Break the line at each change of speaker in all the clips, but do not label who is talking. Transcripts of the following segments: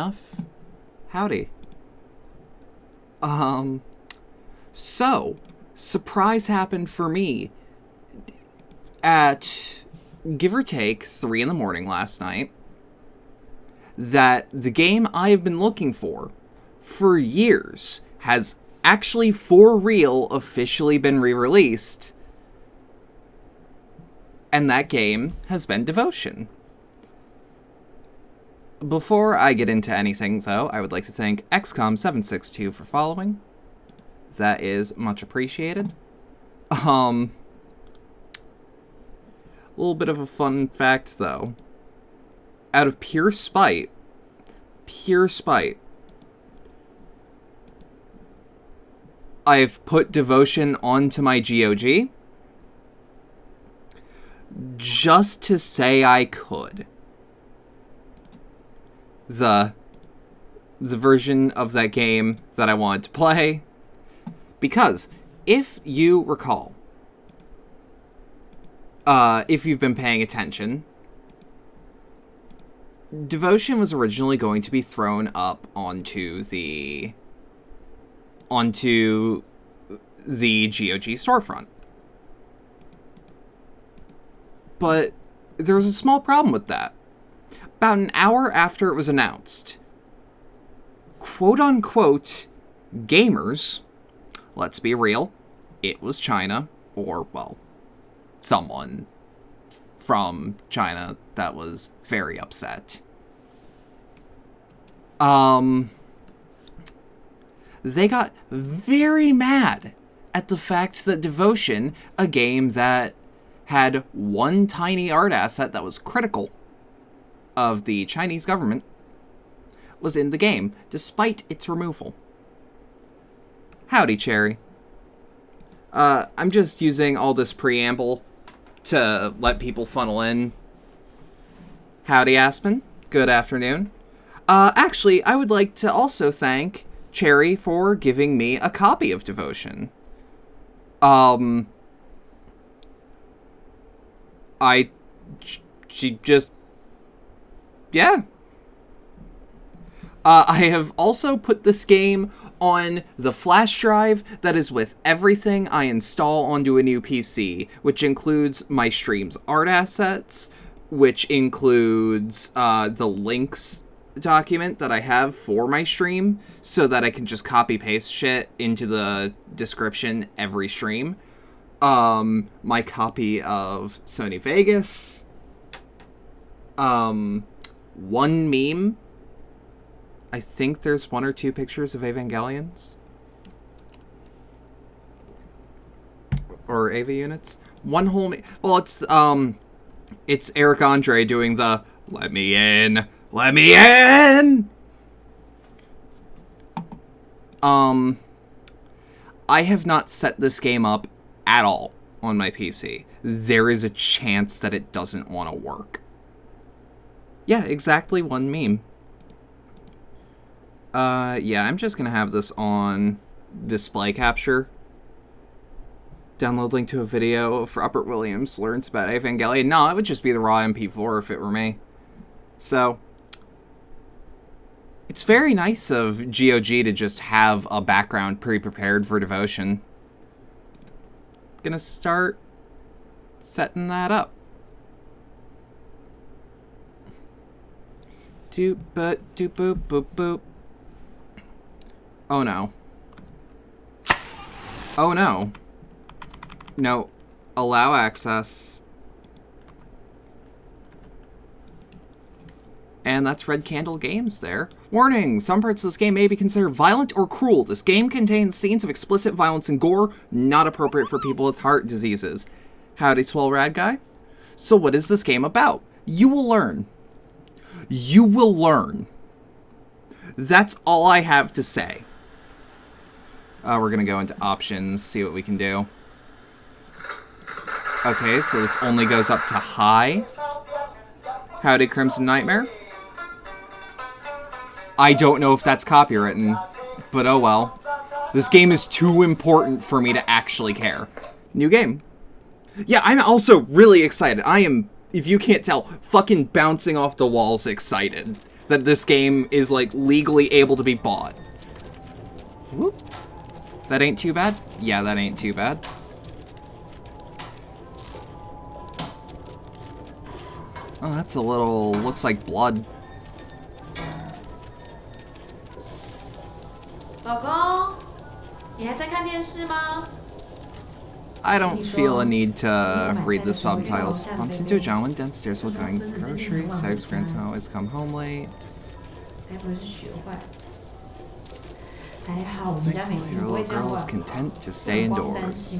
enough. Howdy. So, surprise happened for me at, give or take, 3 in the morning last night, that the game I have been looking for years has actually, for real, officially been re-released. And that game has been Devotion. Before I get into anything, though, I would like to thank XCOM762 for following. That is much appreciated. A little bit of a fun fact, though. Out of pure spite, I've put Devotion onto my GOG just to say I could. The version of that game that I wanted to play. Because, if you recall, if you've been paying attention, Devotion was originally going to be thrown up onto the GOG storefront. But there was a small problem with that. About an hour after it was announced, quote-unquote gamers, let's be real, it was China, or, well, someone from China that was very upset. They got very mad at the fact that Devotion, a game that had one tiny art asset that was critical of the Chinese government, was in the game, despite its removal. Howdy, Cherry. I'm just using all this preamble to let people funnel in. Howdy, Aspen. Good afternoon. Actually, I would like to also thank Cherry for giving me a copy of Devotion. She just... Yeah. I have also put this game on the flash drive that is with everything I install onto a new PC, which includes my stream's art assets, which includes the links document that I have for my stream, so that I can just copy-paste shit into the description every stream. My copy of Sony Vegas. One meme. I think there's 1 or 2 pictures of Evangelions. Or Ava units. One whole well, it's Eric Andre doing the "Let me in! Let me in!" I have not set this game up at all on my PC. There is a chance that it doesn't want to work. Yeah, exactly one meme. Yeah, I'm just gonna have this on display capture. Download link to a video for Robert Williams learns about Evangelion. No, it would just be the raw MP4 if it were me. So, it's very nice of GOG to just have a background pre-prepared for Devotion. Gonna start setting that up. Doop but doop boop boop boop. Oh no. Oh no. No. Allow access. And that's Red Candle Games there. Warning! Some parts of this game may be considered violent or cruel. This game contains scenes of explicit violence and gore, not appropriate for people with heart diseases. Howdy, Swell Rad Guy. So what is this game about? You will learn. You will learn. That's all I have to say. We're gonna go into options, see what we can do. Okay, so this only goes up to high. Howdy, Crimson Nightmare. I don't know if that's copywritten, but oh well. This game is too important for me to actually care. New game. Yeah, I'm also really excited. I am, if you can't tell, fucking bouncing off the walls excited that this game is, like, legally able to be bought. Whoop. That ain't too bad? Yeah, that ain't too bad. Oh, that's a little... looks like blood.
老公，你还在看电视吗？
I don't feel a need to read the subtitles. Bumps into a gentleman downstairs while going groceries. Says grandson always come home late. Thankfully, your little girl is content to stay indoors.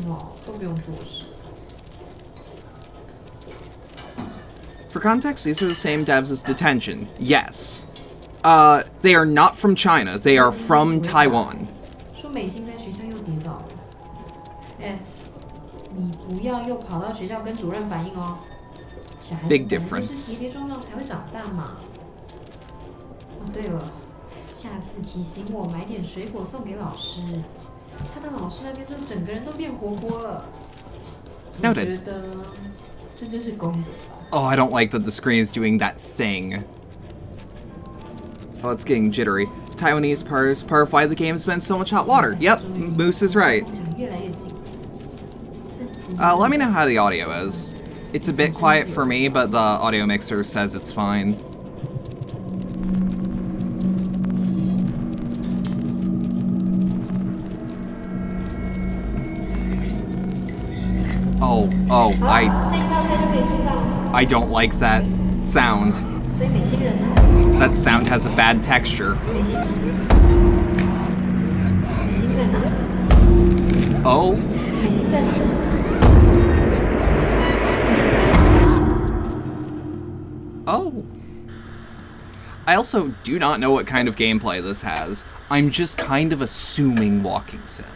For context, these are the same devs as Detention. Yes. They are not from China. They are from Taiwan. Big difference.
对了，下次提醒我买点水果送给老师。他的老师那边就整个人都变活泼了。我觉得这就是功德吧。
Oh, I don't like that the screen is doing that thing. Oh, it's getting jittery. Taiwanese part of why the game spends so much hot water. Yep, Moose is right. Let me know how the audio is. It's a bit quiet for me, but the audio mixer says it's fine. Oh, I don't like that sound. That sound has a bad texture. Oh. Oh. I also do not know what kind of gameplay this has. I'm just kind of assuming walking sim.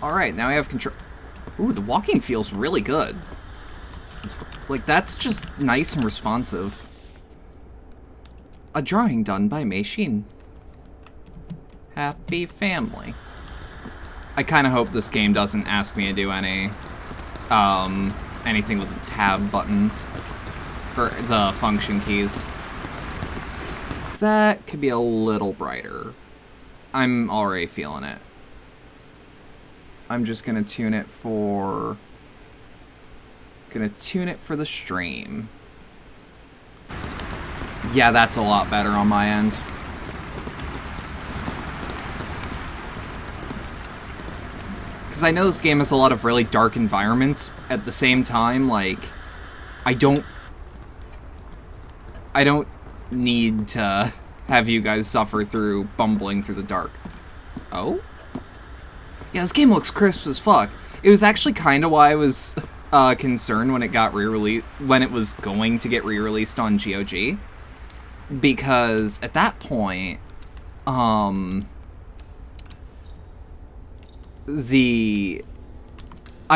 Alright, now I have control. Ooh, the walking feels really good. Like, that's just nice and responsive. A drawing done by Mei Xin. Happy family. I kind of hope this game doesn't ask me to do any, anything with the tab buttons. Or the function keys. That could be a little brighter. I'm already feeling it. I'm just gonna tune it for... the stream. Yeah, that's a lot better on my end. Because I know this game has a lot of really dark environments. At the same time, like, I don't need to have you guys suffer through bumbling through the dark. Oh? Yeah, this game looks crisp as fuck. It was actually kind of why I was concerned when it got when it was going to get re-released on GOG, because at that point, I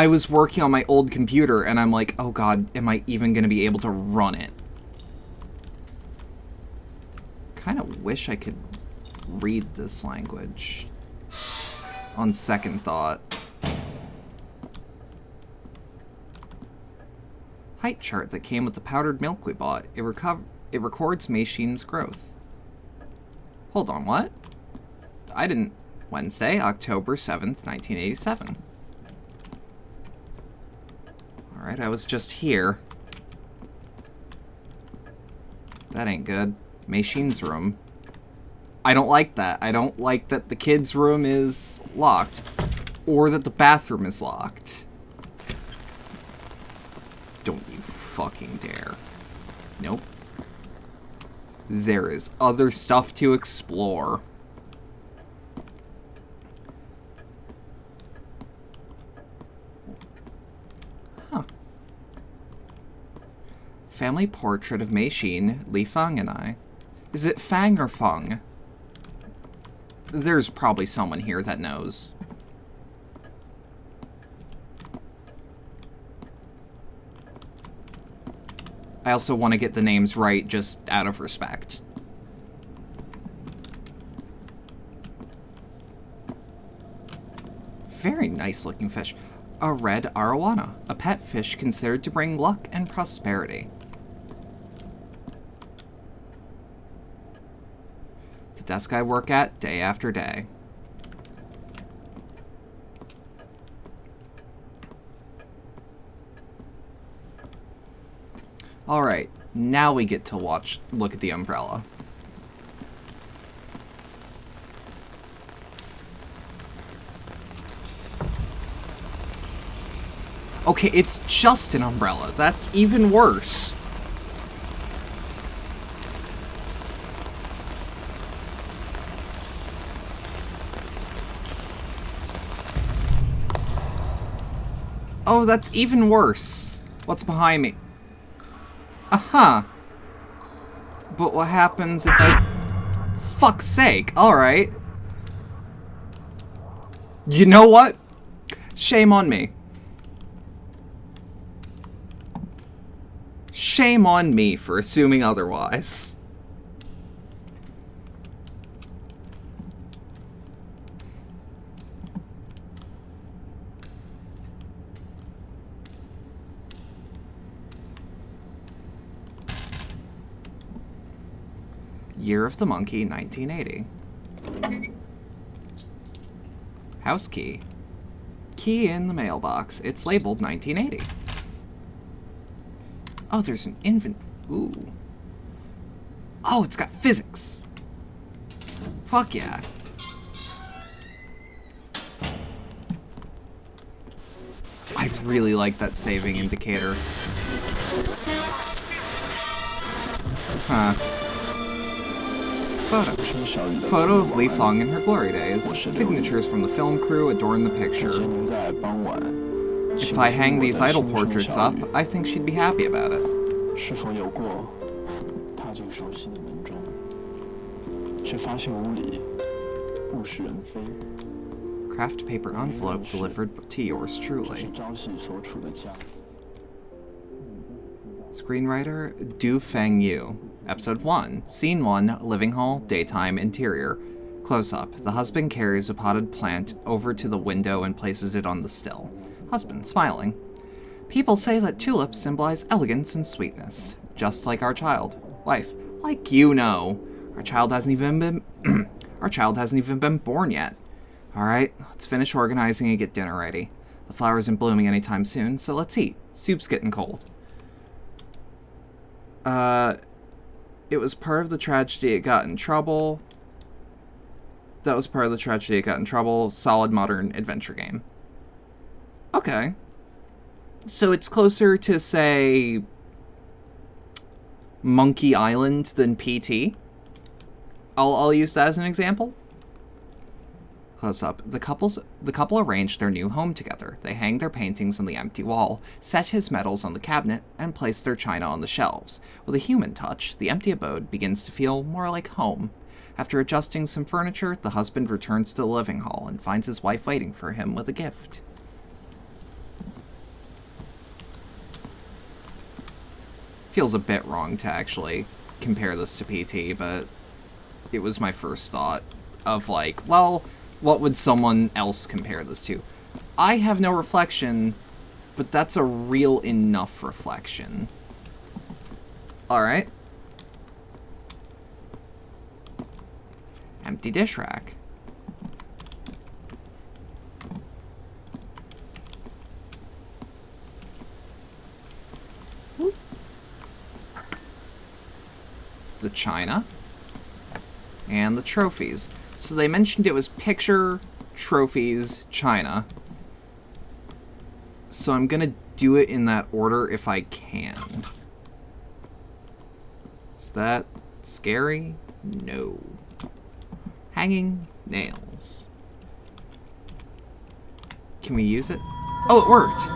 was working on my old computer, and I'm like, oh god, am I even gonna be able to run it? Kind of wish I could read this language. On second thought. Height chart that came with the powdered milk we bought. It records Mei Xin's growth. Hold on, what? Wednesday, October 7th, 1987. Alright, I was just here. That ain't good. Mei Xin's room. I don't like that. I don't like that the kids' room is locked. Or that the bathroom is locked. Don't you fucking dare. Nope. There is other stuff to explore. Huh. Family portrait of Mei Xin, Li Feng, and I. Is it Fang or Feng? There's probably someone here that knows. I also want to get the names right just out of respect. Very nice looking fish. A red arowana, a pet fish considered to bring luck and prosperity. The desk I work at day after day. Alright, now we get to look at the umbrella. Okay, it's just an umbrella. That's even worse. Oh, that's even worse. What's behind me? Uh-huh. But what happens if I... Fuck's sake. Alright. You know what? Shame on me. Shame on me for assuming otherwise. Year of the Monkey, 1980. House key. Key in the mailbox. It's labeled 1980. Oh, there's an Ooh. Oh, it's got physics. Fuck yeah. I really like that saving indicator. Huh. Photo of Li Feng in her glory days. Signatures from the film crew adorn the picture. If I hang these idol portraits up, I think she'd be happy about it. Craft paper envelope delivered to yours truly. Screenwriter Du Fengyu. Episode 1. Scene 1. Living hall, daytime, interior. Close-up. The husband carries a potted plant over to the window and places it on the sill. Husband, smiling. People say that tulips symbolize elegance and sweetness. Just like our child. Wife. Like you know. Our child hasn't even been born yet. Alright, let's finish organizing and get dinner ready. The flower isn't blooming anytime soon, so let's eat. Soup's getting cold. It was part of the tragedy it got in trouble. That was part of the tragedy it got in trouble. Solid modern adventure game. Okay. So it's closer to, say, Monkey Island than PT. I'll use that as an example. Close up. The couple arranged their new home together. They hang their paintings on the empty wall, set his medals on the cabinet, and place their china on the shelves. With a human touch, the empty abode begins to feel more like home. After adjusting some furniture, the husband returns to the living hall and finds his wife waiting for him with a gift. Feels a bit wrong to actually compare this to PT, but it was my first thought of like, well, what would someone else compare this to? I have no reflection, but that's a real enough reflection. Alright. Empty dish rack. Whoop. The china. And the trophies. So they mentioned it was picture, trophies, china. So I'm gonna do it in that order if I can. Is that scary? No. Hanging nails. Can we use it? Oh, it worked!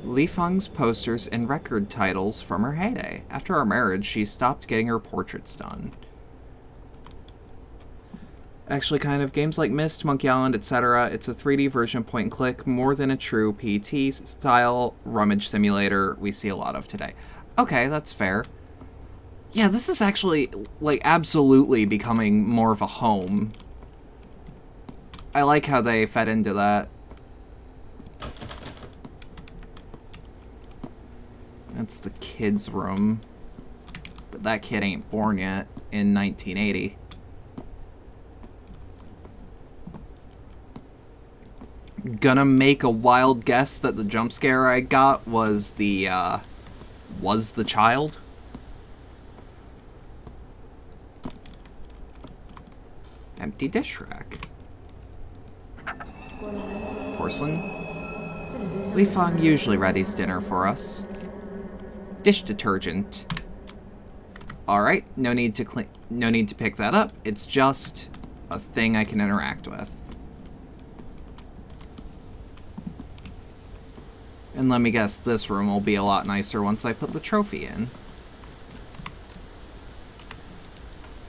Li Feng's posters and record titles from her heyday. After our marriage, she stopped getting her portraits done. Actually, kind of. Games like Myst, Monkey Island, etc. It's a 3D version point and click, more than a true PT style rummage simulator we see a lot of today. Okay, that's fair. Yeah, this is actually, like, absolutely becoming more of a home. I like how they fed into that. That's the kid's room. But that kid ain't born yet in 1980. Gonna make a wild guess that the jump scare I got was the child. Empty dish rack. Porcelain. Li Fang usually readies dinner for us. Dish detergent. Alright, no need to pick that up. It's just a thing I can interact with. And let me guess, this room will be a lot nicer once I put the trophy in.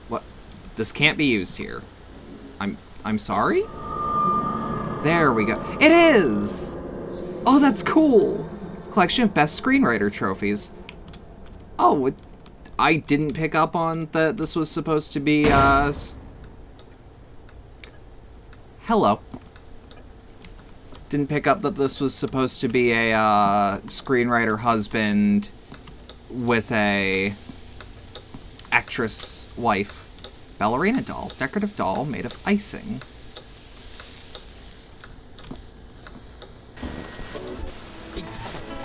What? This can't be used here. I'm sorry? There we go. It is! Oh, that's cool! Collection of best screenwriter trophies. Oh, I didn't pick up on that this was supposed to be, Hello. Didn't pick up that this was supposed to be a, screenwriter husband with a actress wife. Ballerina doll. Decorative doll made of icing.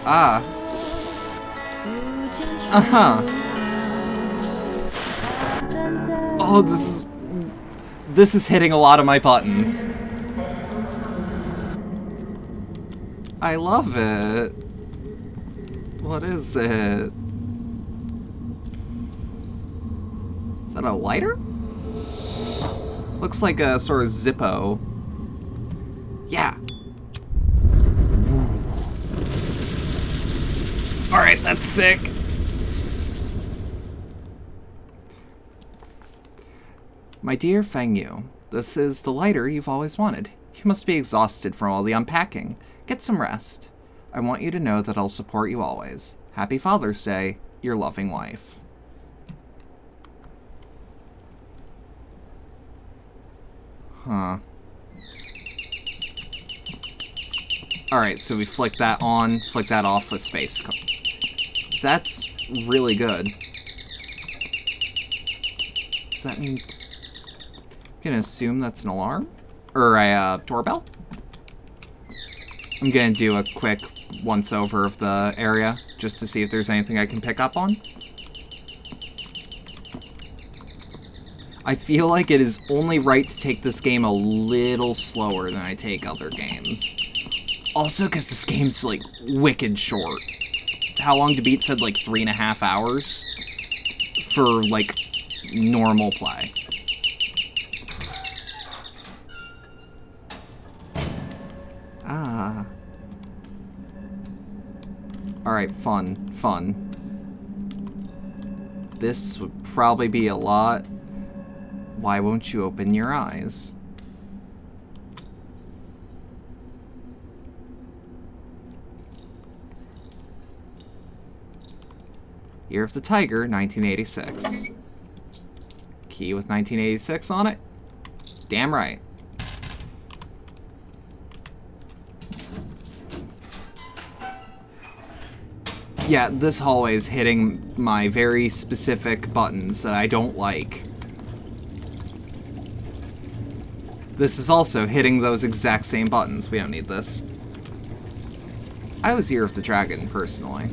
Ah. Uh-huh. Oh, this is hitting a lot of my buttons. I love it. What is it? Is that a lighter? Looks like a sort of Zippo. Yeah. Alright, that's sick. My dear Feng Yu, this is the lighter you've always wanted. You must be exhausted from all the unpacking. Get some rest. I want you to know that I'll support you always. Happy Father's Day, your loving wife. Huh. Alright, so we flick that on, flick that off with space. That's really good. Does that mean... I'm gonna assume that's an alarm? Or a doorbell? I'm gonna do a quick once-over of the area, just to see if there's anything I can pick up on. I feel like it is only right to take this game a little slower than I take other games. Also, because this game's, like, wicked short. How long to beat said, like, 3.5 hours? For, like, normal play. Ah. Alright, fun. This would probably be a lot. Why won't you open your eyes? Year of the Tiger, 1986. Key with 1986 on it? Damn right. Yeah, this hallway is hitting my very specific buttons that I don't like. This is also hitting those exact same buttons. We don't need this. I was Year of the Dragon, personally.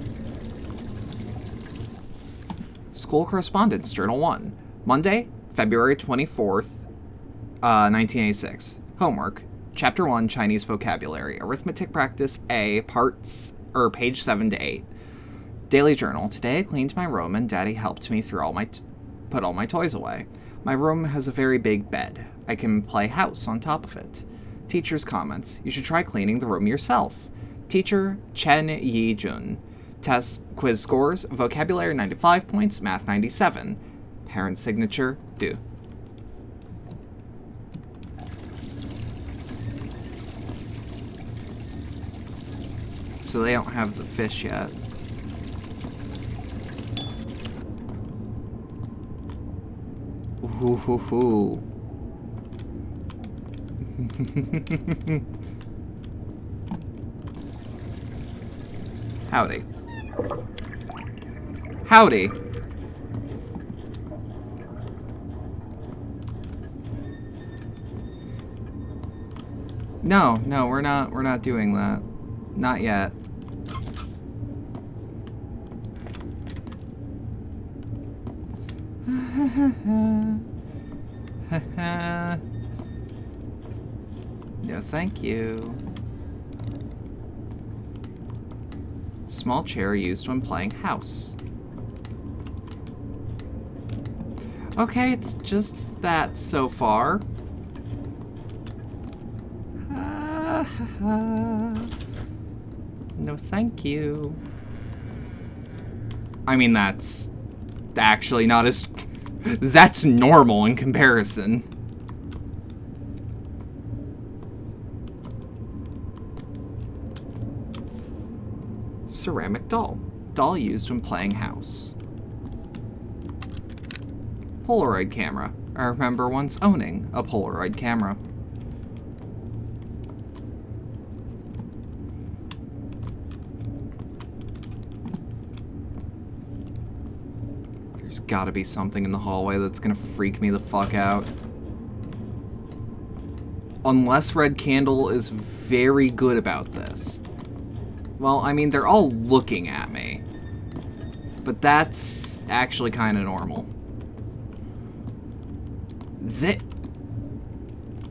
School Correspondence, Journal 1. Monday, February 24th, 1986. Homework. Chapter 1, Chinese Vocabulary. Arithmetic Practice A, page 7 to 8. Daily Journal. Today I cleaned my room and Daddy helped me through put all my toys away. My room has a very big bed. I can play house on top of it. Teacher's comments. You should try cleaning the room yourself. Teacher Chen Yi Jun. Test quiz scores. Vocabulary 95 points. Math 97. Parent signature. Do. So they don't have the fish yet. Ooh, hoo, hoo. Howdy. Howdy. No, we're not doing that. Not yet. No, thank you. Small chair used when playing house. Okay, it's just that so far. No, thank you. I mean, that's actually not as... That's normal in comparison. Ceramic doll. Doll used when playing house. Polaroid camera. I remember once owning a Polaroid camera. There's gotta be something in the hallway that's gonna freak me the fuck out. Unless Red Candle is very good about this. Well, I mean, they're all looking at me. But that's actually kind of normal.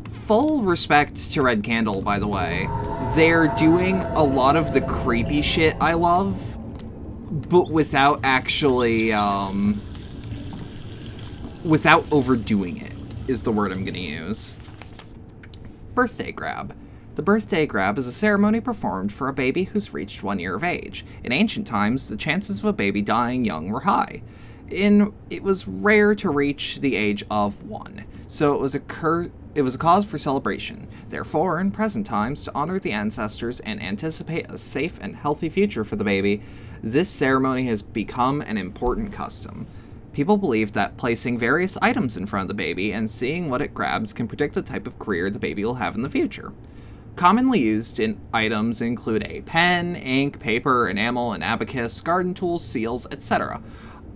Full respect to Red Candle, by the way. They're doing a lot of the creepy shit I love, but without actually, without overdoing it, is the word I'm gonna use. Birthday grab. The birthday grab is a ceremony performed for a baby who's reached 1 year of age. In ancient times, the chances of a baby dying young were high. It was rare to reach the age of 1, so it was a cause for celebration. Therefore, in present times, to honor the ancestors and anticipate a safe and healthy future for the baby, this ceremony has become an important custom. People believe that placing various items in front of the baby and seeing what it grabs can predict the type of career the baby will have in the future. Commonly used in items include a pen, ink, paper, enamel, an abacus, garden tools, seals, etc.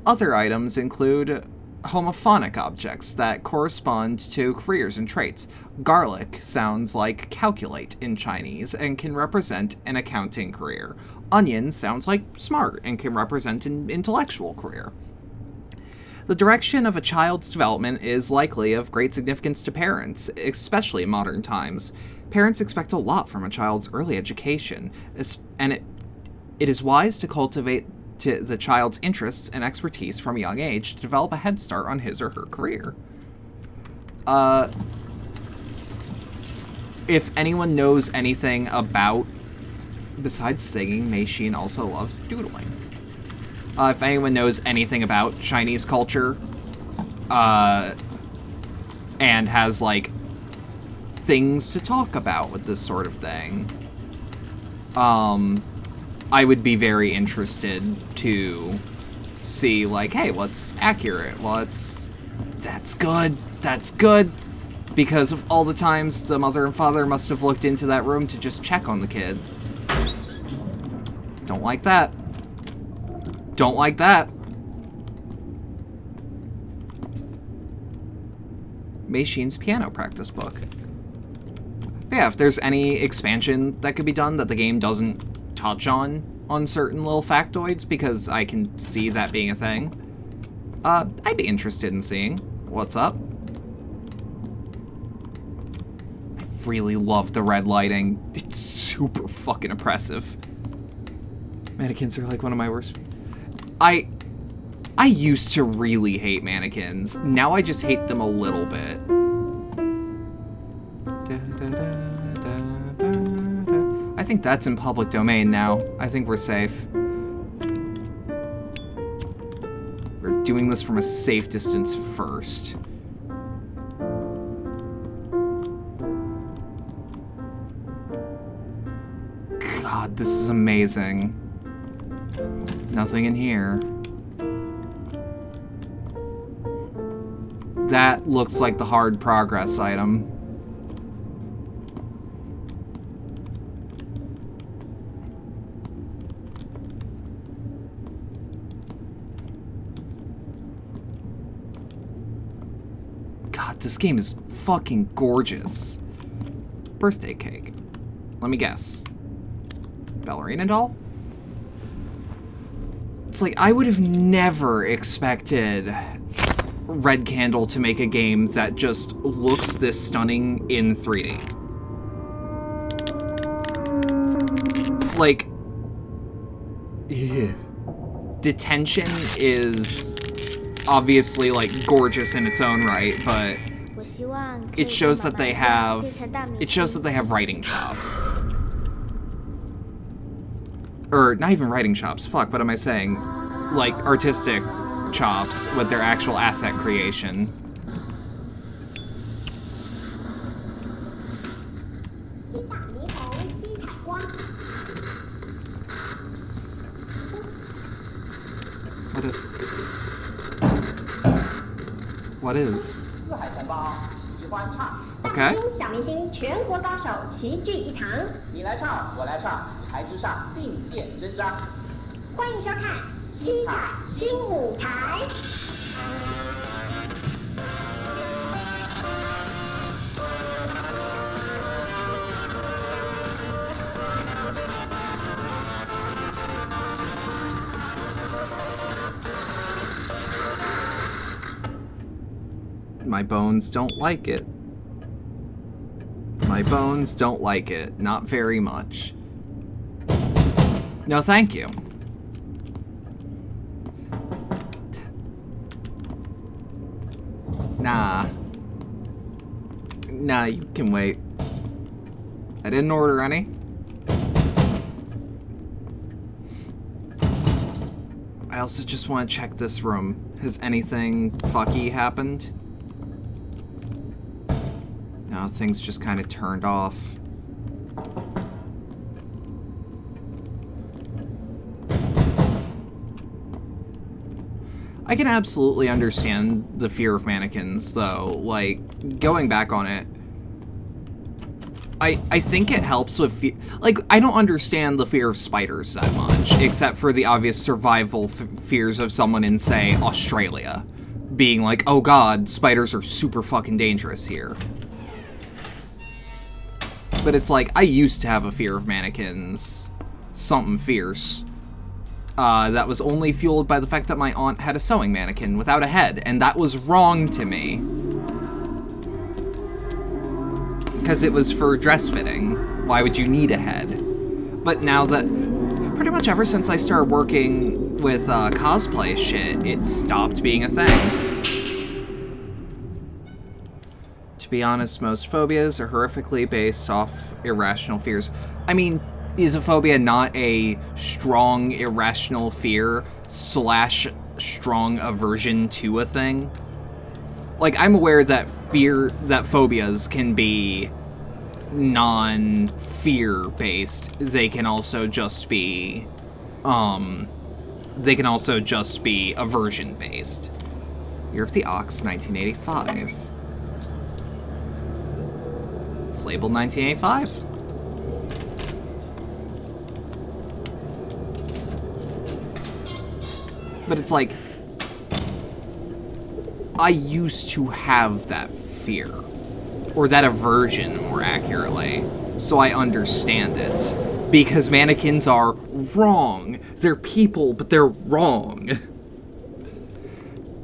Other items include homophonic objects that correspond to careers and traits. Garlic sounds like calculate in Chinese and can represent an accounting career. Onion sounds like smart and can represent an intellectual career. The direction of a child's development is likely of great significance to parents, especially in modern times. Parents expect a lot from a child's early education, and it is wise to cultivate the child's interests and expertise from a young age to develop a head start on his or her career. If anyone knows anything about, besides singing, Mei Xin also loves doodling. If anyone knows anything about Chinese culture, and has, like, things to talk about with this sort of thing, I would be very interested to see, like, hey, what's accurate? That's good, because of all the times the mother and father must have looked into that room to just check on the kid. Don't like that. Don't like that. Mei Xin's piano practice book. But yeah, if there's any expansion that could be done that the game doesn't touch on certain little factoids, because I can see that being a thing, I'd be interested in seeing what's up. I really love the red lighting. It's super fucking oppressive. Mannequins are like one of my worst... I used to really hate mannequins. Now I just hate them a little bit. I think that's in public domain now. I think we're safe. We're doing this from a safe distance first. God God, this is amazing. Nothing in here. That looks like the hard progress item. God, this game is fucking gorgeous. Birthday cake. Let me guess. Ballerina doll? It's like, I would have never expected Red Candle to make a game that just looks this stunning in 3D. Like, Detention is obviously, like, gorgeous in its own right, but it shows that they have writing chops. Or, not even writing chops, fuck, what am I saying? Like, artistic chops with their actual asset creation. What is? Okay.
小明星全国高手齐聚一堂，你来唱，我来唱，台之上并肩针扎。欢迎收看七彩新舞台。
My bones don't like it. My bones don't like it. Not very much. No, thank you. Nah. Nah, you can wait. I didn't order any. I also just want to check this room. Has anything fucky happened? No, things just kind of turned off. I can absolutely understand the fear of mannequins, though. Like, going back on it, I think it helps with like, I don't understand the fear of spiders that much, except for the obvious survival fears of someone in, say, Australia. Being like, oh god, spiders are super fucking dangerous here. But it's like, I used to have a fear of mannequins. Something fierce. That was only fueled by the fact that my aunt had a sewing mannequin without a head, and that was wrong to me. Because it was for dress fitting. Why would you need a head? But now that, pretty much ever since I started working with cosplay shit, it stopped being a thing. To be honest, most phobias are horrifically based off irrational fears. I mean, is a phobia not a strong irrational fear / strong aversion to a thing? Like, I'm aware that phobias can be non-fear based. They can also just be aversion based. Year of the Ox, 1985. It's labeled 1985. But it's like, I used to have that fear. Or that aversion, more accurately. So I understand it. Because mannequins are wrong. They're people, but they're wrong.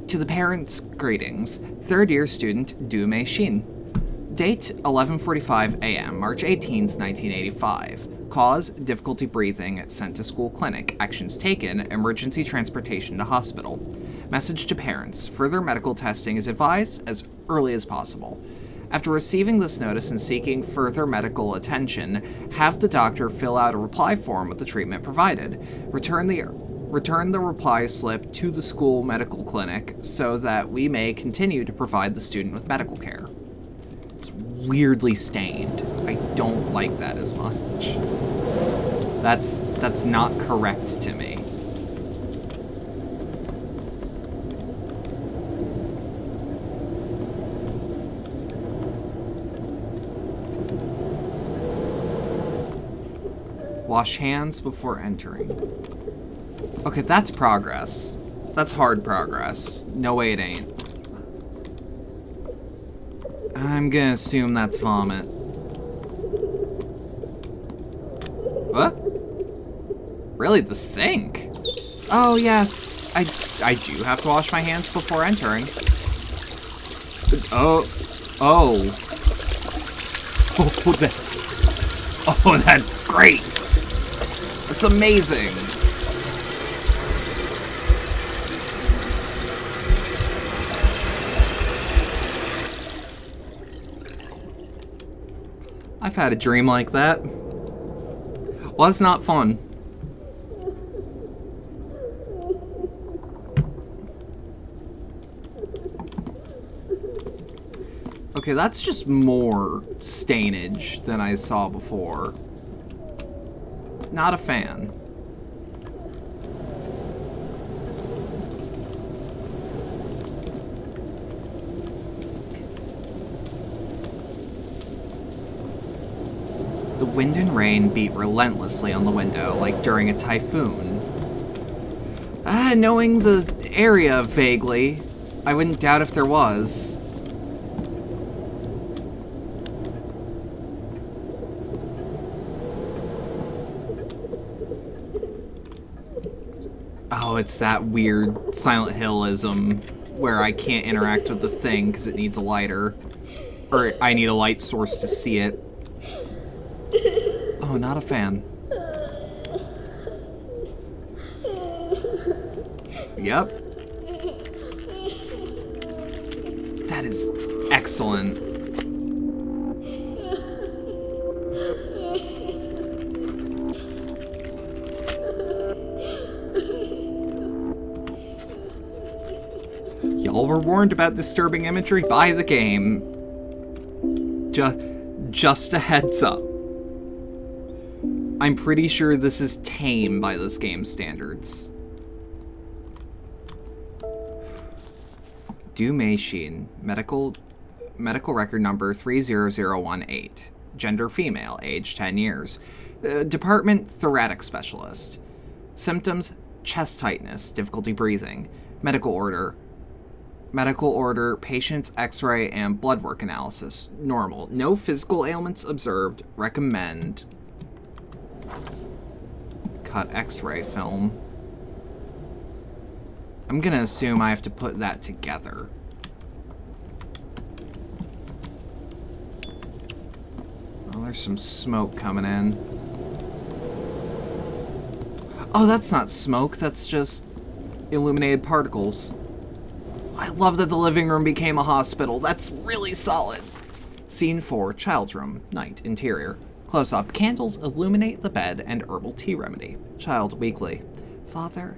To the parents, greetings. Third year student, Dume Shin. Date, 11:45 a.m., March 18th, 1985. Cause, difficulty breathing, sent to school clinic. Actions taken, emergency transportation to hospital. Message to parents, further medical testing is advised as early as possible. After receiving this notice and seeking further medical attention, have the doctor fill out a reply form with the treatment provided. Return the reply slip to the school medical clinic so that we may continue to provide the student with medical care. It's weirdly stained. I don't like that as much. That's not correct to me. Wash hands before entering. Okay, that's progress. That's hard progress. No way it ain't. I'm gonna assume that's vomit. What? Really? The sink? Oh, yeah. I do have to wash my hands before entering. Oh. Oh. Oh, that's great. That's amazing. I've had a dream like that. Well, it's not fun. Okay, that's just more stainage than I saw before. Not a fan. The wind and rain beat relentlessly on the window, like during a typhoon. Knowing the area vaguely, I wouldn't doubt if there was. Oh, it's that weird Silent Hillism where I can't interact with the thing because it needs a lighter. Or I need a light source to see it. Oh, not a fan. Yep. That is excellent. Y'all were warned about disturbing imagery by the game. Just a heads up. I'm pretty sure this is tame by this game's standards. Du Machine, medical record number 30018. Gender female, age 10 years. Department thoracic specialist. Symptoms, chest tightness, difficulty breathing. Medical order, patient's x-ray and blood work analysis. Normal. No physical ailments observed. Recommend. Cut x-ray film. I'm gonna assume I have to put that together. Oh, there's some smoke coming in. Oh, that's not smoke, that's just illuminated particles. I love that the living room became a hospital. That's really solid. Scene 4, child's room, night, interior. Close up, candles illuminate the bed and herbal tea remedy. Child weakly. Father,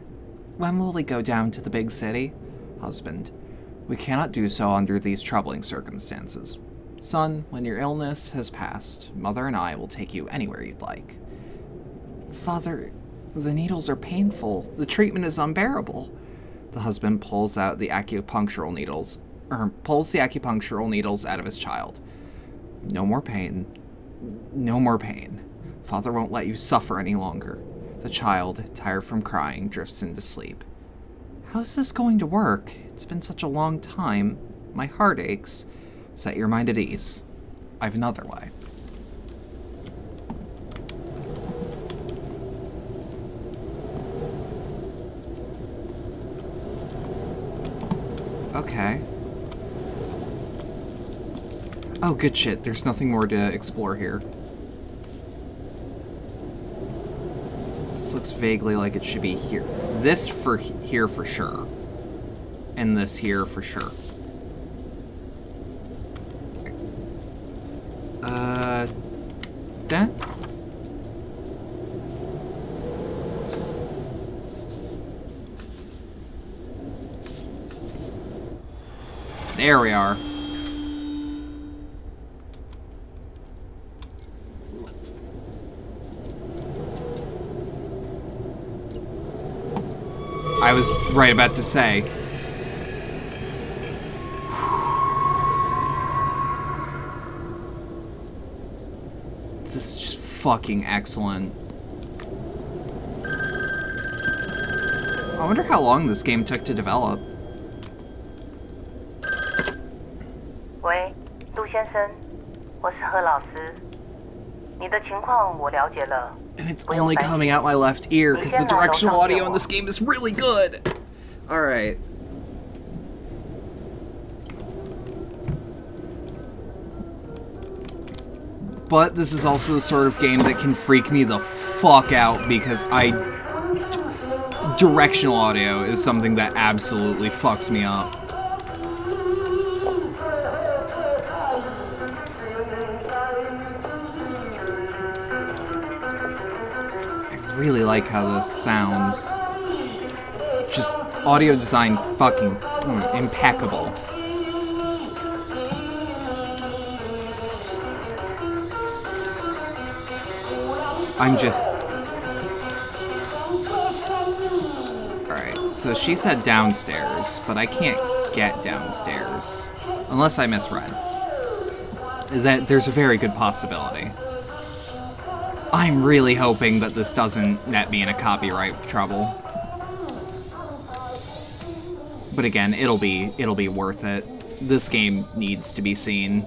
when will we go down to the big city? Husband, we cannot do so under these troubling circumstances. Son, when your illness has passed, Mother and I will take you anywhere you'd like. Father, the needles are painful. The treatment is unbearable. The husband pulls out the acupunctural needles, out of his child. No more pain. No more pain. Father won't let you suffer any longer. The child, tired from crying, drifts into sleep. How's this going to work? It's been such a long time. My heart aches. Set your mind at ease. I've another way. Okay. Oh, good shit. There's nothing more to explore here. This looks vaguely like it should be here. This for here for sure. And this here for sure. That? There we are. I was right about to say. This is just fucking excellent. I wonder how long this game took to develop.
喂，陆先生，我是何老师。你的情况我了解了。
And it's only coming out my left ear because the directional audio in this game is really good. Alright. But this is also the sort of game that can freak me the fuck out because directional audio is something that absolutely fucks me up. I really like how this sounds. Just audio design fucking impeccable. I'm just... Alright, so she said downstairs, but I can't get downstairs. Unless I misread. That there's a very good possibility. I'm really hoping that this doesn't net me in a copyright trouble. But again, it'll be worth it. This game needs to be seen.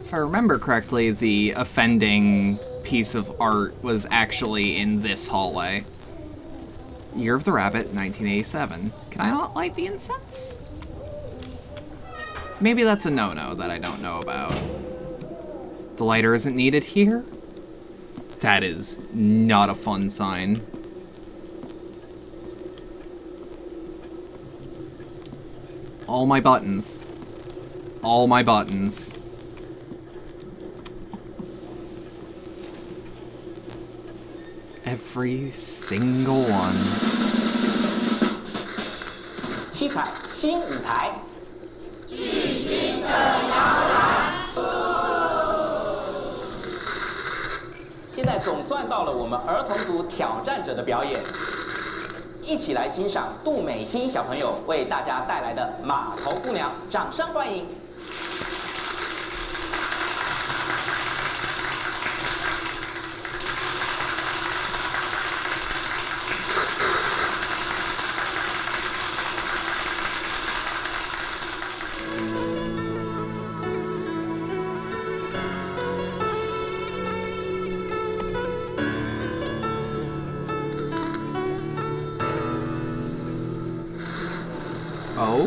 If I remember correctly, the offending piece of art was actually in this hallway. Year of the Rabbit, 1987. Can I not light the incense? Maybe that's a no-no that I don't know about. The lighter isn't needed here? That is not a fun sign. All my buttons. All my buttons. Every single one.
七彩新舞台。巨星的摇篮。现在总算到了我们儿童组挑战者的表演，一起来欣赏杜美心小朋友为大家带来的《码头姑娘》，掌声欢迎！
Oh?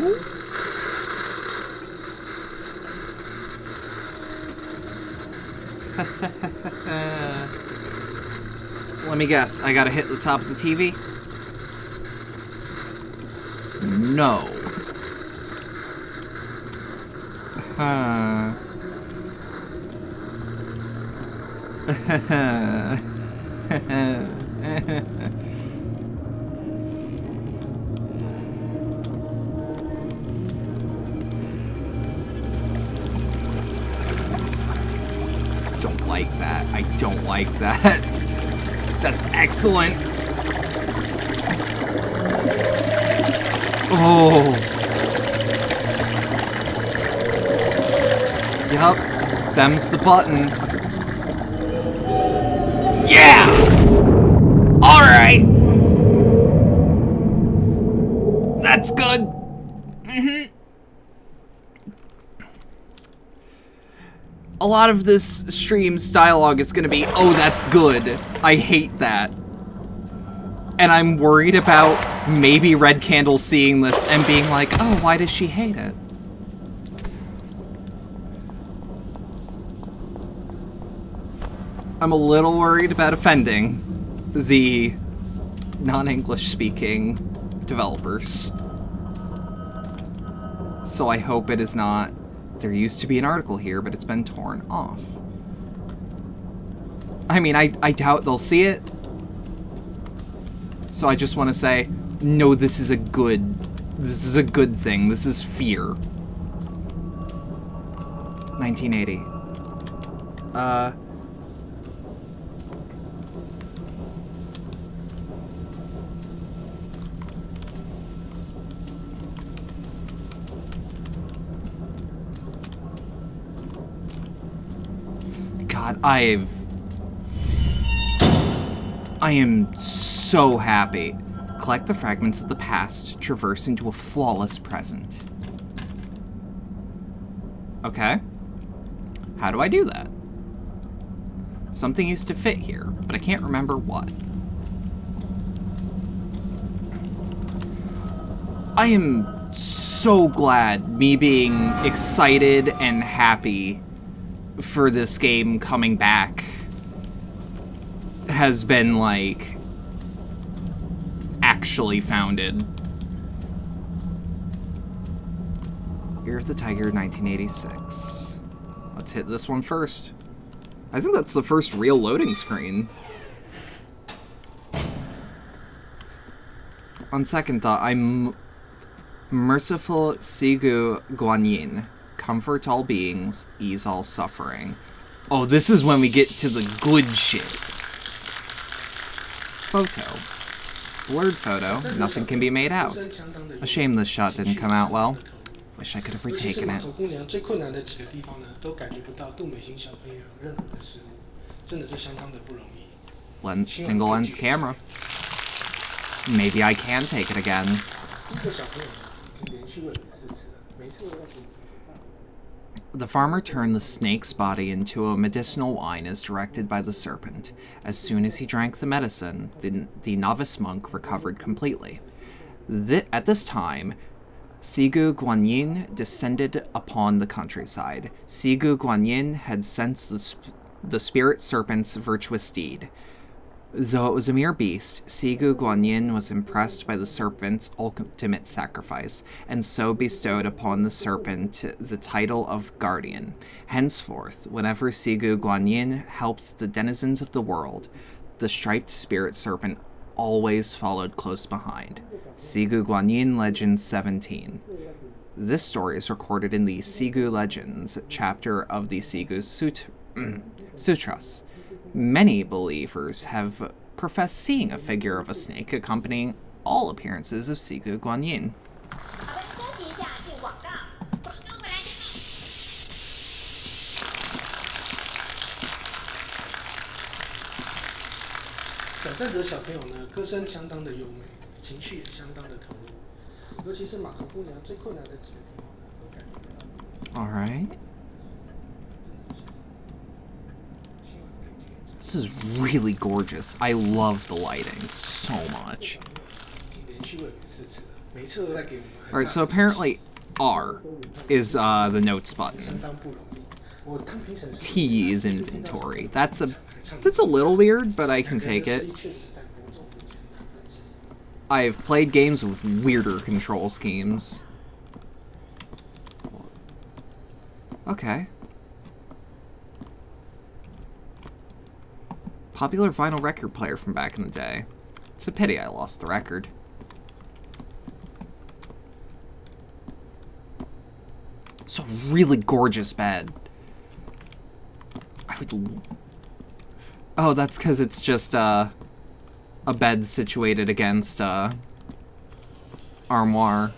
Let me guess, I gotta hit the top of the TV? No. Don't like that. I don't like that. That's excellent. Oh. Yup. Them's the buttons. Yeah! Alright! That's good. A lot of this stream's dialogue is gonna be, oh, that's good. I hate that. And I'm worried about maybe Red Candle seeing this and being like, oh, why does she hate it? I'm a little worried about offending the non-English speaking developers. So I hope it is not. There used to be an article here, but it's been torn off. I mean, I doubt they'll see it. So I just want to say, no, this is a good thing. This is fear. 1980. God, I am so happy. Collect the fragments of the past, traverse into a flawless present. Okay. How do I do that? Something used to fit here, but I can't remember what. I am so glad me being excited and happy for this game coming back has been, like, actually founded. Year of the Tiger, 1986. Let's hit this one first. I think that's the first real loading screen. On second thought, I'm merciful Sigu Guanyin. Comfort all beings, ease all suffering. Oh, this is when we get to the good shit. Photo. Blurred photo. Nothing can be made out. A shame this shot didn't come out well. Wish I could have retaken it. Single lens camera. Maybe I can take it again. The farmer turned the snake's body into a medicinal wine as directed by the serpent. As soon as he drank the medicine, the novice monk recovered completely. At this time, Sigu Guanyin descended upon the countryside. Sigu Guanyin had sensed the spirit serpent's virtuous deed. Though it was a mere beast, Sigu Guanyin was impressed by the serpent's ultimate sacrifice, and so bestowed upon the serpent the title of guardian. Henceforth, whenever Sigu Guanyin helped the denizens of the world, the striped spirit serpent always followed close behind. Sigu Guanyin Legend 17. This story is recorded in the Sigu Legends chapter of the Sigu Sutras. Many believers have professed seeing a figure of a snake accompanying all appearances of Sigu Guanyin. Alright. This is really gorgeous. I love the lighting so much. Alright, so apparently R is the notes button. T is inventory. That's a little weird, but I can take it. I've played games with weirder control schemes. Okay. Popular vinyl record player from back in the day. It's a pity I lost the record. It's a really gorgeous bed. Oh, that's because it's just a bed situated against armoire.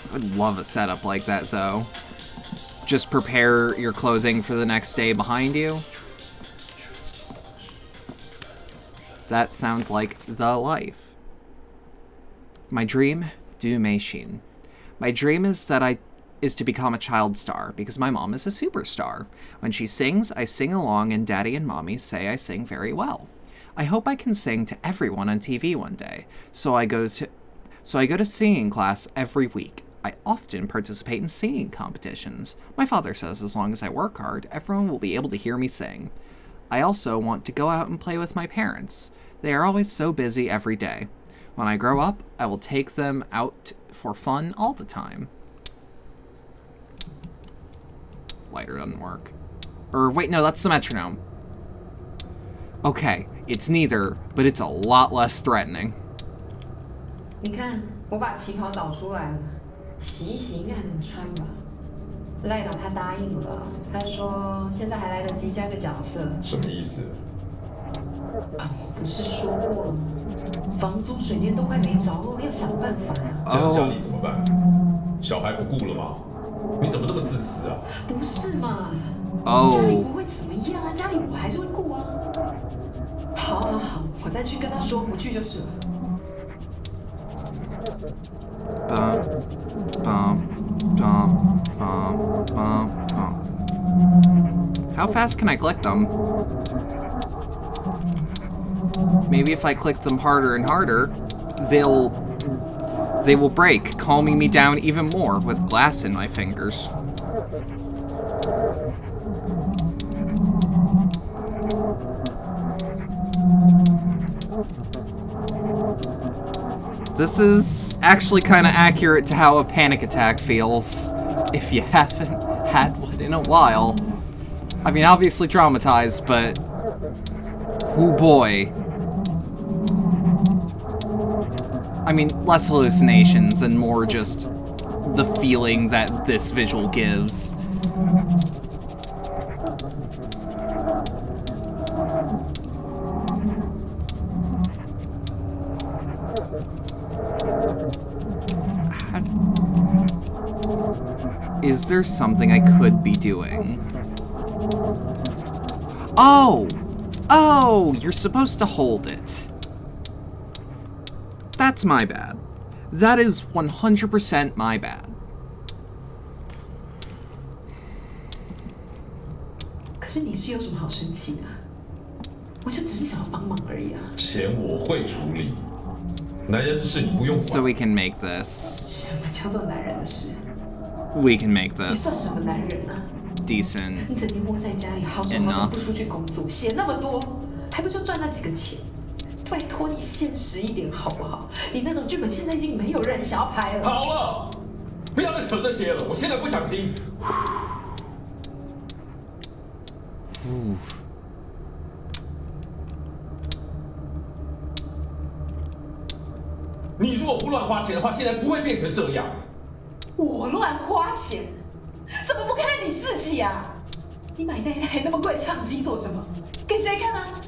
I would love a setup like that, though. Just prepare your clothing for the next day behind you. That sounds like the life. My dream, Du Mei Xin. My dream is to become a child star, because my mom is a superstar. When she sings, I sing along, and Daddy and Mommy say I sing very well. I hope I can sing to everyone on TV one day, so I go to singing class every week. I often participate in singing competitions. My father says as long as I work hard, everyone will be able to hear me sing. I also want to go out and play with my parents. They are always so busy every day. When I grow up, I will take them out for fun all the time. Lighter doesn't work. Or wait, no, that's the metronome. Okay, it's neither, but it's a lot less threatening.
你看，我把旗袍导出来了，洗一洗应该还能穿吧。赖导他答应了，他说现在还来得及加个角色。
什么意思？
啊，我不是说过了吗？房租水电都快没着落了，要想办法呀。
这样家里怎么办？小孩不顾了吗？你怎么那么自私啊？
不是嘛？
哦。
家里不会怎么样啊，家里我还是会顾啊。好，好，好，我再去跟他说，不去就是了。
How fast can I click them? Maybe if I click them harder and harder, they will break, calming me down even more with glass in my fingers. This is actually kind of accurate to how a panic attack feels, if you haven't had one in a while. I mean, obviously traumatized, but... oh boy. I mean, less hallucinations and more just the feeling that this visual gives. Is there something I could be doing? Oh! Oh! You're supposed to hold it. That's my bad. That is 100% my bad.
可是你是有什么好生气的？我就只是想要帮忙而已啊。
钱我会处理，男人的事你不用管。
So we can make this.
什么叫做男人的事？
We can make
你算
this
什么男人啊？
decent
你整天窝在家里，好手好脚不出去工作，写那么多，还不就赚那几个钱？拜托你现实一点好不好？你那种剧本现在已经没有人想要拍了。
好了，不要再扯这些了，我现在不想听。你如果不乱花钱的话，现在不会变成这样。
我乱花钱，怎么不看看你自己啊？你买那台那么贵的相机做什么？给谁看啊？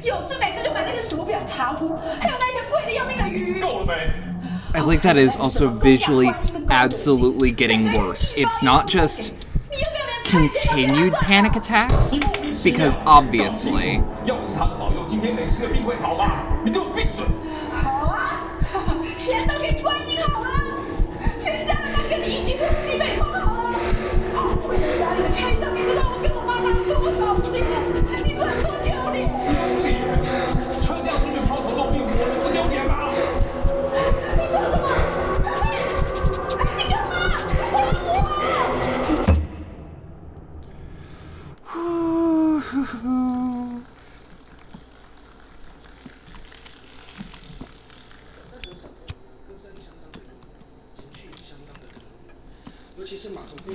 有事没事就买那些手表、茶壶，还有那一条贵的要命的鱼。
够了没？
I think that is also visually absolutely getting worse. It's not just continued panic attacks, because obviously...
要是他的保佑，今天美食的病会好吗？你给我闭嘴！
好啊，钱都给观音好了，全家人都跟你一起喝西北风好了。为了家里的开销，你知道我跟我妈拿多少钱？你说很多丢脸？
丢脸！穿这样出去抛头露面，我不丢脸吗？
你做什么？你干嘛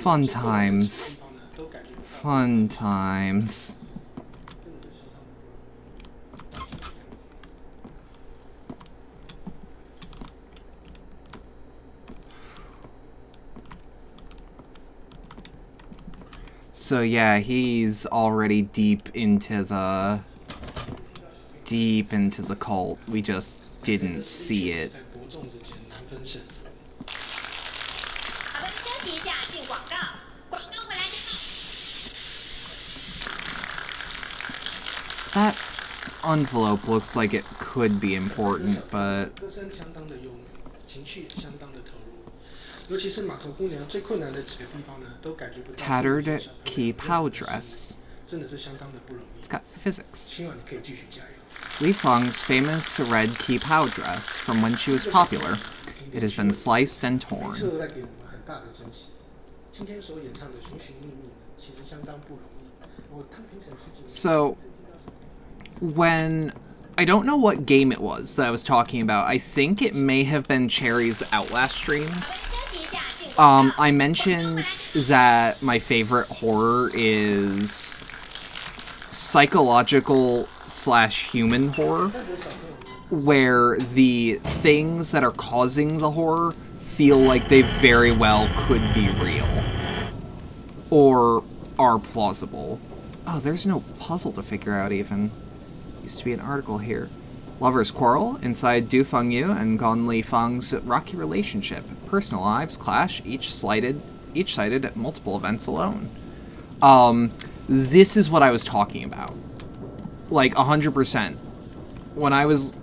？Fun
times. Fun times. So yeah, he's already deep into the cult. We just didn't see it. That envelope looks like it could be important, but... Tattered key pow dress. It's got physics. Li Feng's famous red key pow dress from when she was popular. It has been sliced and torn. So, when... I don't know what game it was that I was talking about. I think it may have been Cherry's Outlast streams. I mentioned that my favorite horror is psychological/human horror, where the things that are causing the horror feel like they very well could be real. or are plausible. Oh, there's no puzzle to figure out even. Used to be an article here. Lovers quarrel inside Du Fengyu and Gon Li Feng's rocky relationship. Personal lives clash, each cited at multiple events alone. This is what I was talking about. Like 100%. When I was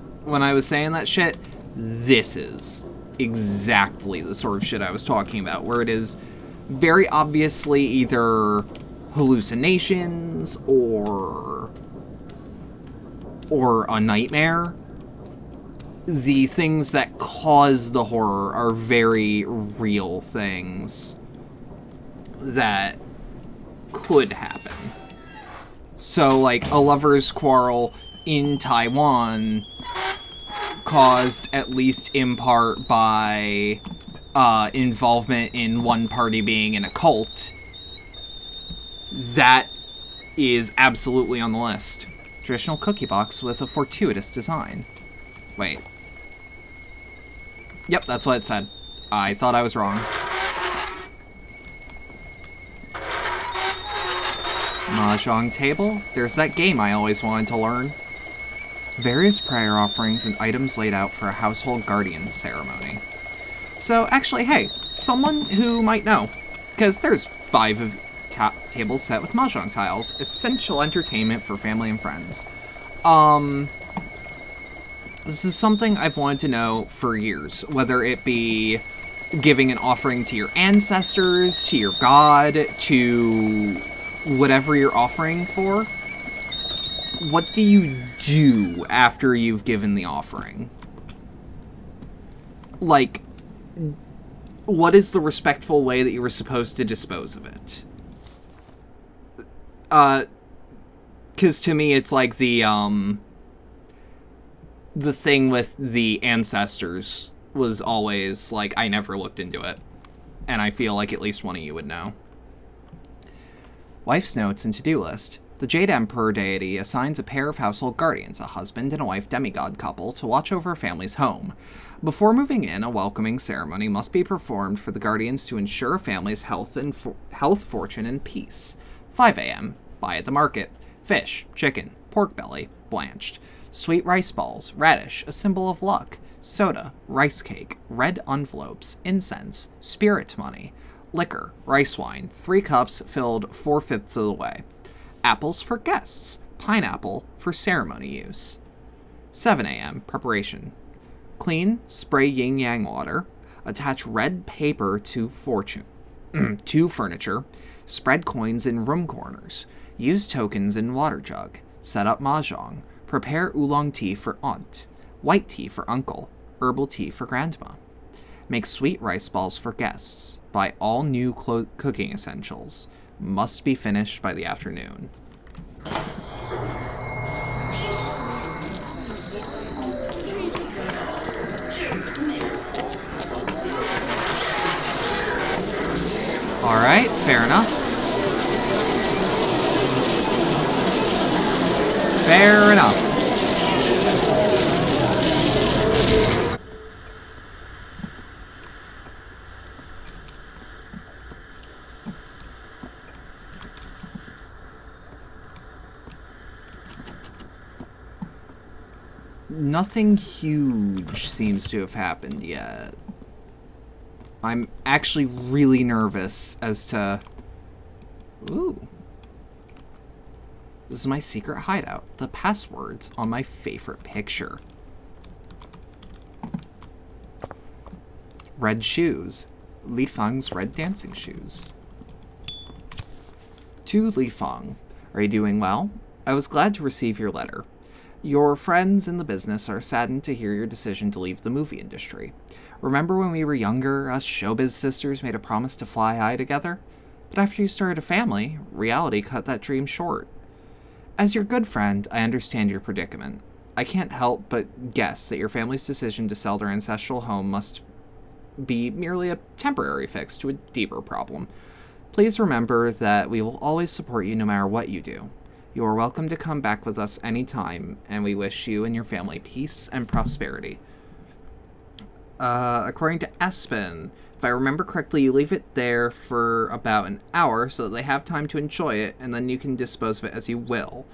saying that shit, this is exactly the sort of shit I was talking about, where it is very obviously either hallucinations or a nightmare. The things that cause the horror are very real things that could happen. So, like, a lover's quarrel in Taiwan caused, at least in part, by involvement in one party being in a cult. That is absolutely on the list. Traditional cookie box with a fortuitous design. Wait. Yep, that's what it said. I thought I was wrong. Mahjong table? There's that game I always wanted to learn. Various prayer offerings and items laid out for a household guardian ceremony. So, actually, hey, someone who might know. Because there's 5 of tables set with mahjong tiles. Essential entertainment for family and friends. This is something I've wanted to know for years. Whether it be giving an offering to your ancestors, to your god, to whatever you're offering for. What do you do after you've given the offering? Like, what is the respectful way that you were supposed to dispose of it? Because to me, it's like the thing with the ancestors was always, like, I never looked into it. And I feel like at least one of you would know. Wife's notes and to-do list. The Jade Emperor deity assigns a pair of household guardians, a husband and a wife demigod couple, to watch over a family's home. Before moving in, a welcoming ceremony must be performed for the guardians to ensure a family's health, fortune, and peace. 5 a.m. Buy at the market. Fish, chicken, pork belly, blanched. Sweet rice balls, radish, a symbol of luck. Soda, rice cake, red envelopes, incense, spirit money. Liquor, rice wine, 3 cups filled 4/5 of the way. Apples for guests, pineapple for ceremony use. 7 a.m. Preparation. Clean, spray yin-yang water. Attach red paper to furniture. Spread coins in room corners. Use tokens in water jug. Set up mahjong. Prepare oolong tea for aunt. White tea for uncle. Herbal tea for grandma. Make sweet rice balls for guests. Buy all new cooking essentials. Must be finished by the afternoon. Alright, fair enough. Fair enough. Nothing huge seems to have happened yet. I'm actually really nervous as to... Ooh. This is my secret hideout. The password's on my favorite picture. Red shoes. Li Feng's red dancing shoes. To Li Feng. Are you doing well? I was glad to receive your letter. Your friends in the business are saddened to hear your decision to leave the movie industry. Remember when we were younger, us showbiz sisters made a promise to fly high together? But after you started a family, reality cut that dream short. As your good friend, I understand your predicament. I can't help but guess that your family's decision to sell their ancestral home must be merely a temporary fix to a deeper problem. Please remember that we will always support you no matter what you do. You are welcome to come back with us anytime, and we wish you and your family peace and prosperity. According to Espen, if I remember correctly, you leave it there for about an hour so that they have time to enjoy it, and then you can dispose of it as you will.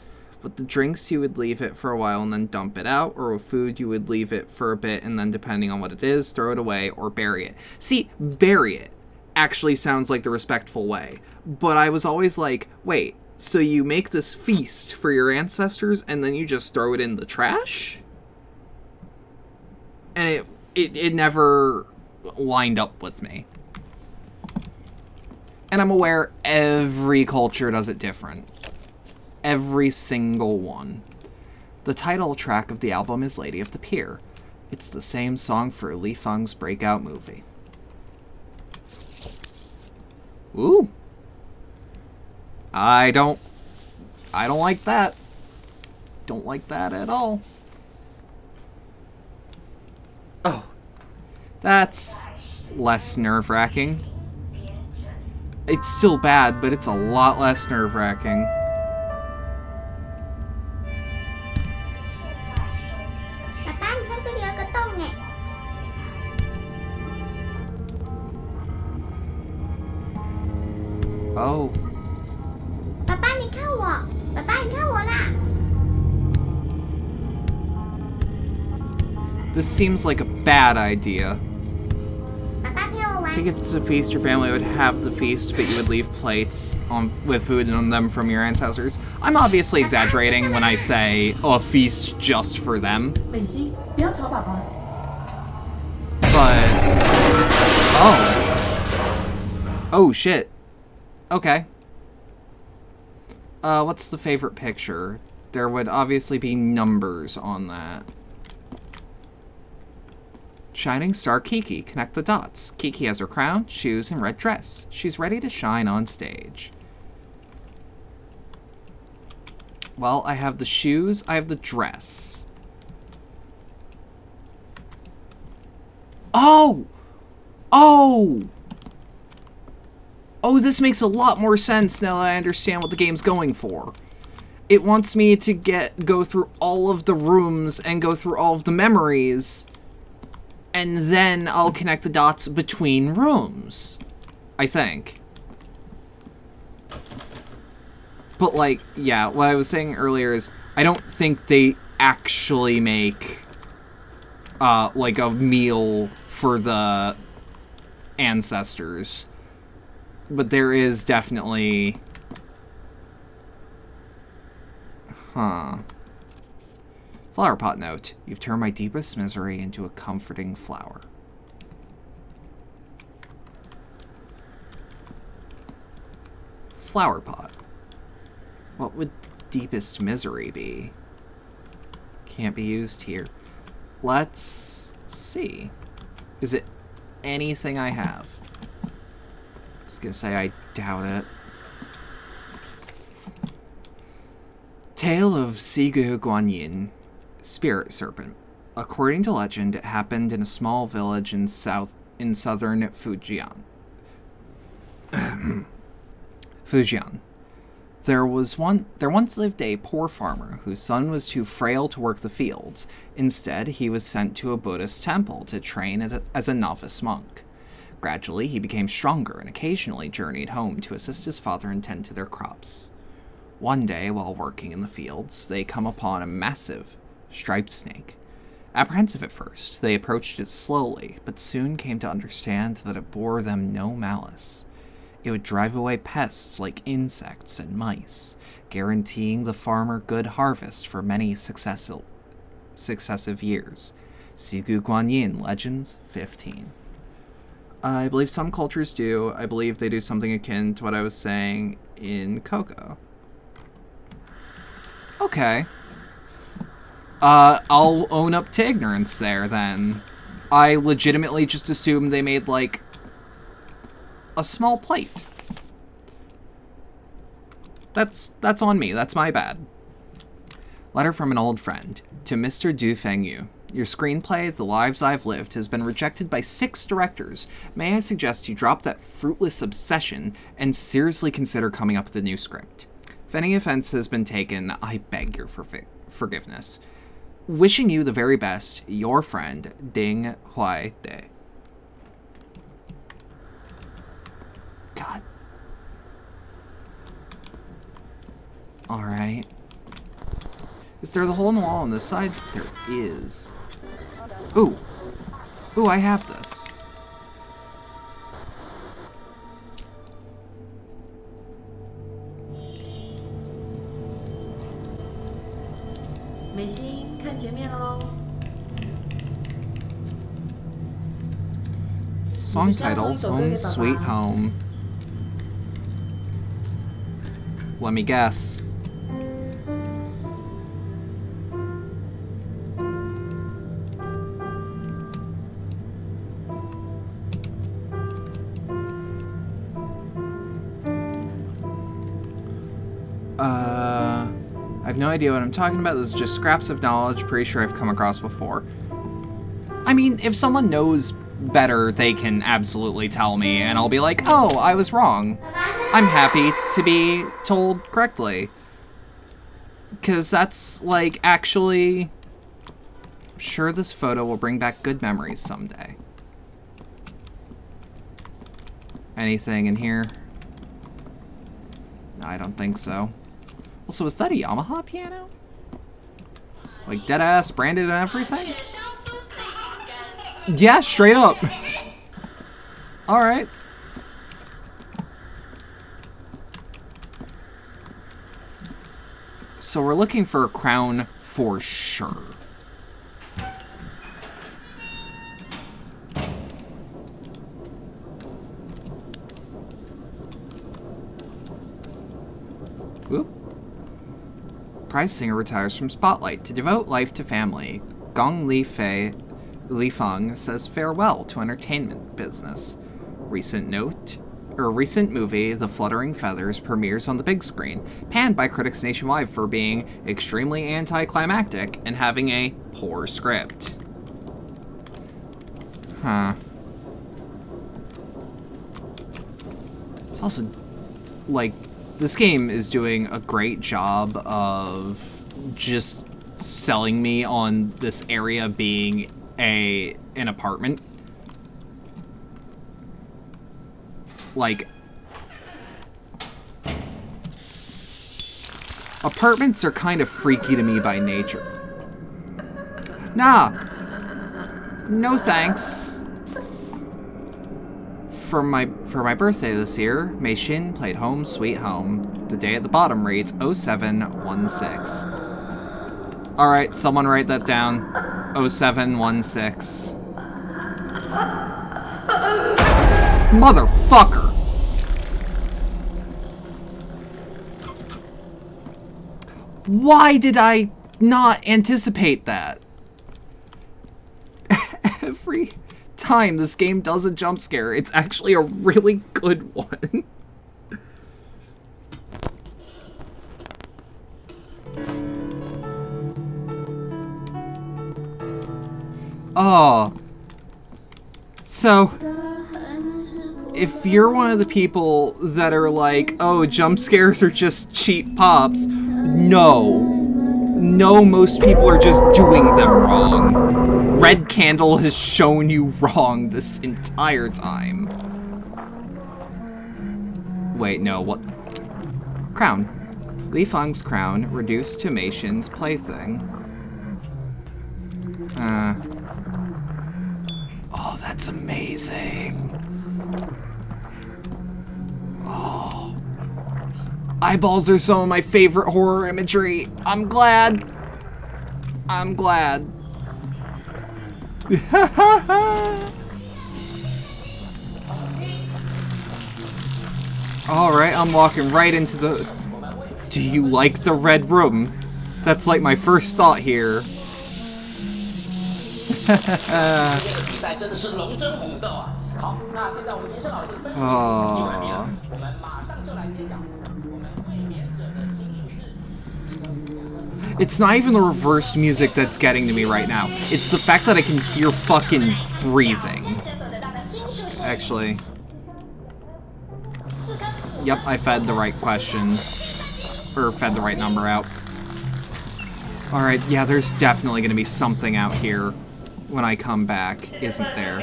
With the drinks, you would leave it for a while and then dump it out, or with food, you would leave it for a bit and then, depending on what it is, throw it away or bury it. See, bury it actually sounds like the respectful way, but I was always like, wait, so you make this feast for your ancestors and then you just throw it in the trash? And it never lined up with me. And I'm aware every culture does it different. Every single one. The title track of the album is Lady of the Pier. It's the same song for Li Feng's breakout movie. Ooh. I don't like that. Don't like that at all. Oh. That's less nerve-wracking. It's still bad, but it's a lot less nerve-wracking. Oh. This seems like a bad idea. I think if it's a feast, your family would have the feast, but you would leave plates with food on them from your ancestors. I'm obviously exaggerating when I say, oh, a feast just for them. But, oh shit. Okay. What's the favorite picture? There would obviously be numbers on that. Shining Star Kiki, connect the dots. Kiki has her crown, shoes, and red dress. She's ready to shine on stage. Well, I have the shoes, I have the dress. Oh! Oh! Oh, this makes a lot more sense now that I understand what the game's going for. It wants me to go through all of the rooms and go through all of the memories, and then I'll connect the dots between rooms, I think. But, like, yeah, what I was saying earlier is, I don't think they actually make, like, a meal for the ancestors. But there is definitely... Huh. Flower pot note. You've turned my deepest misery into a comforting flower. Flower pot. What would deepest misery be? Can't be used here. Let's see. Is it anything I have? I was gonna say I doubt it. Tale of Sigu Guanyin, Spirit Serpent. According to legend, it happened in a small village in southern Fujian. Fujian. There once lived a poor farmer whose son was too frail to work the fields. Instead, he was sent to a Buddhist temple to train as a novice monk. Gradually, he became stronger and occasionally journeyed home to assist his father and tend to their crops. One day, while working in the fields, they come upon a massive, striped snake. Apprehensive at first, they approached it slowly, but soon came to understand that it bore them no malice. It would drive away pests like insects and mice, guaranteeing the farmer good harvest for many successive years. Sigu Guanyin, Legends 15. I believe some cultures do. I believe they do something akin to what I was saying in Coco. Okay. I'll own up to ignorance there, then. I legitimately just assumed they made, like, a small plate. That's on me. That's my bad. Letter from an old friend. To Mr. Du Fengyu. Your screenplay, The Lives I've Lived, has been rejected by 6 directors. May I suggest you drop that fruitless obsession and seriously consider coming up with a new script? If any offense has been taken, I beg your forgiveness. Wishing you the very best, your friend, Ding Huai De. God. Alright. Is there the hole in the wall on this side? There is. Ooh. Ooh, I have this. Song title, Home Sweet Home. Let me guess. I have no idea what I'm talking about. This is just scraps of knowledge. Pretty sure I've come across before. I mean, if someone knows better, they can absolutely tell me, and I'll be like, oh, I was wrong. I'm happy to be told correctly. Because that's, like, actually... I'm sure this photo will bring back good memories someday. Anything in here? No, I don't think so. Also, is that a Yamaha piano? Like, deadass, branded and everything? Yeah, straight up. Alright. So we're looking for a crown for sure. Whoop. Prize singer retires from Spotlight to devote life to family. Gong Li Feng says farewell to entertainment business. Recent movie, The Fluttering Feathers, premieres on the big screen, panned by critics nationwide for being extremely anticlimactic and having a poor script. Huh. It's also, like, this game is doing a great job of just selling me on this area being an apartment. Like, apartments are kind of freaky to me by nature. Nah. No thanks. For my birthday this year, Mei Xin played Home Sweet Home. The day at the bottom reads 0716. Alright, someone write that down. 0716. Motherfucker! Why did I not anticipate that? Every time this game does a jump scare, it's actually a really good one. Oh. So, if you're one of the people that are like, oh, jump scares are just cheap pops, no. No, most people are just doing them wrong. Red Candle has shown you wrong this entire time. Wait, no, what? Crown. Li Feng's crown, reduced to Mei Xin's plaything. Oh, that's amazing. Oh. Eyeballs are some of my favorite horror imagery. I'm glad. I'm glad. Alright, I'm walking right into the... Do you like the red room? That's like my first thought here. It's not even the reversed music that's getting to me right now. It's the fact that I can hear fucking breathing. Actually. Yep, I fed the right question. Or fed the right number out. Alright, yeah, there's definitely gonna be something out here when I come back, isn't there?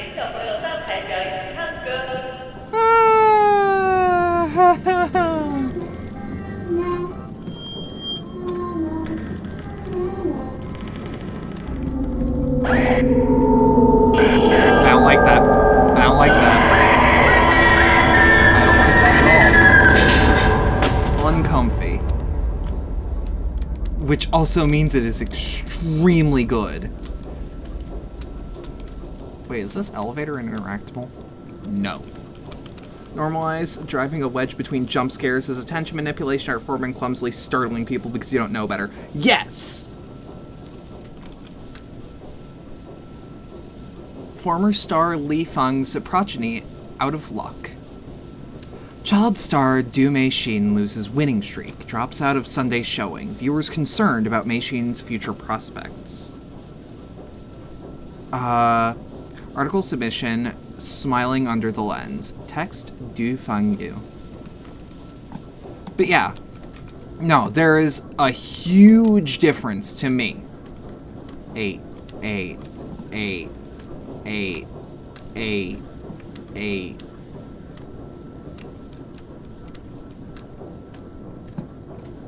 I don't like that. I don't like that. I don't like that at all. Uncomfy. Which also means it is extremely good. Wait, is this elevator interactable? No. Normalize driving a wedge between jump scares as attention manipulation art form and clumsily startling people because you don't know better. Yes! Former star Li Feng's progeny out of luck. Child star Du Mei-shin loses winning streak, drops out of Sunday showing. Viewers concerned about Mei-shin's future prospects. Article submission, smiling under the lens. Text, Du Fengyu. But yeah, no, there is a huge difference to me. 8, 8, 8, 8, 8, 8.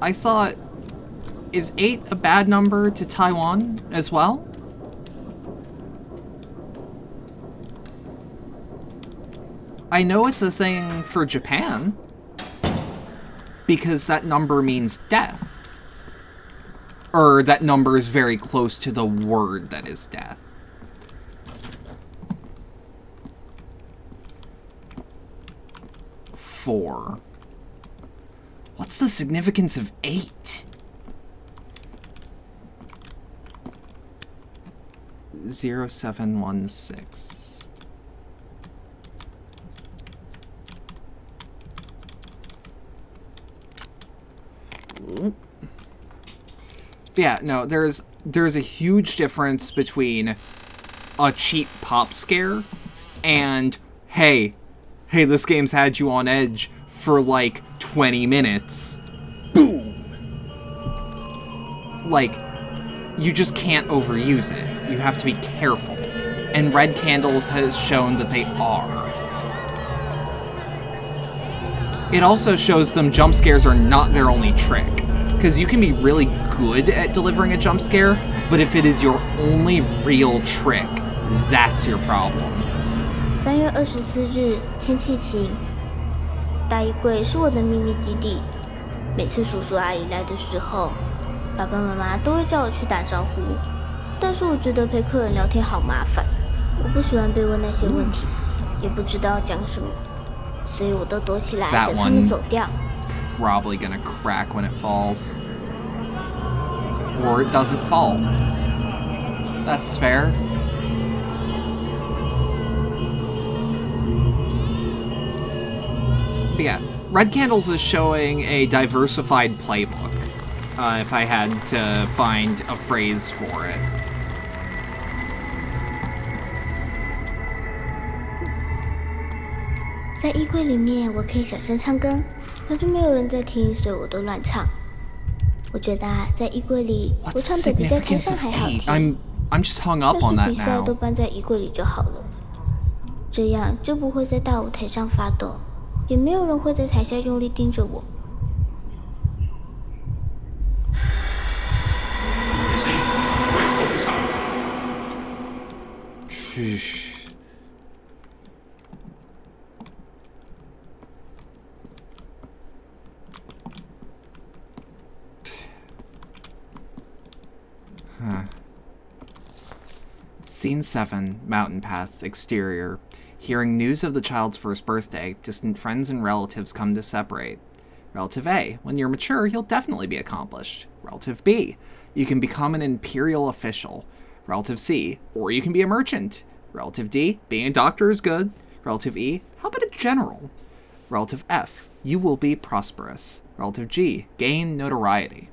I thought, is 8 a bad number to Taiwan as well? I know it's a thing for Japan, because that number means death. Or that number is very close to the word that is death. Four. What's the significance of 8? 0716. Yeah, no, there's a huge difference between a cheap pop scare and hey, this game's had you on edge for like 20 minutes. Boom! Like, you just can't overuse it. You have to be careful. And Red Candles has shown that they are. It also shows them jump scares are not their only trick. Because you can be really good at delivering a jump scare, but if it is your only real trick, that's your problem.
3月24日，天气晴。大衣柜是我的秘密基地，每次叔叔阿姨来的时候，爸爸妈妈都会叫我去打招呼。但是我觉得陪客人聊天好麻烦，我不喜欢被问那些问题，也不知道讲什么，所以我都躲起来等他们走掉。
Probably gonna crack when it falls. Or it doesn't fall. That's fair. But yeah, Red Candles is showing a diversified playbook, if I had to find a phrase for it.
In 衣柜里面，我可以小声唱歌，反正没有人在听，所以我都乱唱。我觉得在衣柜里，我唱的比在台上还好听。
I'm just hung up on that now.
但是比赛都搬在衣柜里就好了，这样就不会在大舞台上发抖，也没有人会在台下用力盯着我。
为什么不唱？Sheesh.
Huh. Scene 7, Mountain Path, exterior. Hearing news of the child's first birthday, distant friends and relatives come to separate. Relative A, when you're mature, you'll definitely be accomplished. Relative B, you can become an imperial official. Relative C, or you can be a merchant. Relative D, being a doctor is good. Relative E, how about a general? Relative F, you will be prosperous. Relative G, gain notoriety.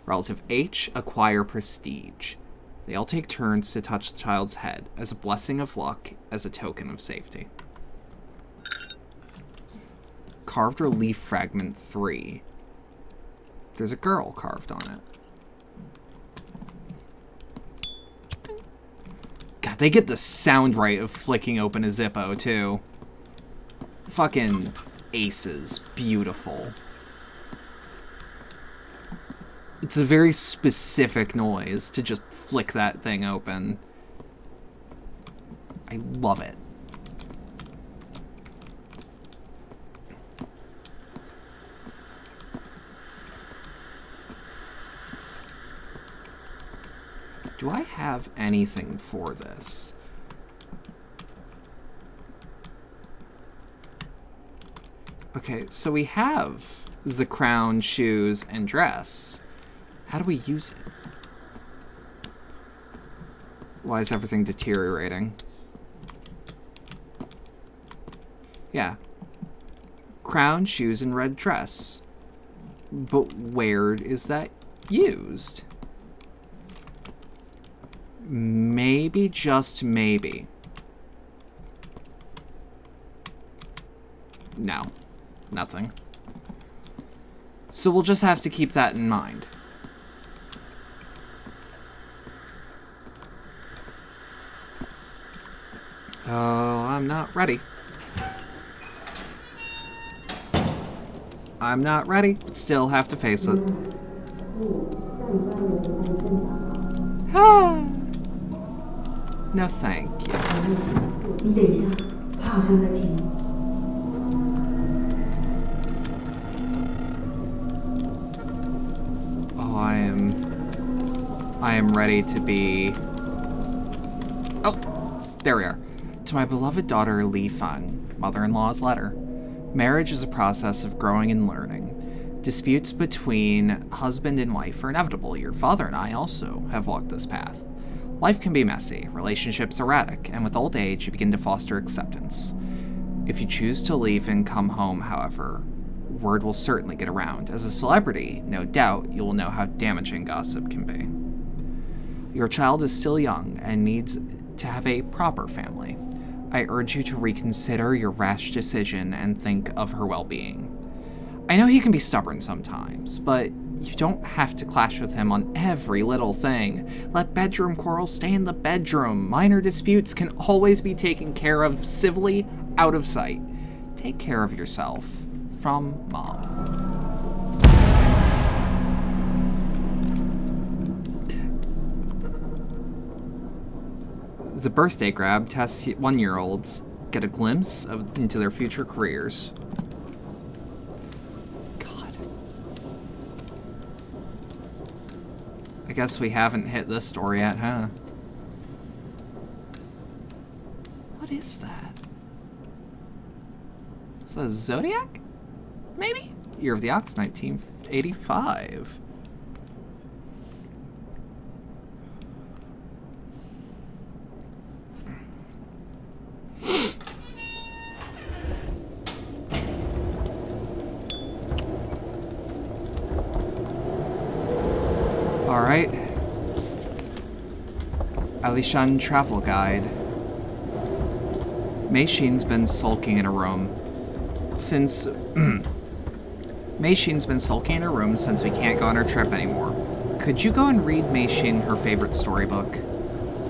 Relative H, acquire prestige. They all take turns to touch the child's head as a blessing of luck, as a token of safety. Carved relief fragment 3. There's a girl carved on it. they get the sound right of flicking open a Zippo, too. Fucking aces. Beautiful. It's a very specific noise to just flick that thing open. I love it. Do I have anything for this? Okay, so we have the crown, shoes, and dress. How do we use it? Why is everything deteriorating? Yeah. Crown, shoes, and red dress. But where is that used? Maybe, just maybe. No. Nothing. So we'll just have to keep that in mind. Oh, I'm not ready. I'm not ready, but still have to face it. Ah. No, thank you.
你等一下，他好像在听。
Oh, I am ready to be... Oh, there we are. To my beloved daughter, Li Feng, mother-in-law's letter. Marriage is a process of growing and learning. Disputes between husband and wife are inevitable. Your father and I also have walked this path. Life can be messy, relationships erratic, and with old age, you begin to foster acceptance. If you choose to leave and come home, however, word will certainly get around. As a celebrity, no doubt you will know how damaging gossip can be. Your child is still young and needs to have a proper family. I urge you to reconsider your rash decision and think of her well-being. I know he can be stubborn sometimes, but you don't have to clash with him on every little thing. Let bedroom quarrels stay in the bedroom. Minor disputes can always be taken care of civilly, out of sight. Take care of yourself. From Mom. The birthday grab tests 1-year-olds get a glimpse into their future careers. God. I guess we haven't hit this story yet, huh? What is that? Is that a Zodiac? Maybe? Year of the Ox, 1985. Alright. Alishan Travel Guide. Mei Xin's been sulking in her room since... Mei Xin's been sulking in her room since we can't go on our trip anymore. Could you go and read Mei Xin her favorite storybook?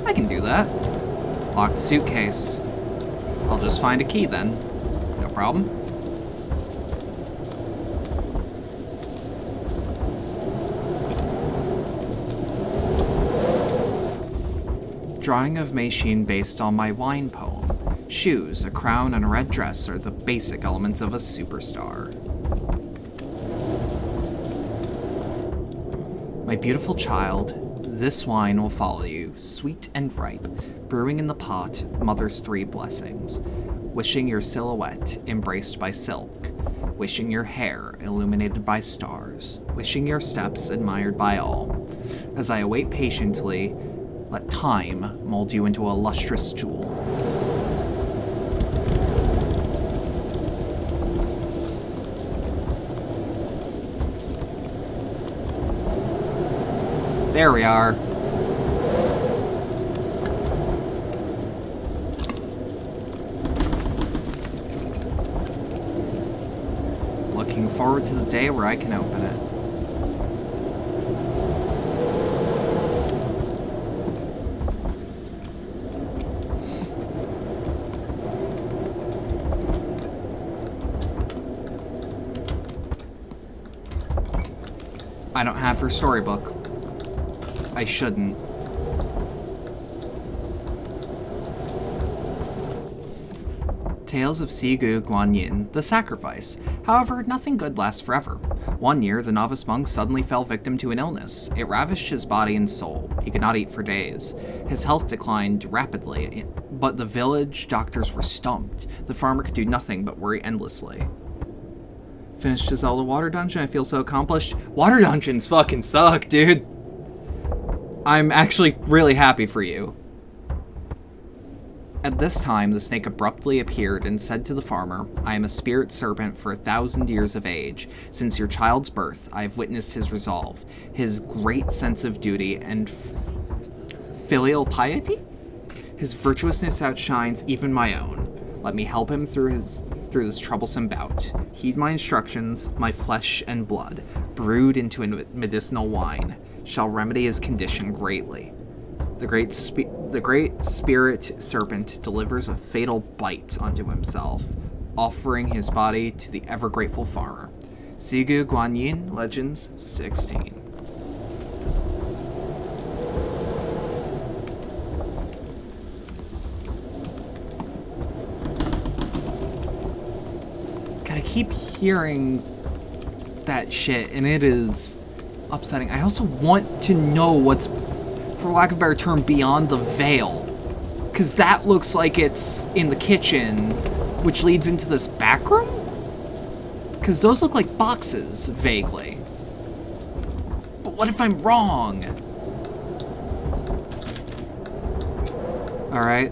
I can do that. Locked suitcase. I'll just find a key then. No problem. Drawing of Mei Xin based on my wine poem. Shoes, a crown, and a red dress are the basic elements of a superstar. My beautiful child, this wine will follow you, sweet and ripe, brewing in the pot, mother's 3 blessings. Wishing your silhouette embraced by silk, wishing your hair illuminated by stars, wishing your steps admired by all. As I await patiently, let time mold you into a lustrous jewel. There we are. Looking forward to the day where I can open it. I don't have her storybook. I shouldn't. Tales of Sigu Guanyin, the Sacrifice. However, nothing good lasts forever. One year, the novice monk suddenly fell victim to an illness. It ravished his body and soul. He could not eat for days. His health declined rapidly, but the village doctors were stumped. The farmer could do nothing but worry endlessly. Finished his Zelda water dungeon. I feel so accomplished. Water dungeons fucking suck, dude. I'm actually really happy for you. At this time, the snake abruptly appeared and said to the farmer, I am a spirit serpent for 1,000 years of age. Since your child's birth, I have witnessed his resolve, his great sense of duty and filial piety? His virtuousness outshines even my own. Let me help him through this troublesome bout. Heed my instructions, my flesh and blood, brewed into a medicinal wine, shall remedy his condition greatly. The great spirit serpent delivers a fatal bite unto himself, offering his body to the ever-grateful farmer. Sigu Guanyin, Legends 16. God, I keep hearing that shit, and it is upsetting. I also want to know what's, for lack of a better term, beyond the veil. Because that looks like it's in the kitchen, which leads into this back room? Because those look like boxes, vaguely. But what if I'm wrong? Alright.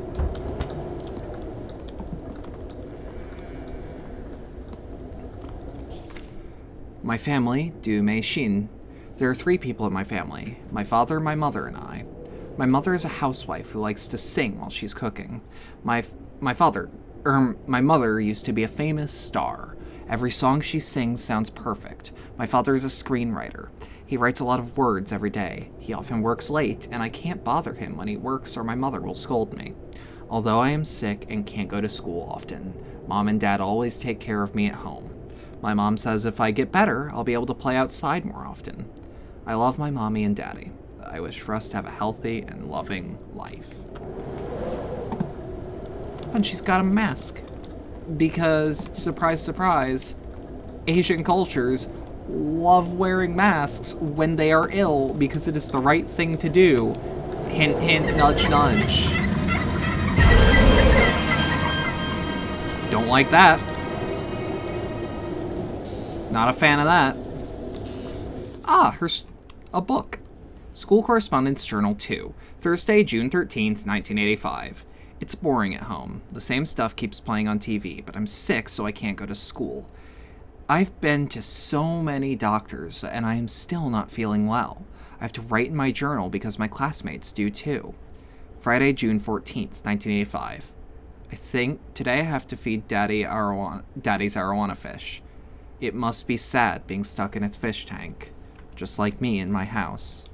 My family, Du Mei Xin. There are 3 people in my family. My father, my mother, and I. My mother is a housewife who likes to sing while she's cooking. My mother used to be a famous star. Every song she sings sounds perfect. My father is a screenwriter. He writes a lot of words every day. He often works late, and I can't bother him when he works or my mother will scold me. Although I am sick and can't go to school often, Mom and Dad always take care of me at home. My mom says if I get better, I'll be able to play outside more often. I love my mommy and daddy. I wish for us to have a healthy and loving life. And she's got a mask. Because, surprise, surprise, Asian cultures love wearing masks when they are ill because it is the right thing to do. Hint, hint, nudge, nudge. Don't like that. Not a fan of that. Ah, a book. School Correspondence Journal 2, Thursday, June 13th, 1985. It's boring at home. The same stuff keeps playing on TV, but I'm sick, so I can't go to school. I've been to so many doctors, and I am still not feeling well. I have to write in my journal because my classmates do too. Friday, June 14th, 1985. I think today I have to feed Daddy's arowana fish. It must be sad being stuck in its fish tank, just like me in my house.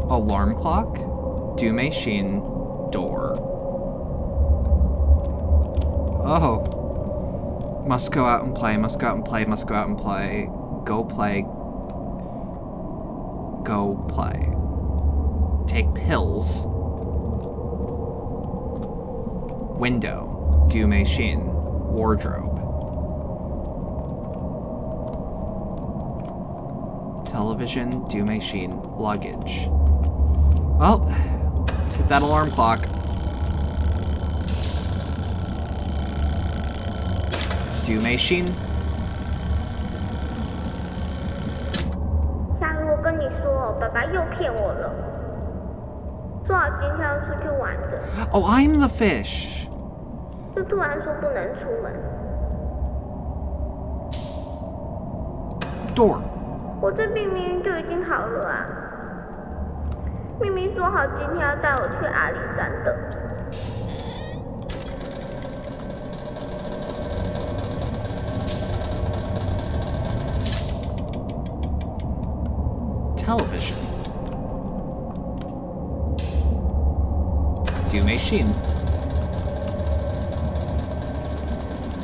Alarm clock? Du Mei Xin, door. Oh. Must go out and play, must go out and play, must go out and play. Go play. Go play. Take pills. Window. Du Mei Xin, wardrobe. Television, Du Mei Xin, luggage. Well, let's hit that alarm clock. Du Mei Xin.
夏如，我跟你说，爸爸又骗我了。说好今天要出去玩的，
Oh, I'm the fish.
就突然说不能出门。
Door.
我这病明明就已经好了啊！明明说好今天要带我去阿里山的。
Television. Du Mei Xin.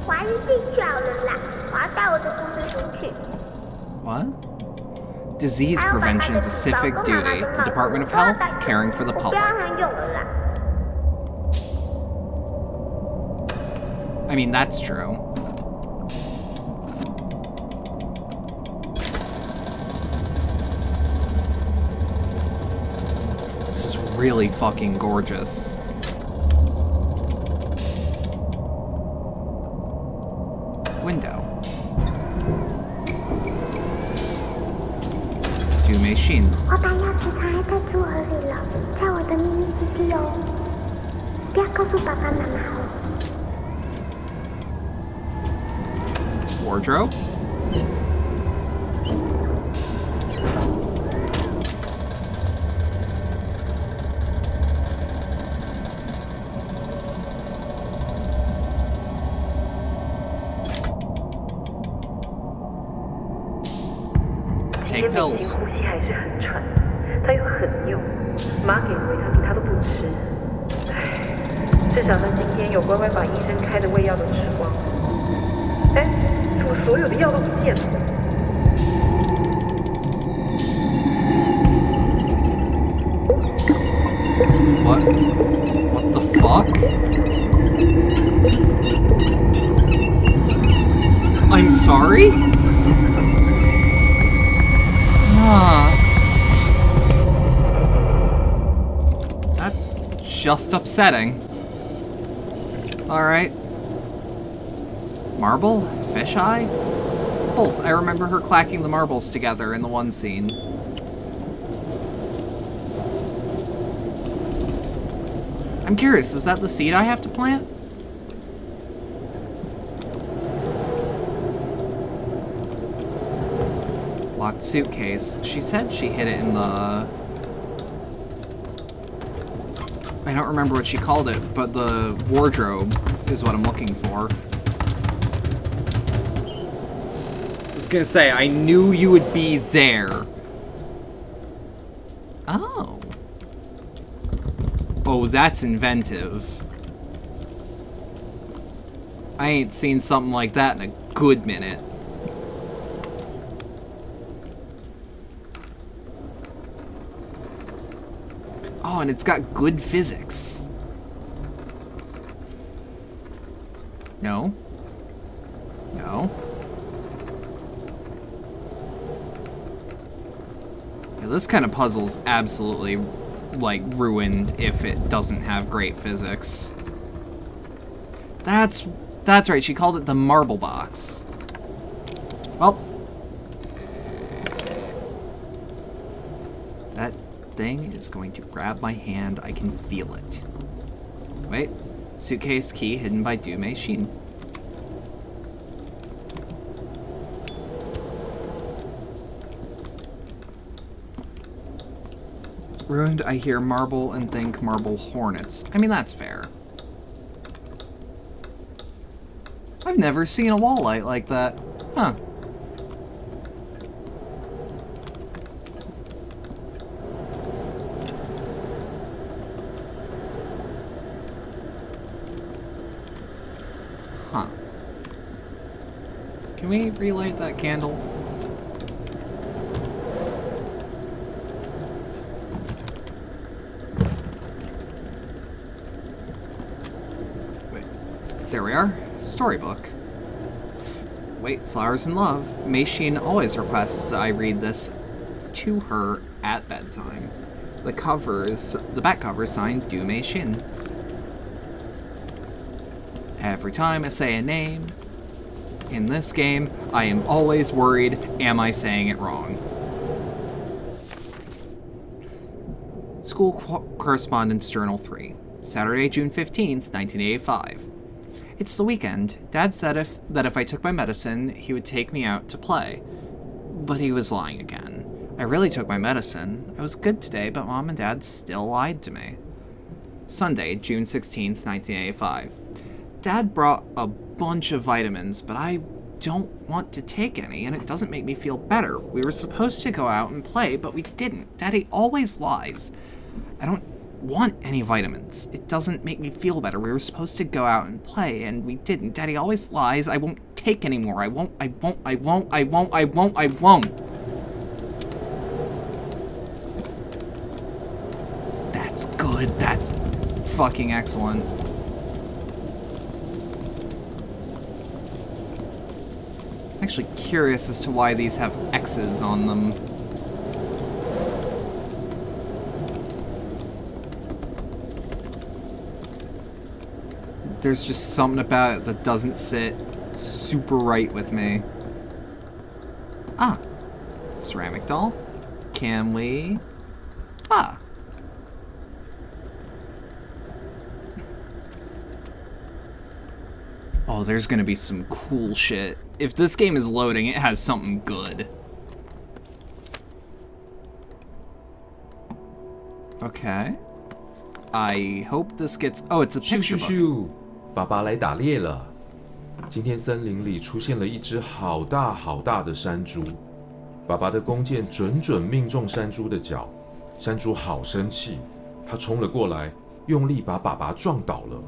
玩地球了啦！玩
What? Disease prevention is a civic duty. The Department of Health, caring for the public. I mean, that's true. This is really fucking gorgeous. Window. Do machine. Wardrobe. Take pills.
呼吸还是很喘，他又很拗，妈给的维他命他都不吃。唉，至少他今天有乖乖把医生开的胃药都吃光。哎，怎么所有的药都不见了？
What the fuck? I'm sorry? That's just upsetting. Alright. Marble? Fisheye? Both. I remember her clacking the marbles together in the one scene. I'm curious, is that the seed I have to plant? Locked suitcase. She said she hid it in the... I don't remember what she called it, but the wardrobe is what I'm looking for. I was gonna say, I knew you would be there. Oh. Oh, that's inventive. I ain't seen something like that in a good minute. Oh, and it's got good physics. No. No. Yeah, this kind of puzzle's absolutely, like, ruined if it doesn't have great physics. That's right, she called it the marble box. Well. That thing is going to grab my hand, I can feel it. Wait, suitcase key hidden by Do Machine. Ruined, I hear marble and think marble hornets. I mean, that's fair. I've never seen a wall light like that. Huh. Huh. Can we relight that candle? There we are. Storybook. Wait, Flowers in Love. Machine always requests I read this to her at bedtime. The back cover is signed Do Machine. Every time I say a name in this game, I am always worried, am I saying it wrong? School Correspondence Journal 3. Saturday, June 15th, 1985. It's the weekend. Dad said that if I took my medicine, he would take me out to play. But he was lying again. I really took my medicine. I was good today, but Mom and Dad still lied to me. Sunday, June 16th, 1985. Dad brought a bunch of vitamins, but I don't want to take any, and it doesn't make me feel better. We were supposed to go out and play, but we didn't. Daddy always lies. I don't want any vitamins. It doesn't make me feel better. We were supposed to go out and play, and we didn't. Daddy always lies. I won't take take anymore. I won't. I won't. That's good. That's fucking excellent. I'm actually curious as to why these have X's on them. There's just something about it that doesn't sit super right with me. Ah, ceramic doll. Can we? Ah. Oh, there's gonna be some cool shit. If this game is loading, it has something good. Okay. I hope this gets... Oh, it's a picture book.
咻，爸爸来打猎了。今天森林里出现了一只好大好大的山猪，爸爸的弓箭准准命中山猪的脚，山猪好生气，它冲了过来，用力把爸爸撞倒了。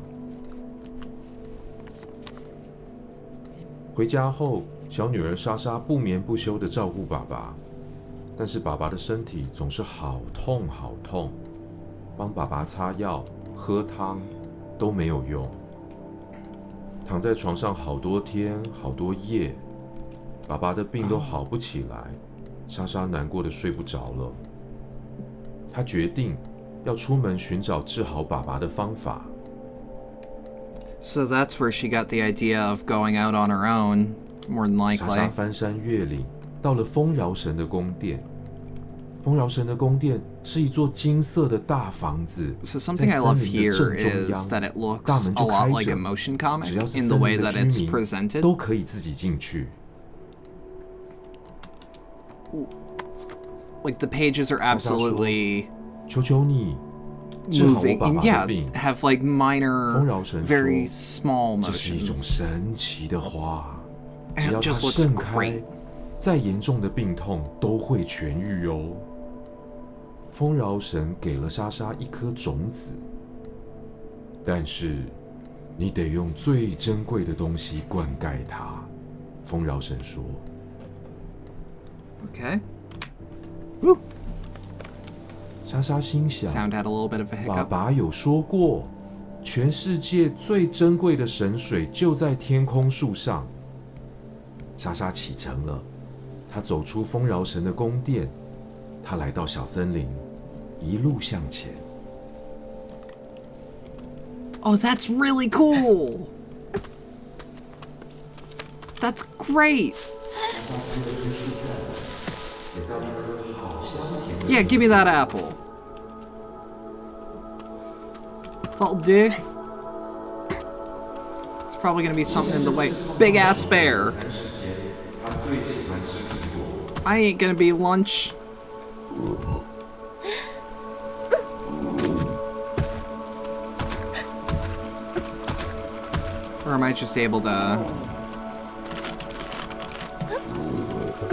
回家后，小女儿莎莎不眠不休地照顾爸爸，但是爸爸的身体总是好痛好痛，帮爸爸擦药、喝汤都没有用。躺在床上好多天好多夜，爸爸的病都好不起来，莎莎难过的睡不着了。她决定要出门寻找治好爸爸的方法。
So that's where she got the idea of going out on her own, more than
莎莎
likely.
翻山越岭，到了丰饶神的宫殿。丰饶神的宫殿是一座金色的大房子，
So something I love
在森林的
here
正中
is
央，
that it
大
looks
门
a
就
lot
开
like a
着，
motion
只
comic
要是
in the
森
way
林的
that
居
it's
民
presented.
都可以自己进去。
Like the pages are absolutely
求求你，治好我
moving
爸
and
爸
yeah,
的病。
have like
丰
minor,
饶神
very
说
small
这是一种
motions.
神奇的花，
And
只
it
要它
just looks
盛开
great.，
再严重的病痛都会痊愈哦。丰饶神给了莎莎一颗种子，但是你得用最珍贵的东西灌溉它。丰饶神说
Okay. Woo.：“
莎莎心想，
Sound had a little bit of a
爸
hiccup.
爸有说过，全世界最珍贵的神水就在天空树上。”莎莎启程了，她走出丰饶神的宫殿，她来到小森林，一路向前。
Oh, that's really cool. That's great. Yeah, give me that apple. That'll do. It's probably gonna be something in the way. Big ass bear. I ain't gonna be lunch. Or am I just able to...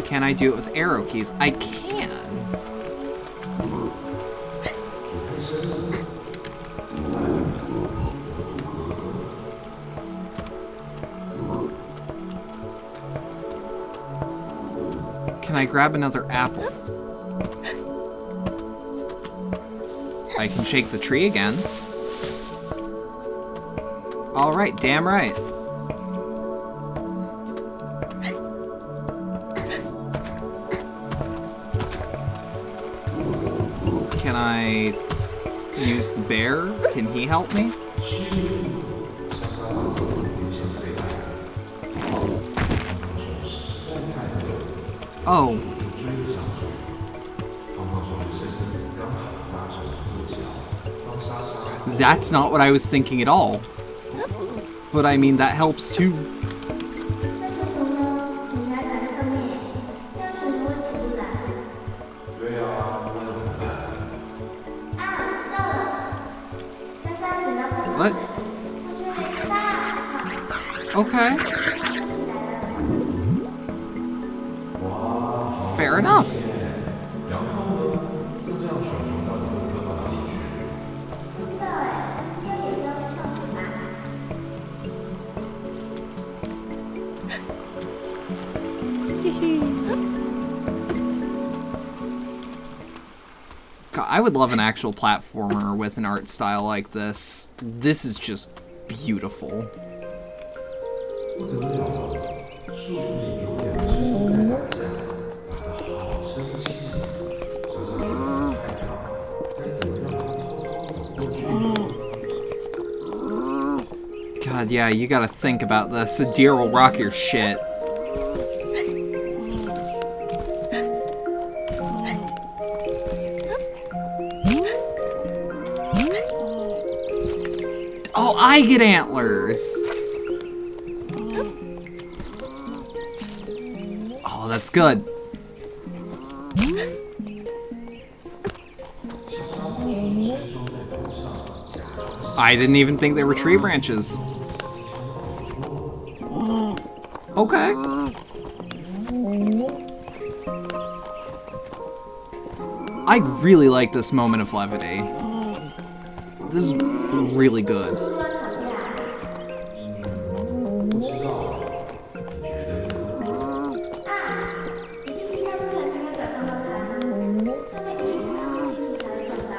Can I do it with arrow keys? I can. Can I grab another apple? I can shake the tree again. All right, damn right. Can I use the bear? Can he help me? Oh. That's not what I was thinking at all. But I mean, that helps too.
那水球呢？水才摆在上面，这样水球会起不来。
对啊，那怎么办？
啊，知道了。莎莎，等到泡泡
What?
水，我觉得很大。好，
Okay.
起来了。
Fair enough.
然后呢？那这样熊熊到底会飘到哪里去？
不知道哎，应该也是要去上学吧。
God, I would love an actual platformer with an art style like this. This is just beautiful.
不得了了，树林里有两只都在打架，打得好生气。莎莎觉得很害怕，该怎么让他偷偷走过去呢？
God, yeah, you gotta think about this. A deer will rock your shit. Oh, I get antlers! Oh, that's good. I didn't even think they were tree branches. Okay. I really like this moment of levity. This is really good.
不知道，你觉得呢？
一定是他不小心又转动了它，他们一定是看不清楚才会撞到。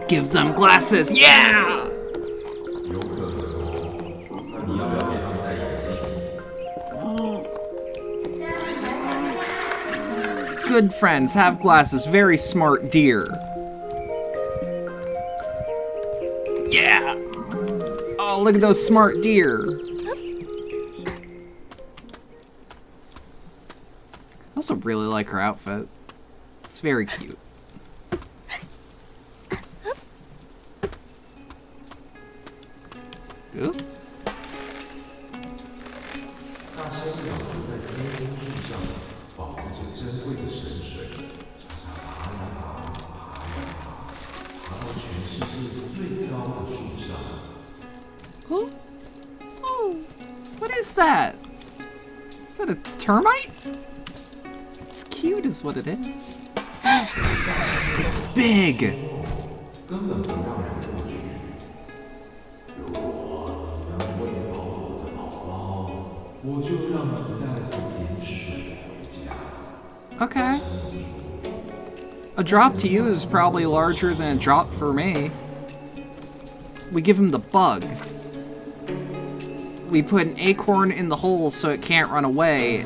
Give them glasses, yeah!
有可能哦。那你要不要给他们戴眼镜？
Good friends have glasses, very smart deer. Yeah! Oh, look at those smart deer. I also really like her outfit. It's very cute. Ooh.
大仙鸟住在天空树上，保护着珍贵的神水。莎莎爬呀爬，爬呀爬，爬到全世界最高的树上。
Oh. Oh. What is that? Is that a termite? It's cute is what it is. It's big.
根本不让人过去。如果你能喂饱我的宝宝，我就让你带一点水回家。
Okay. A drop to you is probably larger than a drop for me. We give him the bug. We put an acorn in the hole so it can't run away.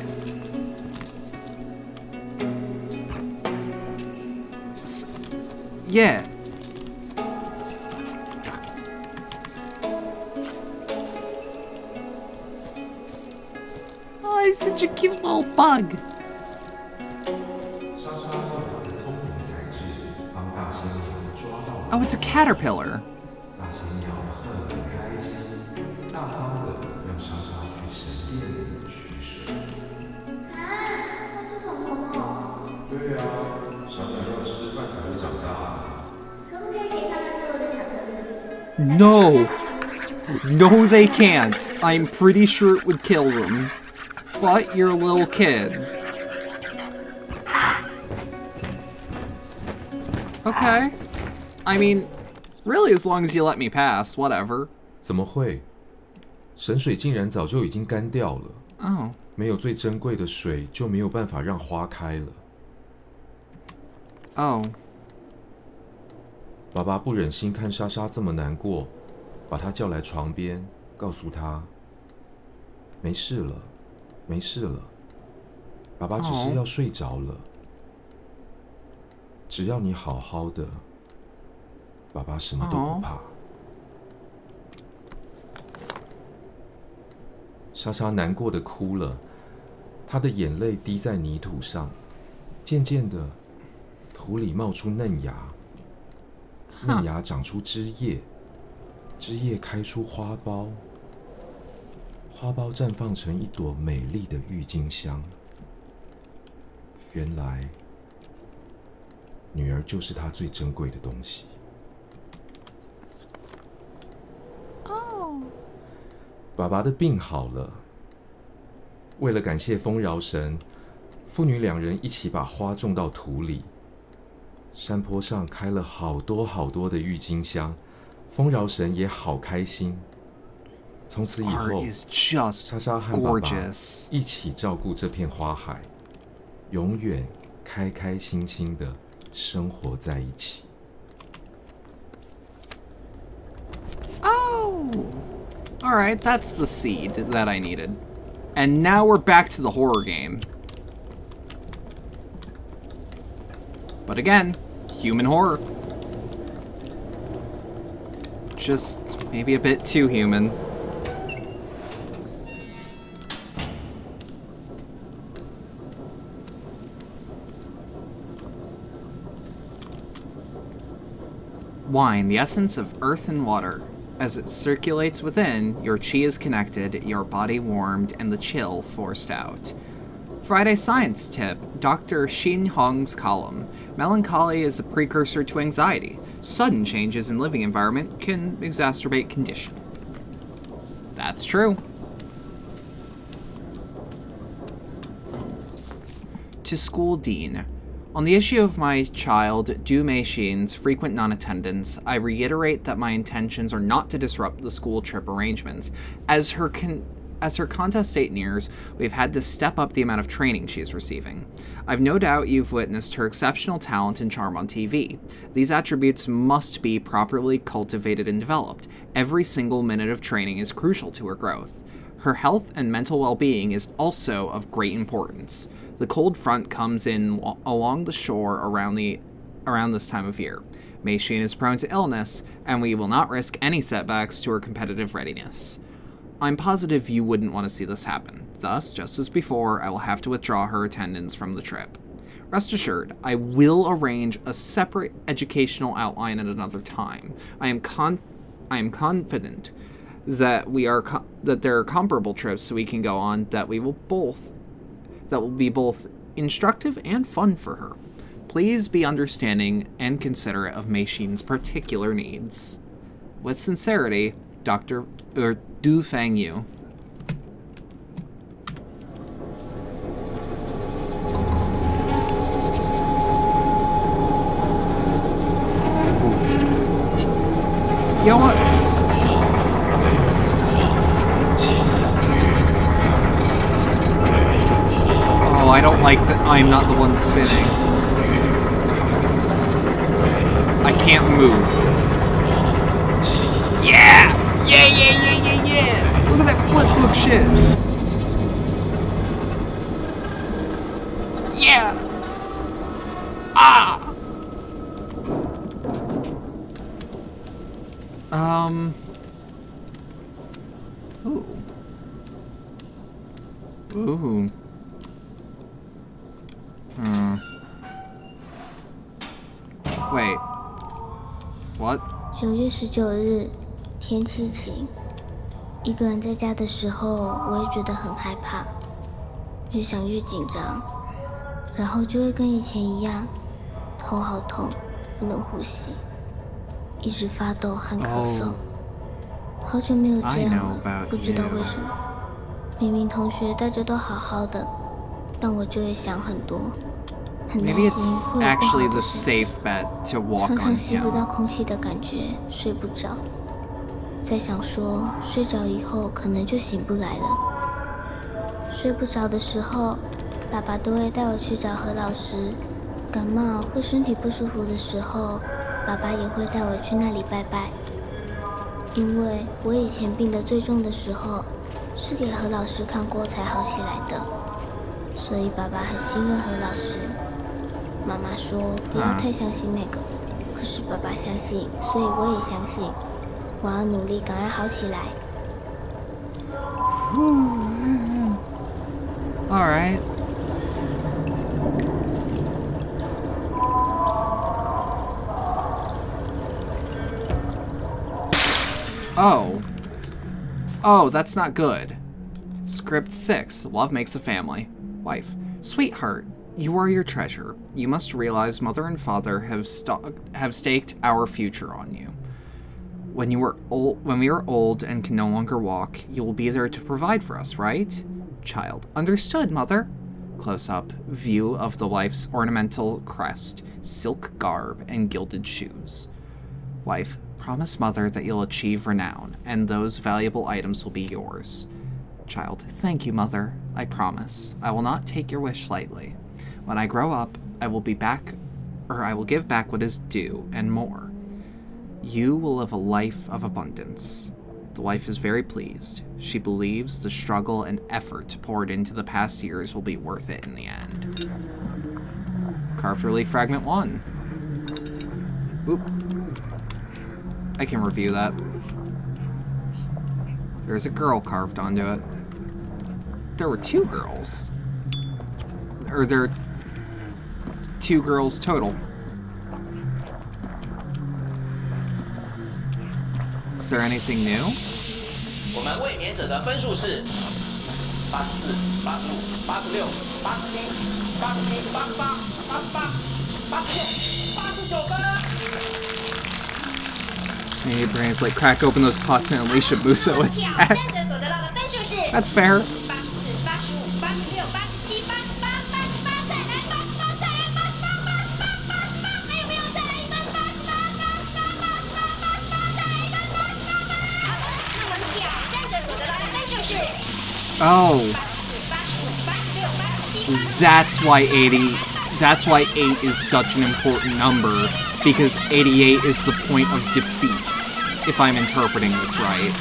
Yeah. Oh, he's such a cute little bug.
莎莎用她的聪明才智，帮大仙鸟抓到了。
Oh, it's a caterpillar.
大仙鸟很开心，大方的让莎莎去神殿里取水。
那是什么？
对啊，小鸟要吃饭才会长大。
可不可以给他们吃我的巧克力？
No. No, they can't. I'm pretty sure it would kill them. But you're a little kid. Okay. I mean, really, as long as you let me pass, whatever.
怎么会？神水竟然早就已经干掉了。
Oh.
没有最珍贵的水，就没有办法让花开了。
Oh.
爸爸不忍心看莎莎这么难过，把她叫来床边，告诉她：“没事了，没事了，爸爸只是要睡着了。只要你好好的，爸爸什么都不怕。” 莎莎难过的哭了，她的眼泪滴在泥土上，渐渐的，土里冒出嫩芽，嫩芽长出枝叶，枝叶开出花苞，花苞绽放成一朵美丽的郁金香。原来，女儿就是她最珍贵的东西。 爸爸的病好了。为了感谢丰饶神，父女两人一起把花种到土里。山坡上开了好多好多的郁金香，丰饶神也好开心。从此以后，莎莎和爸爸一起照顾这片花海，永远开开心心的生活在一起。
Alright, that's the seed that I needed. And now we're back to the horror game. But again, human horror. Just maybe a bit too human. Wine, the essence of earth and water. As it circulates within, your chi is connected, your body warmed, and the chill forced out. Friday Science Tip, Dr. Shin Hong's column. Melancholy is a precursor to anxiety. Sudden changes in living environment can exacerbate condition. That's true. To School Dean. On the issue of my child, Du Mei Xin's frequent non-attendance, I reiterate that my intentions are not to disrupt the school trip arrangements. As her contest date nears, we've had to step up the amount of training she is receiving. I've no doubt you've witnessed her exceptional talent and charm on TV. These attributes must be properly cultivated and developed. Every single minute of training is crucial to her growth. Her health and mental well-being is also of great importance. The cold front comes in along the shore around this time of year. Mei Xin is prone to illness, and we will not risk any setbacks to her competitive readiness. I'm positive you wouldn't want to see this happen. Thus, just as before, I will have to withdraw her attendance from the trip. Rest assured, I will arrange a separate educational outline at another time. I am confident that that there are comparable trips we can go on that will be both instructive and fun for her. Please be understanding and considerate of Mei Xin's particular needs. With sincerity, Du Fangyu. You know what? Oh, I don't like that I'm not the one spinning. I can't move. Yeah! Yeah! Look at that flip shit. Yeah! Ah! Ooh. Ooh. Wait. What?
9月19日，天气晴。一个人在家的时候，我也觉得很害怕，越想越紧张，然后就会跟以前一样，头好痛，不能呼吸，一直发抖和咳嗽。好久没有这样了，不知道为什么。明明同学大家都好好的，但我就会想很多。
Maybe it's actually the safe bet to walk
常
on
常吸不
him.
到空气的感觉，睡不着。在想说，睡着以后可能就醒不来了。睡不着的时候，爸爸都会带我去找何老师。感冒或身体不舒服的时候，爸爸也会带我去那里拜拜。因为我以前病得最重的时候，是给何老师看过才好起来的，所以爸爸很信任何老师。 妈妈说不要太相信那个，可是爸爸相信，所以我也相信。我要努力赶快好起来。
All right. Oh, that's not good. Script 6. Love makes a family. Wife. Sweetheart. You are your treasure. You must realize Mother and Father have staked our future on you. When we are old and can no longer walk, you will be there to provide for us, right? Child. Understood, Mother. Close-up view of the wife's ornamental crest, silk garb, and gilded shoes. Wife. Promise Mother that you'll achieve renown, and those valuable items will be yours. Child. Thank you, Mother. I promise. I will not take your wish lightly. When I grow up, I will give back what is due, and more. You will live a life of abundance. The wife is very pleased. She believes the struggle and effort poured into the past years will be worth it in the end. Carved relief fragment 1. Oop. I can review that. There's a girl carved onto it. There were 2 girls. Or there are 2 girls total. Is there anything new?
我们卫冕者的分数是84、85、86、87、87、88、88、86、89分。
Hey, brains, like crack open those pots and unleash a Muso attack. That's fair. Oh. That's why 80... That's why 8 is such an important number, because 88 is the point of defeat, if I'm interpreting this right.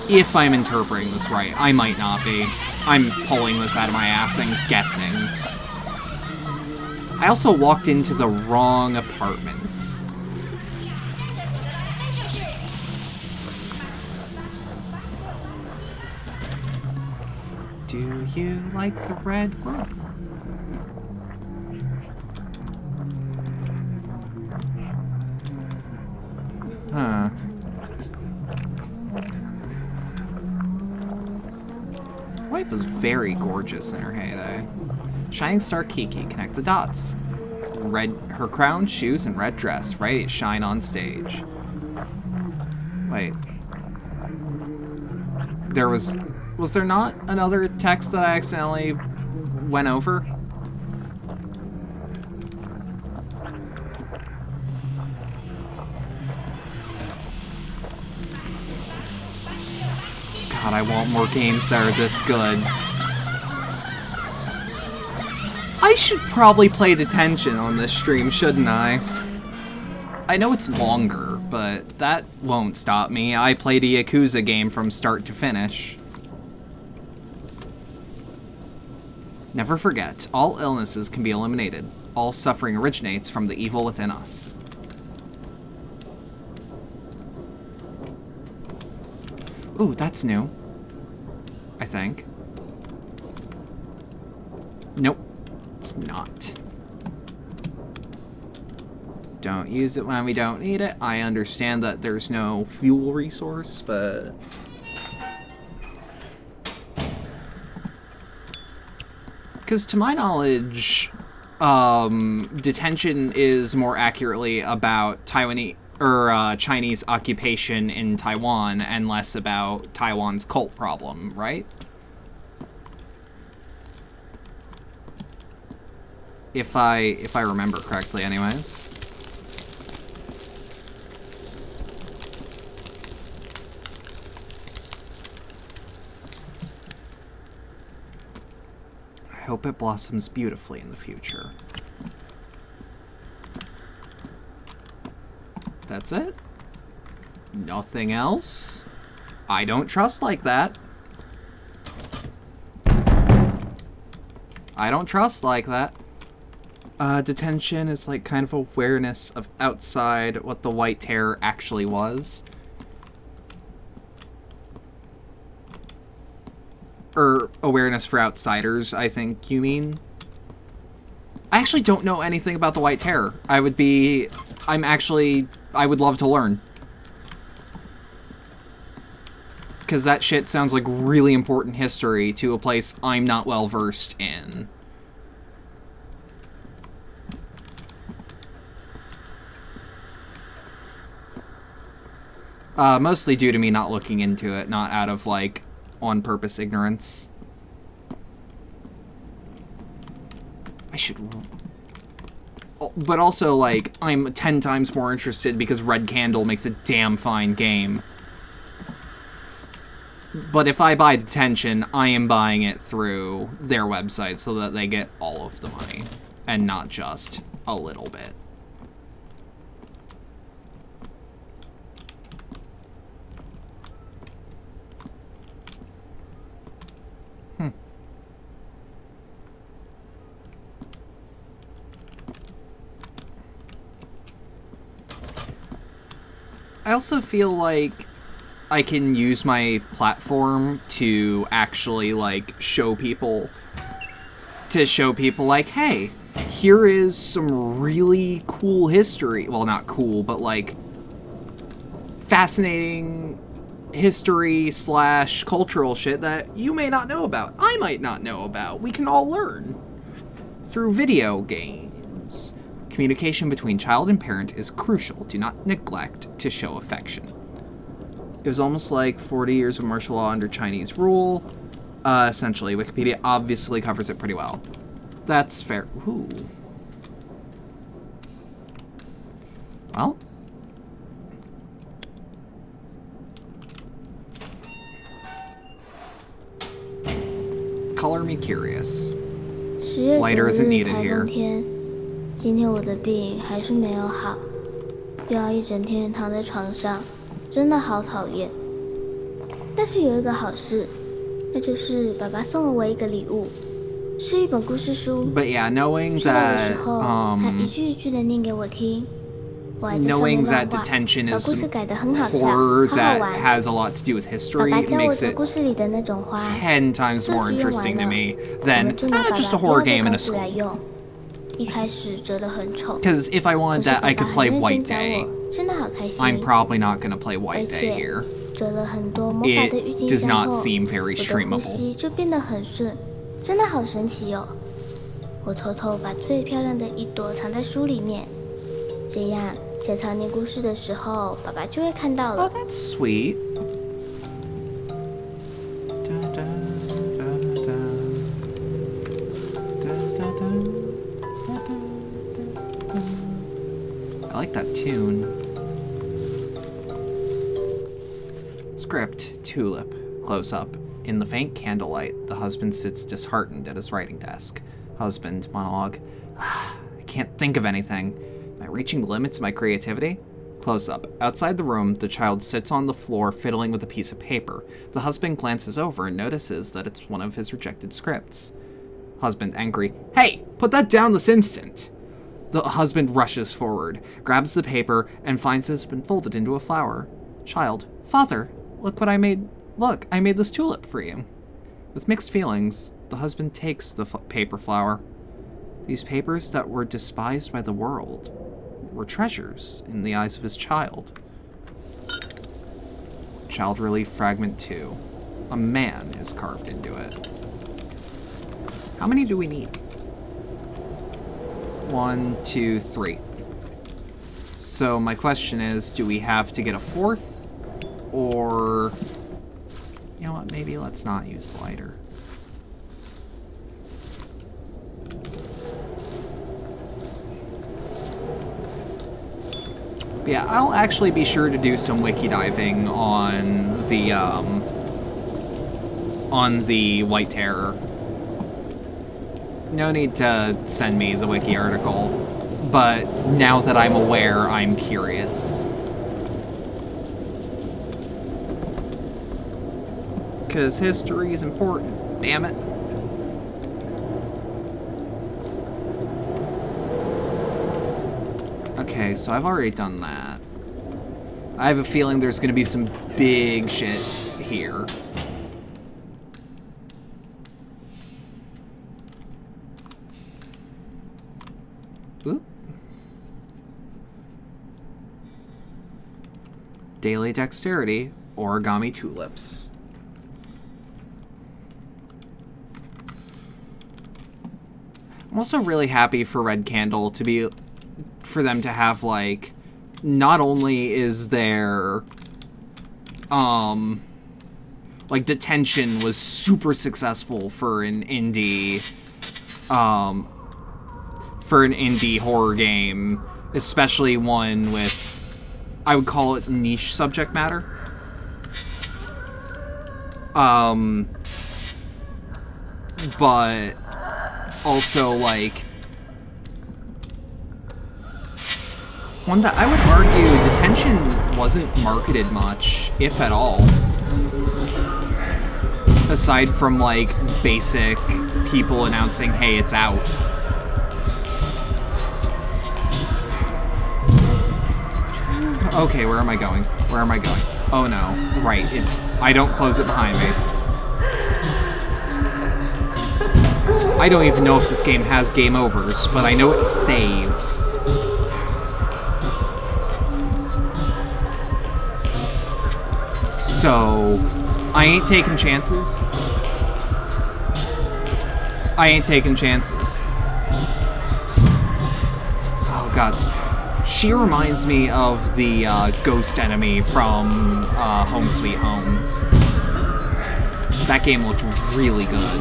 If I'm interpreting this right. I might not be. I'm pulling this out of my ass and guessing. I also walked into the wrong apartment. Do you like the red room? Huh. Wife was very gorgeous in her heyday. Shining star Kiki, connect the dots. Red, her crown, shoes, and red dress, radiate shine on stage. Wait. There was there not another text that I accidentally went over? God, I want more games that are this good. I should probably play Detention on this stream, shouldn't I? I know it's longer, but that won't stop me. I played a Yakuza game from start to finish. Never forget, all illnesses can be eliminated. All suffering originates from the evil within us. Ooh, that's new. I think. Nope, it's not. Don't use it when we don't need it. I understand that there's no fuel resource, but... Because to my knowledge, Detention is more accurately about Taiwanese or Chinese occupation in Taiwan and less about Taiwan's cult problem, right? If I remember correctly, anyways. I hope it blossoms beautifully in the future. That's it? Nothing else? I don't trust like that. I don't trust like that. Detention is like kind of awareness of outside what the White Terror actually was. Or awareness for outsiders, I think you mean. I actually don't know anything about the White Terror. I would love to learn. Because that shit sounds like really important history to a place I'm not well versed in. Mostly due to me not looking into it, not out of, like, on-purpose ignorance. I should... But also, like, I'm 10 times more interested because Red Candle makes a damn fine game. But if I buy Detention, I am buying it through their website so that they get all of the money. And not just a little bit. I also feel like I can use my platform to actually, like, show people, like, hey, here is some really cool history. Well, not cool, but, like, fascinating history / cultural shit that you may not know about. I might not know about. We can all learn through video games. Communication between child and parent is crucial. Do not neglect to show affection. It was almost like 40 years of martial law under Chinese rule. Essentially, Wikipedia obviously covers it pretty well. That's fair. Ooh. Well. Color me curious. Lighter isn't needed here.
今天我的病还是没有好，又要一整天躺在床上，真的好讨厌。但是有一个好事，那就是爸爸送了我一个礼物，是一本故事书。
But yeah, knowing
说到的
that
时候，他一句一句的念给我听。我还在上面
knowing
乱
that
画，
detention
把
is
故事改得很好笑，
horror
好好
that
玩。
has a lot to do with
爸
history
爸教我
makes
折
it
故事里的那种花，
10 times more
这句用完
interesting to
了，
me
我
than
们就拿爸
just
爸
a
不
horror
要的
game in
公
a
式
school.
来用。一开始折得很丑，
Because if I
可
wanted
是
that,
爸
I
爸
could
很
play
认
White
真教
Day.
我，真的好开心。
I'm probably not going to play
而
White Day
且
here.
折了很多魔法的郁
It
金
does
香
not
后，
seem very
我的呼
streamable.
吸就变得很顺，真的好神奇哦。我偷偷把最漂亮的一朵藏在书里面，这样下场念故事的时候，爸爸就会看到
Oh,
了。
that's sweet. I like that tune. Script, Tulip, close up. In the faint candlelight, the husband sits disheartened at his writing desk. Husband, monologue. I can't think of anything. Am I reaching the limits of my creativity? Close up. Outside the room, the child sits on the floor fiddling with a piece of paper. The husband glances over and notices that it's one of his rejected scripts. Husband, angry. Hey, put that down this instant! The husband rushes forward, grabs the paper, and finds it's been folded into a flower. Child, Father, look what I made. Look, I made this tulip for you. With mixed feelings, the husband takes the paper flower. These papers that were despised by the world were treasures in the eyes of his child. Child Relief Fragment 2. A man is carved into it. How many do we need? 1, 2, 3. So my question is, do we have to get a fourth? Or... You know what, maybe let's not use the lighter. Yeah, I'll actually be sure to do some wiki diving on the White Terror. No need to send me the wiki article, but now that I'm aware, I'm curious. Because history is important, damn it. Okay, so I've already done that. I have a feeling there's gonna be some big shit here. Oop. Daily dexterity, origami tulips. I'm also really happy for Red Candle for them to have, like, not only is there, like, Detention was super successful for an indie horror game, especially one with, I would call it niche subject matter. But also, like, one that I would argue Detention wasn't marketed much, if at all. Aside from, like, basic people announcing, hey, it's out. Okay, where am I going? Where am I going? Oh no. Right, I don't close it behind me. I don't even know if this game has game overs, but I know it saves. So, I ain't taking chances. I ain't taking chances. Oh god. She reminds me of the ghost enemy from Home Sweet Home. That game looked really good.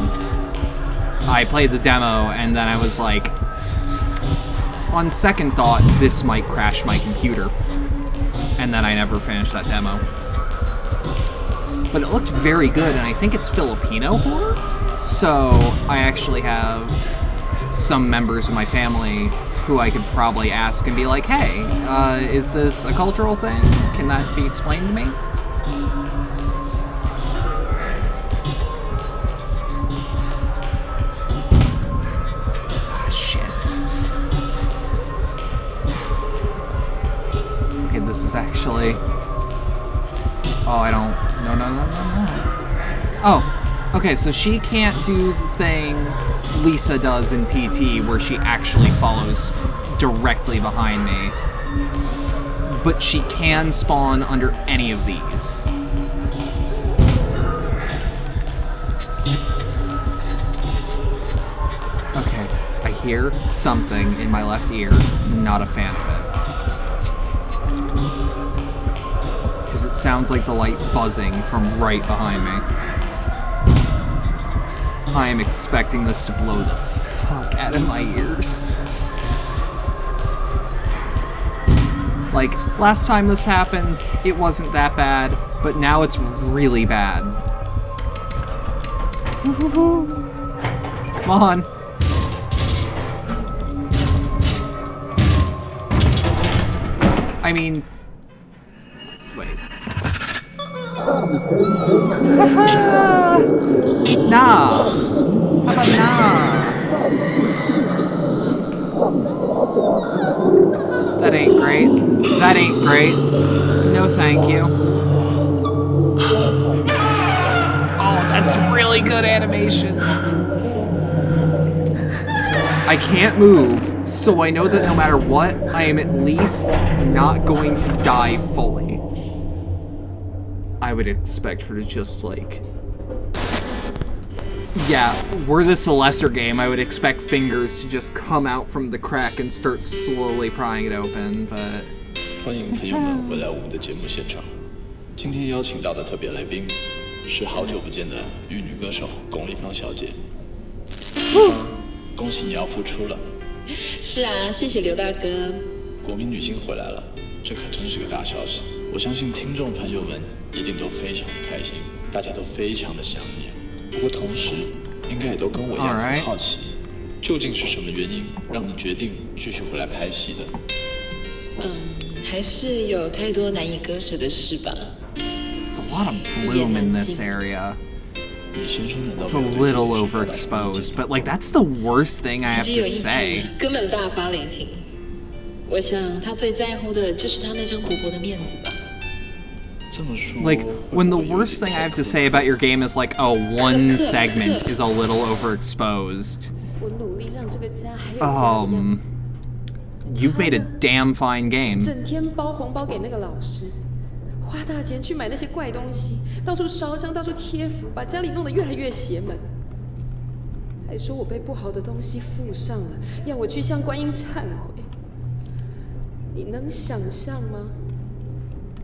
I played the demo and then I was like, on second thought, this might crash my computer. And then I never finished that demo. But it looked very good, and I think it's Filipino horror? So I actually have some members of my family who I could probably ask and be like, hey, is this a cultural thing? Can that be explained to me? Ah, shit. Okay, this is actually... Oh, I don't... No. Oh, okay, so she can't do the thing Lisa does in PT where she actually follows directly behind me. But she can spawn under any of these. Okay, I hear something in my left ear. Not a fan of it. Because it sounds like the light buzzing from right behind me. I am expecting this to blow the fuck out of my ears. Like, last time this happened, it wasn't that bad, but now it's really bad. Come on. I mean... Wait. Nah. How about nah? That ain't great. That ain't great. No thank you. Oh, that's really good animation. I can't move, so I know that no matter what, I am at least not going to die fully. I would expect her to just, like... Yeah, were this a lesser game, I would expect fingers to just come out from the crack and start slowly prying it open, but...
欢迎朋友们回来我们的节目现场。今天邀请到的特别来宾是好久不见的玉女歌手龚丽芳小姐。丽芳，恭喜你要复出了。
是啊，谢谢刘大哥。
国民女星回来了，这可真是个大消息。我相信听众朋友们一定都非常的开心，大家都非常的想念。不过同时，应该也都跟我一样很好奇，究竟是什么原因让你决定继续回来拍戏的？
还是有太多难以割舍的事吧。
There's a lot of bloom in this area. It's a little overexposed, but like that's the worst thing I have to say.
根本大发雷霆。我想他最在乎的就是他那张薄薄的面子吧。
Like, when the worst thing I have to say about your game is like, oh, one segment is a little overexposed. You've made a damn fine game.
整天包红包给那个老师，花大钱去买那些怪东西，到处烧香，到处贴符，把家里弄得越来越邪门。还说我被不好的东西附上了，要我去向观音忏悔。你能想象吗？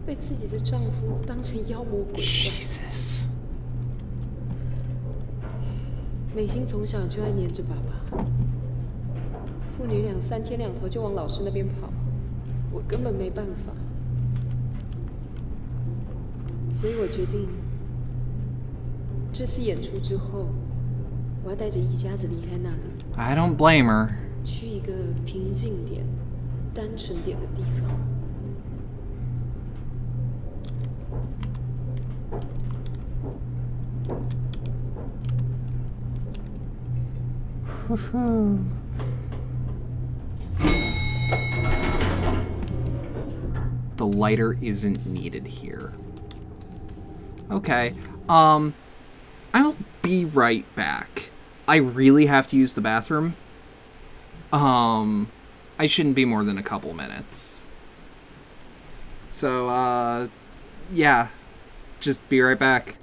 被自己的丈夫当成妖魔鬼怪。
Jesus。
美心从小就爱黏着爸爸，父女俩3天2头就往老师那边跑，我根本没办法，所以我决定，这次演出之后，我要带着一家子离开那里。
I don't blame her.
去一个平静点、单纯点的地方。
The the lighter isn't needed here. Okay. I'll be right back. I really have to use the bathroom. I shouldn't be more than a couple minutes. So, yeah. Just be right back.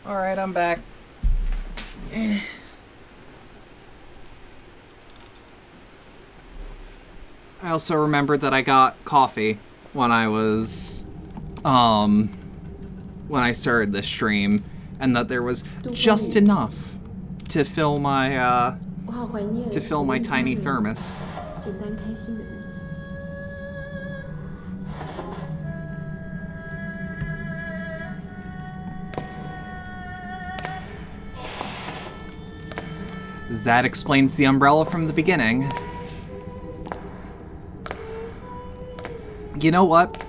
Alright, I'm back. I also remembered that I got coffee when I was, when I started this stream, and that there was just enough to fill my, tiny thermos. That explains the umbrella from the beginning. You know what?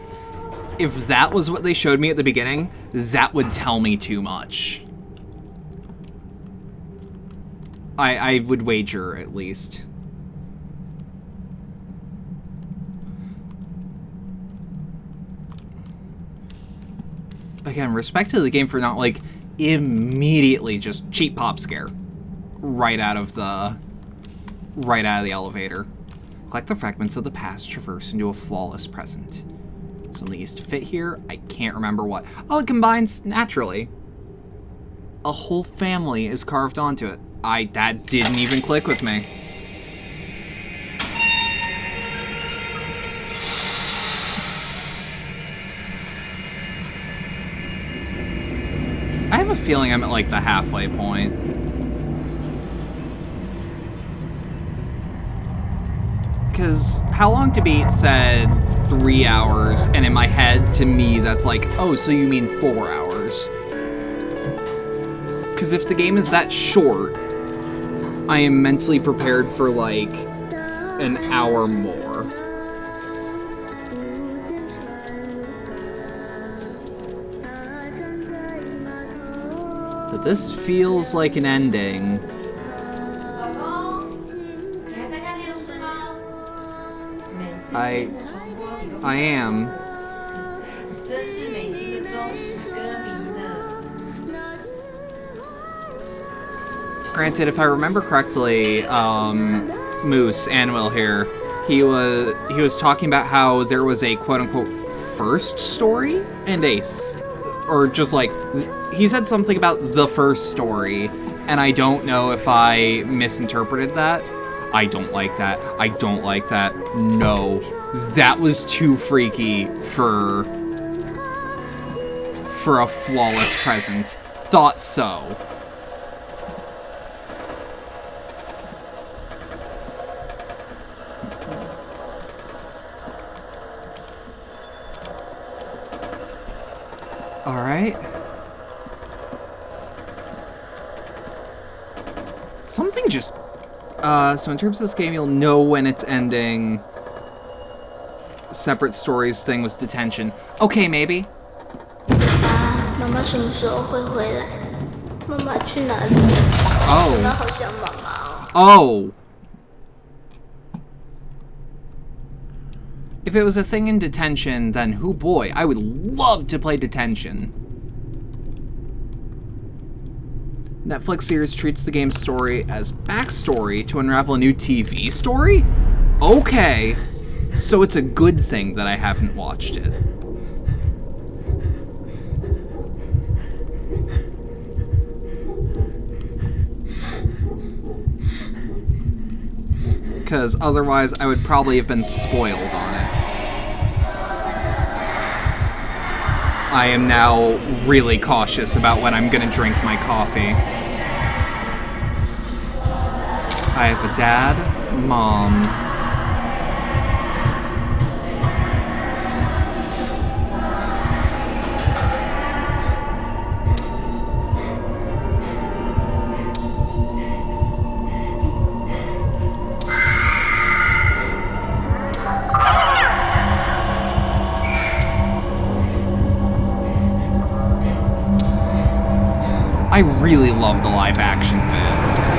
If that was what they showed me at the beginning, that would tell me too much. I would wager, at least. Again, respect to the game for not, like, immediately just cheap pop scare. Right out of the elevator. Collect the fragments of the past, traverse into a flawless present. Something used to fit here. I can't remember what. Oh, it combines naturally. a whole family is carved onto it. That didn't even click with me. I have a feeling I'm at like the halfway point. Because How Long to Beat said 3 hours, and in my head, to me, that's like, oh, so you mean 4 hours. Because if the game is that short, I am mentally prepared for like an hour more. But this feels like an ending. I am. Granted, if I remember correctly, Moose, Anwil here, he was talking about how there was a quote-unquote first story and or just like, he said something about the first story, and I don't know if I misinterpreted that. I don't like that. I don't like that. No. That was too freaky for a flawless present. Thought so. Alright. Something just... so in terms of this game, you'll know when it's ending. Separate stories thing was detention. Okay, maybe.
妈妈什么时候会回来？妈妈去哪里？
Oh.
真的好想妈妈哦。
Oh. If it was a thing in detention, then oh boy, I would love to play detention. Netflix series treats the game's story as backstory to unravel a new TV story? Okay. So it's a good thing that I haven't watched it. Because otherwise I would probably have been spoiled on it. I am now really cautious about when I'm gonna drink my coffee. I have a dad, mom. I really love the live action bits.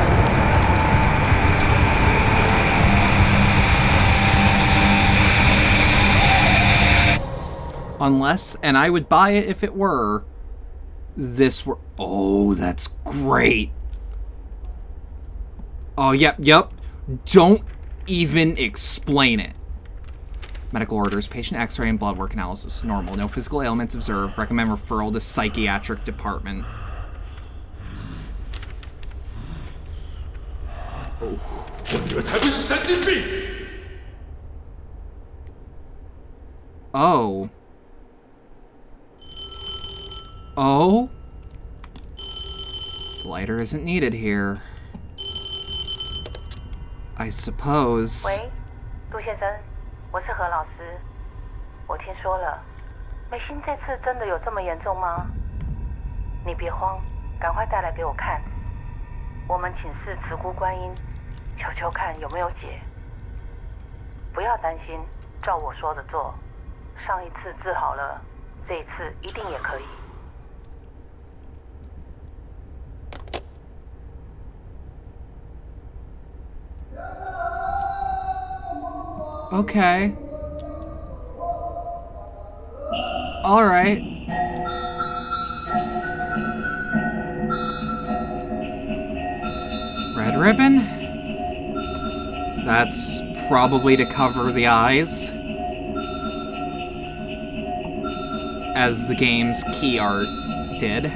Unless, and I would buy it if it were, this were, oh, that's great. Oh, yep. Don't even explain it. Medical orders, patient x-ray and blood work analysis, normal. No physical ailments observed. Recommend referral to psychiatric department. Oh. Oh? The lighter isn't needed here. I suppose.
喂，杜先生，我是何老师。我听说了，美心这次真的有这么严重吗？你别慌，赶快带来给我看。我们请示慈姑观音，求求看有没有解。不要担心，照我说的做。上一次治好了，这一次一定也可以。
Okay. All right. Red ribbon? That's probably to cover the eyes. As the game's key art did.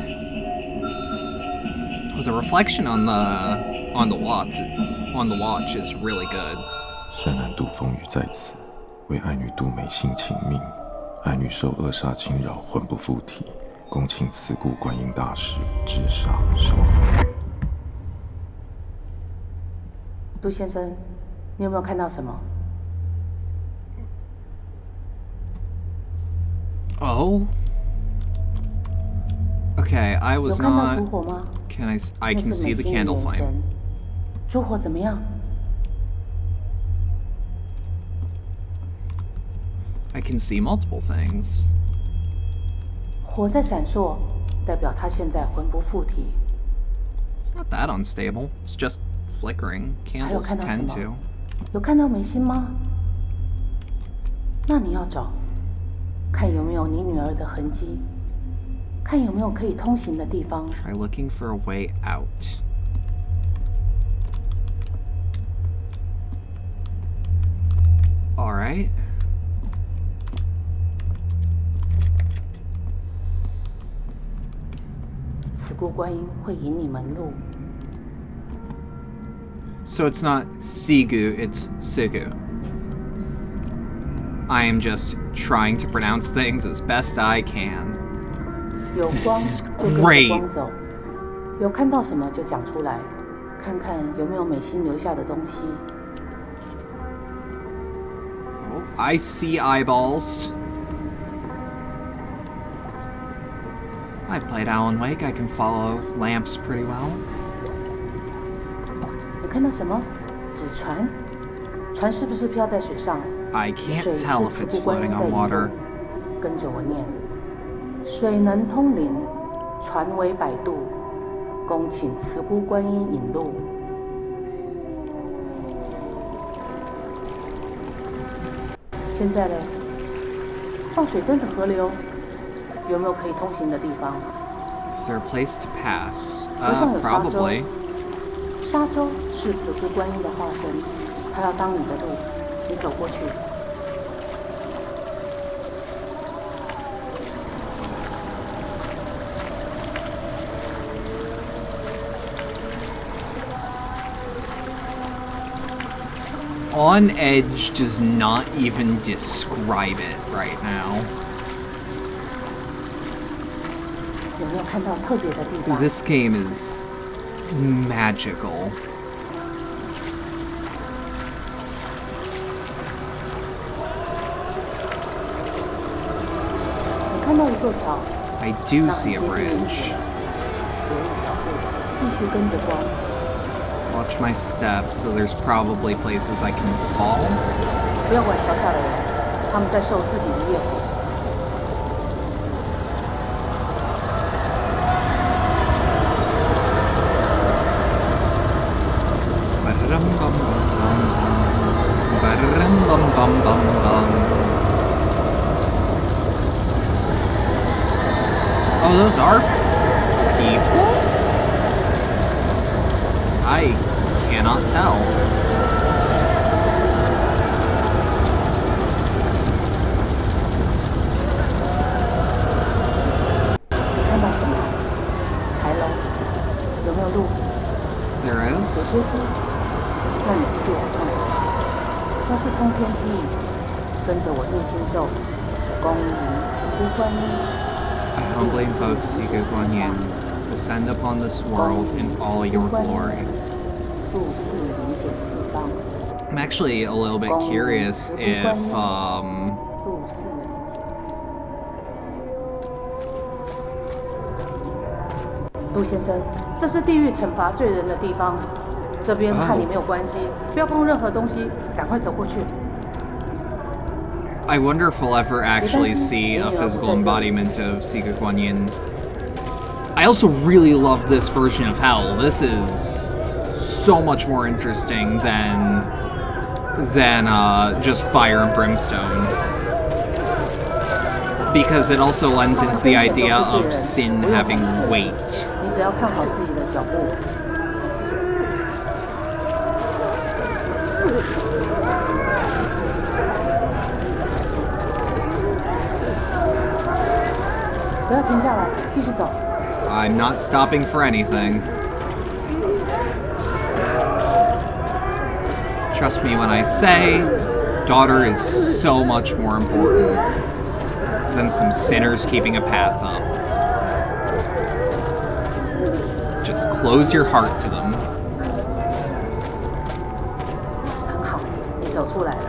Oh, the reflection on the watch is really good.
山南渡风雨在此，为爱女杜美性请命，爱女受恶煞侵扰，魂不附体，恭请慈顾观音大士治煞收魂。
杜先生，你有没有看到什么？
Oh. Okay, I was
有看到
not.
烛火吗？
I can see the candle flame.
烛火怎么样？
I can see multiple things.
火在闪烁，代表他现在魂不附体。
It's not that unstable. It's just flickering.
还有
Candles
看到什
tend
么
to.？
有看到美心吗？那你要找，看有没有你女儿的痕迹，看有没有可以通行的地方。
Try looking for a way out. All right.
慈姑观音会引你们路。
So it's not Sigu, it's Sigu. I am just trying to pronounce things as best I can.
有光
This is
就跟着
great.
光走，有看到什么就讲出来，看看有没有美心留下的东西。
Oh, I see eyeballs. I played Alan Wake. I can follow lamps pretty well.
你看到什么？纸船？船是不是漂在水上？
I
水
can't
是
tell if
慈
it's
姑观音
floating
在
on
引
water.
路，跟着我念：水能通灵，船为摆渡，恭请慈姑观音引路。现在呢？放水灯的河流有没有可以通行的地方？
Is there a place to pass?
河上有沙洲
Probably.
沙洲是慈姑观音的化身，她要当你的路，你走过去。
On edge does not even describe it right now.
有没有看到特别的地方？
This game is magical.
你看到一座桥，
I do
那
see a
很接近引
bridge.
水别有脚步，继续跟着光。
Watch my steps, so there's probably places I can fall.
不要管桥下的人，他们在受自己的业火。
Oh, those are people? I cannot tell.
你看到什么？牌楼有没有路？
There
有
is.
阶梯，那你继续往上走。那是通天梯，跟着我念心咒，恭迎慈姑观音。
I humbly invoke Sigu Guan Yin, descend upon this world in all your glory.
度世灵显四方，
I'm actually a little bit curious if,
度世灵显四方。杜先生，这是地狱惩罚罪人的地方，这边和你没有关系，不要碰任何东西，赶快走过去。
I wonder if we'll ever actually see a physical embodiment of Sigu Guan Yin. I also really love this version of Hell. This is so much more interesting than just fire and brimstone. Because it also lends into the idea of sin having weight.
你只要看好自己的脚步。不要停下来，继续走。
I'm not stopping for anything. trust me when I say, daughter is so much more important than some sinners keeping a path up. Just close your heart to them.
很好，你走出来了。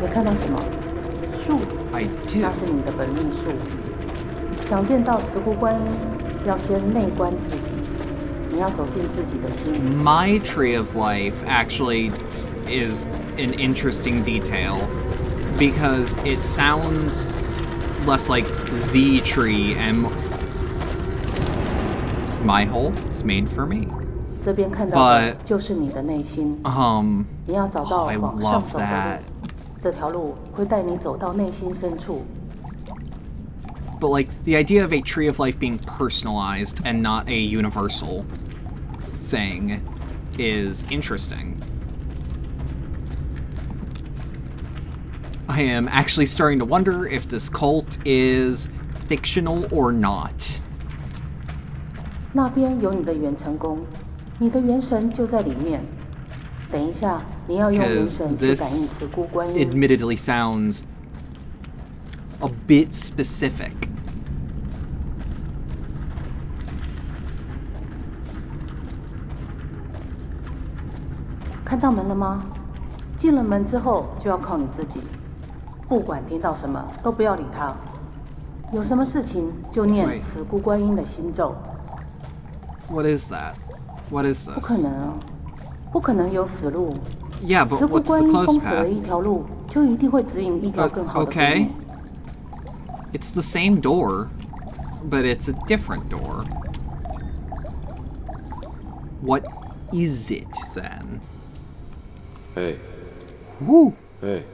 你看到什么？树？
I
那
do.
是你的本命树。想见到慈姑观音，要先内观自己。你要走进自己的心。
My tree of life actually is an interesting detail because it sounds less like the tree and it's my hole. It's made for me.
这边看到的就是你的内心。你要找到
I
往上
love
走的
that.
路，这条路会带你走到内心深处。
But like the idea of a tree of life being personalized and not a universal thing is interesting. I am actually starting to wonder if this cult is fictional or not.
那边有你的元成功，你的元神就在里面。等一下，你要用元
Because
神去感应
this
慈姑观音。
admittedly sounds a bit specific.
看到门了吗？进了门之后就要靠你自己，不管听到什么都不要理他，有什么事情就念慈姑观音的心咒。
What is that? What is
不可
this?
能啊，不可能有死路。
Yeah, but
慈姑
what's
观
the
音
close
封死了
path?
一条路，就一定会指引一条更好的给
Okay.
你。
It's the same door, but it's a different door. What is it then?
哎
Woo!
哎，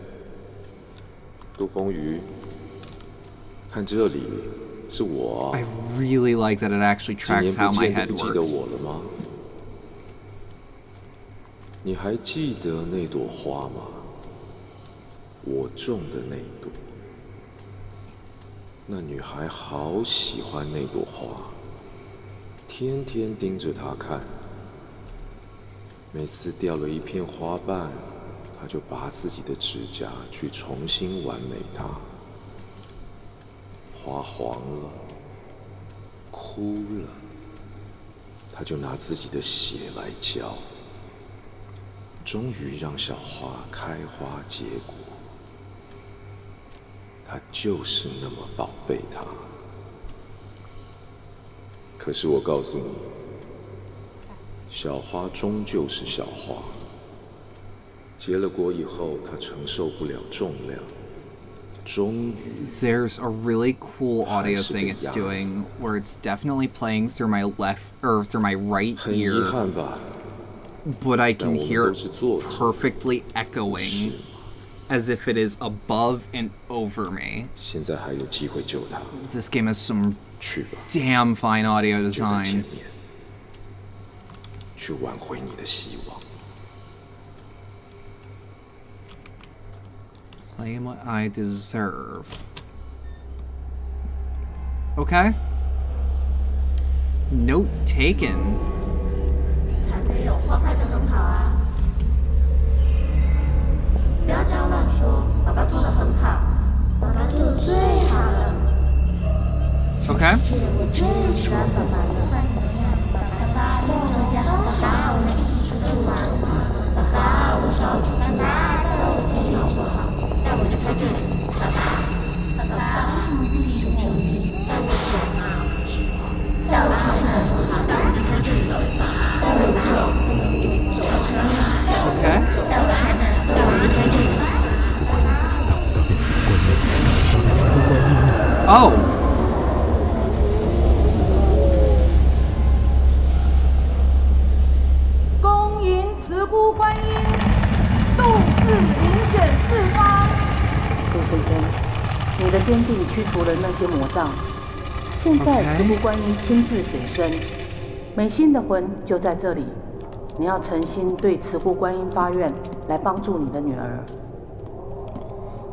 杜风雨，看这里，是我啊。
I really like that it actually
几
tracks
年
how
不
my
见，你
head
不记得
works.
我了吗？你还记得那朵花吗？我种的那朵。那女孩好喜欢那朵花，天天盯着它看。每次掉了一片花瓣，她就拔自己的指甲去重新完美它。花黄了，枯了，她就拿自己的血来浇。终于让小花开花结果。他就是那么宝贝它。可是我告诉你，小花终究是小花，结了果以后，它承受不了重量，终于。
There's a really cool audio thing it's doing where it's definitely playing through my left or through my right
很遗
ear,
憾吧？
but I can
但我们
hear
都
it
是作者，
perfectly echoing as if it is above and over me.
现在还有机会救他，
This game has some
去吧，
damn fine audio
就在前
design.
面，去挽回你的希望。
Claim what I deserve. Okay. Note taken.
才没有花开得很好啊！不要这样乱说，爸爸做得很好，爸爸对我最好了。
Okay.
我最喜欢爸爸了，不管怎么样，爸爸跟我回家，爸爸我们一起出去玩，爸爸我想要出去玩，带我出去好不好？带我离开这里，爸爸，爸爸为什么不离开这里？带我走嘛，带我出去好不好？带我离开这里，带我走，Okay. 带我看着，带我离开这里。
Oh.
恭迎慈姑观音，度世明显四方。杜先生，你的坚定驱除了那些魔障，现在
OK
慈姑观音亲自显身，美心的魂就在这里，你要诚心对慈姑观音发愿，来帮助你的女儿。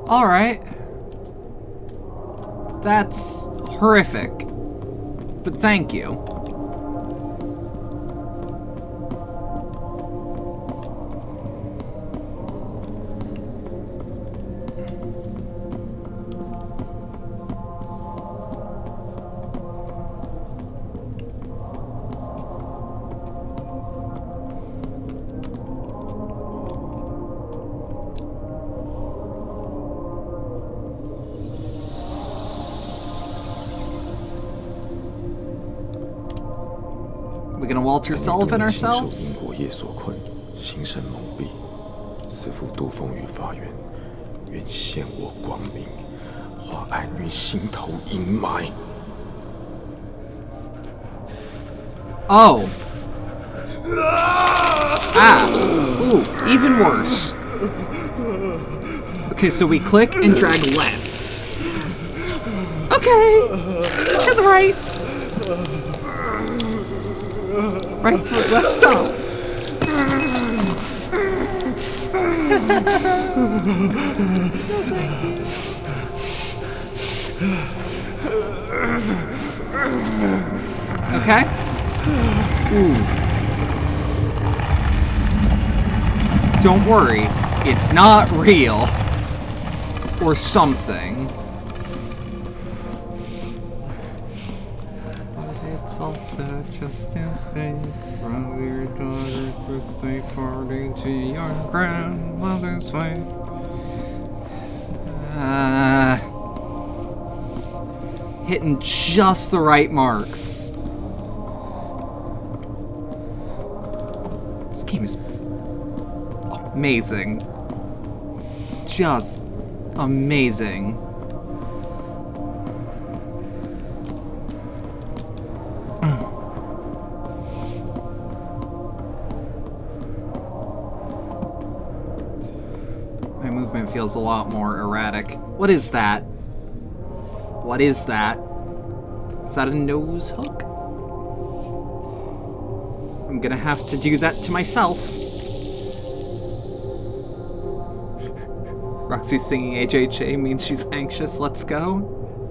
All right. That's horrific. But thank you. We're gonna Walter Sullivan ourselves?
国业所困，心神蒙蔽，慈父度风雨发愿，愿现我光明，化爱女心头阴霾。
Oh. Ah. Ooh, even worse. Okay, so we click and drag left. Okay. To the right. Right foot, left stop. Okay. Ooh. Don't worry, it's not real. Or something. It's also just as big from your daughter's birthday party to your grandmother's way. Hitting just the right marks. This game is amazing. Just amazing. My movement feels a lot more erratic. What is that? What is that? Is that a nose hook? I'm gonna have to do that to myself. Roxy singing HHA means she's anxious. Let's go.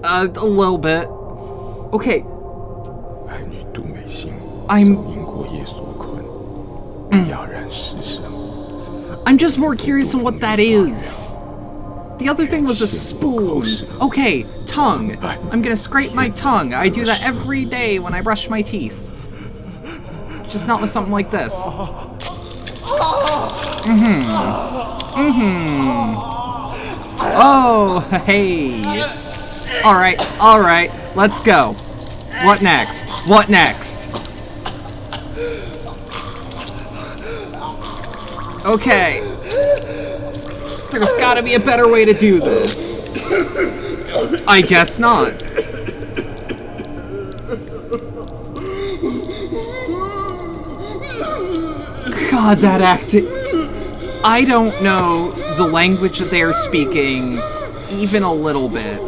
A little bit. Okay. I'm just more curious on what that is. The other thing was a spoon. Okay, tongue. I'm gonna scrape my tongue. I do that every day when I brush my teeth. Just not with something like this. Oh, hey. Alright, let's go. What next? What next? Okay. There's gotta be a better way to do this. I guess not. God, that acting. I don't know the language that they are speaking even a little bit.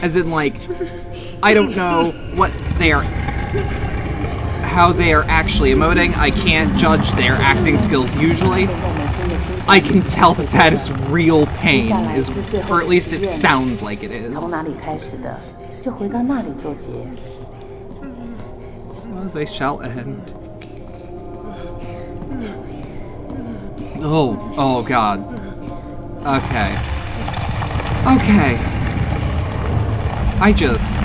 As in, like, I don't know what they are, how they are actually emoting. I can't judge their acting skills usually. I can tell that that is real pain, or at least it sounds like it is. So they shall end. Oh God. Okay. I just...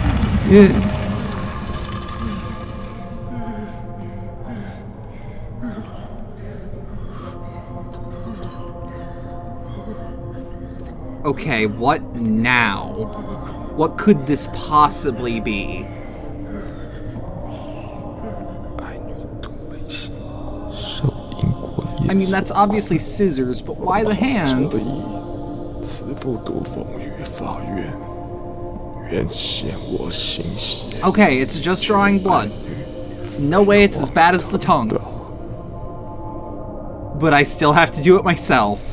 Okay, what now? What could this possibly be? I mean, that's obviously scissors, but why the hand? Okay, it's just drawing blood. No way it's as bad as the tongue. But I still have to do it myself.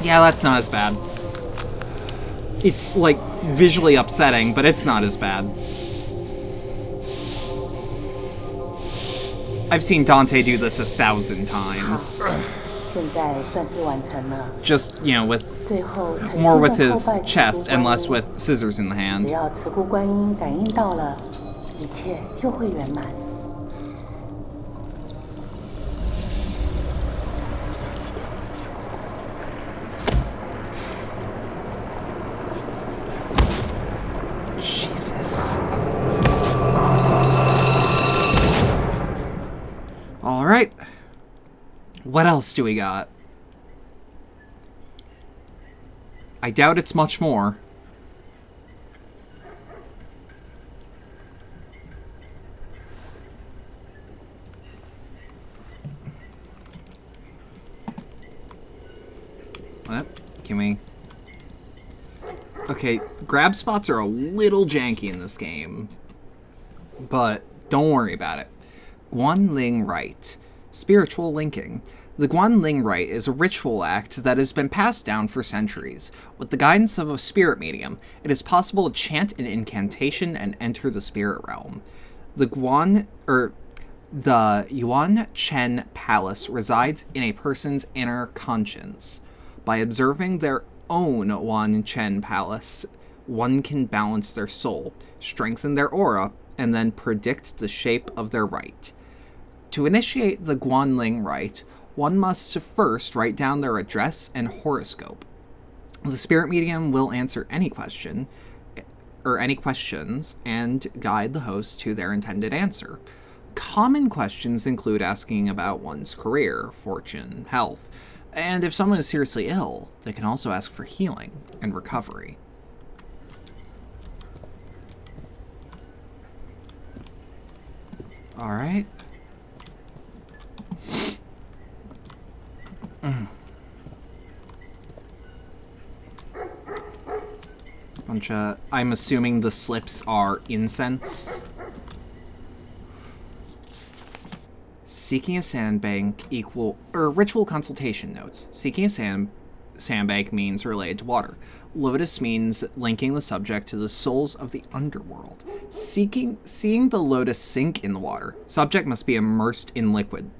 Yeah, that's not as bad. It's, like, visually upsetting, but it's not as bad. I've seen Dante do this 1,000 times. Just, you know, with more with his chest and less with scissors in the hand. Jesus. All right. What else do we got? I doubt it's much more. What? Can we... Okay, grab spots are a little janky in this game, but don't worry about it. Guanling Rite. Spiritual linking. The Guanling Rite is a ritual act that has been passed down for centuries. With the guidance of a spirit medium, it is possible to chant an incantation and enter the spirit realm. The Yuan Chen Palace resides in a person's inner conscience. By observing their own Yuan Chen Palace, one can balance their soul, strengthen their aura, and then predict the shape of their rite. To initiate the Guanling Rite, one must first write down their address and horoscope. The spirit medium will answer any question, or any questions, and guide the host to their intended answer. Common questions include asking about one's career, fortune, health, and if someone is seriously ill, they can also ask for healing and recovery. All right. Bunch of... I'm assuming the slips are incense. Seeking a sandbank ritual consultation notes. Seeking a sandbank means related to water. Lotus means linking the subject to the souls of the underworld. Seeing the lotus sink in the water. Subject must be immersed in liquid.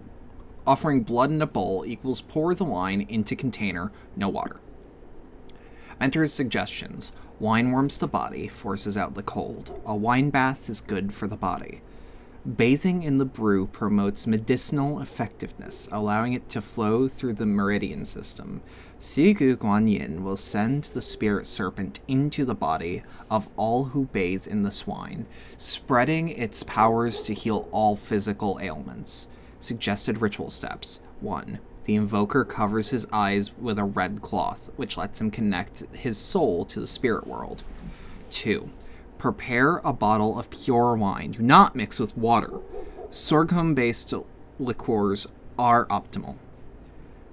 Offering blood in a bowl equals pour the wine into container, no water. Enters suggestions. Wine warms the body, forces out the cold. A wine bath is good for the body. Bathing in the brew promotes medicinal effectiveness, allowing it to flow through the meridian system. Sigu Guanyin will send the spirit serpent into the body of all who bathe in this wine, spreading its powers to heal all physical ailments. Suggested ritual steps. 1. The invoker covers his eyes with a red cloth, which lets him connect his soul to the spirit world. 2. Prepare a bottle of pure wine. Do not mix with water. Sorghum-based liqueurs are optimal.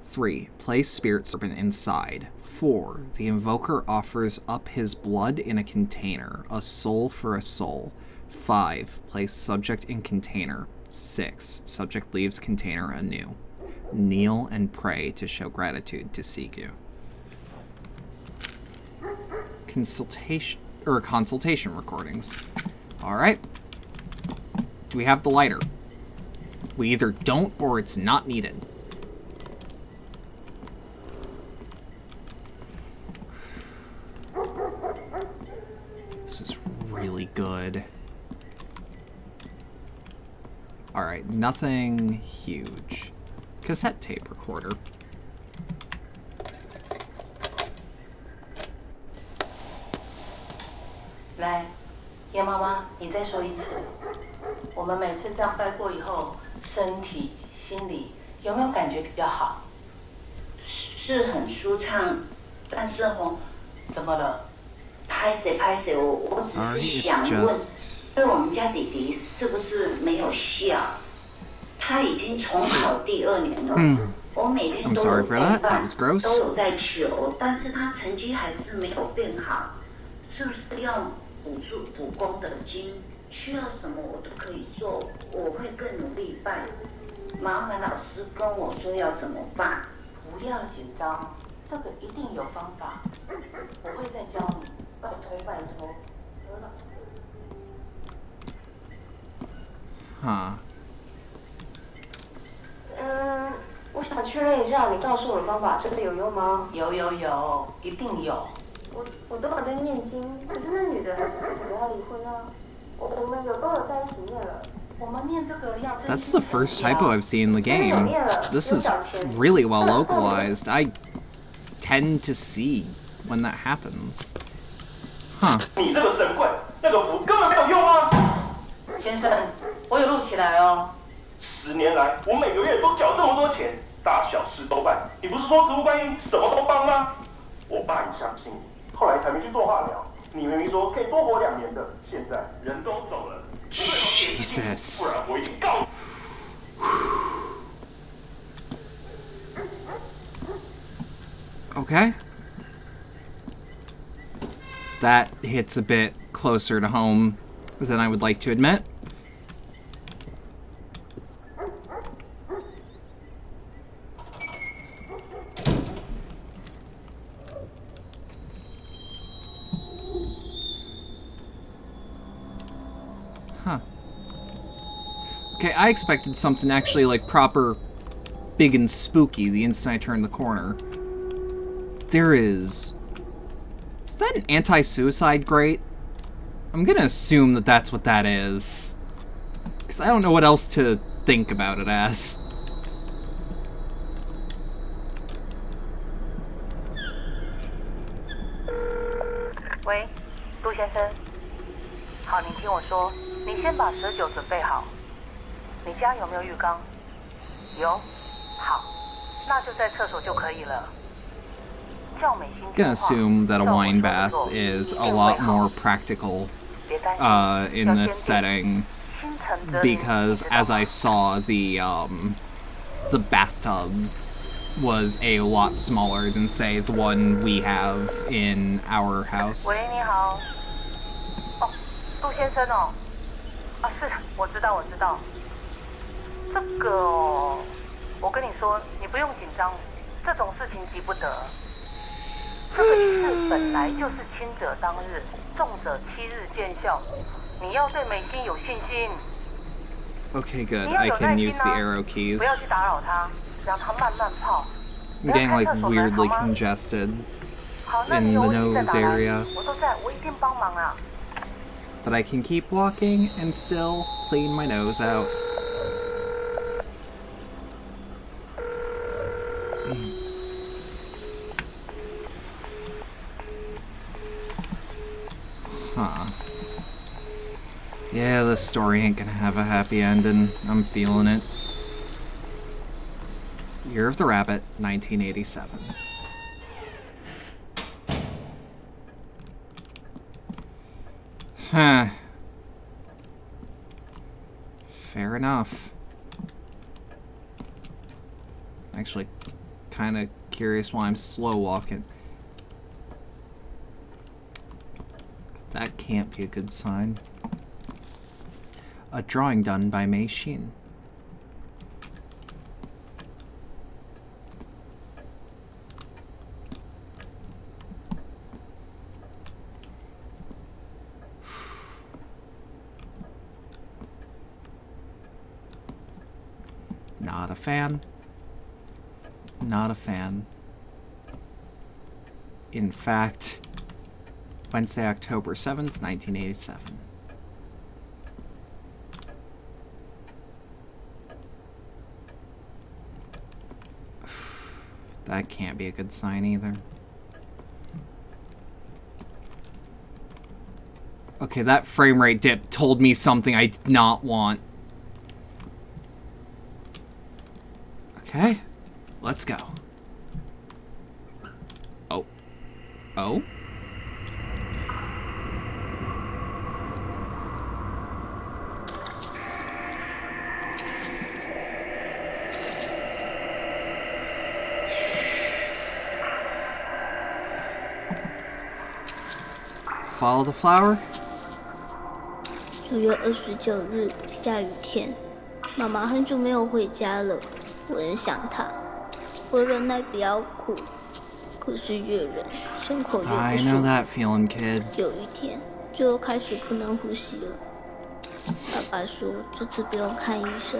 3. Place spirit serpent inside. 4. The invoker offers up his blood in a container, a soul for a soul. 5. Place subject in container. 6. Subject leaves container anew. Kneel and pray to show gratitude to Sigu. Consultation recordings. Alright. Do we have the lighter? We either don't or it's not needed. This is really good. Alright, nothing huge. Cassette tape recorder.
来，叶妈妈，你再说一次。我们每次这样拜过以后，身体、心理有没有感觉比较好？
是很舒畅，但是怎么了？拍谁，我只是想问，对我们家弟弟是不是没有笑？他已经重考第2年了。我每天都有在办，都有在求，但是他成绩还是没有变好。是不是要补功的经？需要什么我都可以做，我会更努力办。麻烦老师跟我说要怎么办。不要紧张，这个一定有方法，我会再教你。
Huh.
我想确认一下，你告诉我的方法真的有用吗？
有，一定有。
我都有在念经，可是那女的还是不准要离婚啊。我们都有在一起念了。
That's the first typo I've seen in the game. This is really well localized. I tend to see when that happens. Huh.
你这个神棍，那个符根本没有用啊！
先生，我有录起来哦。
10年来，我每个月都缴这么多钱，大小事都办。你不是说植物观音什么都帮吗？我爸也相信你，后来才没去做化疗。你明明说可以多活2年的，现在人都走了。
Jesus.
不然我一定告。
Okay. That hits a bit closer to home than I would like to admit. Huh. Okay, I expected something actually like proper big and spooky the instant I turned the corner. There is... Is that an anti-suicide grate? I'm gonna assume that that's what that is. Because I don't know what else to think about it as.
Wait, 杜先生。好，你听我说，你先把蛇酒准备好。你家有没有浴缸？有。好，那就在厕所就可以了。
I'm gonna assume that a wine bath is a lot more practical in this setting, because as I saw, the bathtub was a lot smaller than, say, the one we have in our house.
喂，你好。哦，杜先生哦。啊，是，我知道。这个哦，我跟你说，你不用紧张，这种事情急不得。 这个仪式本来就是轻者当日，重者7日见效。你要对美心有信心。
Okay, good. I can use the arrow keys.
不要去打扰他，让他慢慢泡。
I'm getting like weirdly congested in the nose area.
我都在，我一定帮忙啊。
But I can keep walking and still clean my nose out. Huh. Yeah, this story ain't gonna have a happy ending. I'm feeling it. Year of the Rabbit, 1987. Huh. Fair enough. Actually, kind of curious why I'm slow walking. That can't be a good sign. A drawing done by Mei Xin. Not a fan. Not a fan. In fact, Wednesday, October 7th, 1987. That can't be a good sign either. Okay, that frame rate dip told me something I did not want. Okay, let's go. Oh. Oh? Follow the flower?
9月29日，下雨天，妈妈很久没有回家了，我很想她。我忍耐不要哭，可是越忍，伤口越不
I
舒
know
服。
that feeling, kid.
有一天，就开始不能呼吸了。爸爸说这次不用看医生，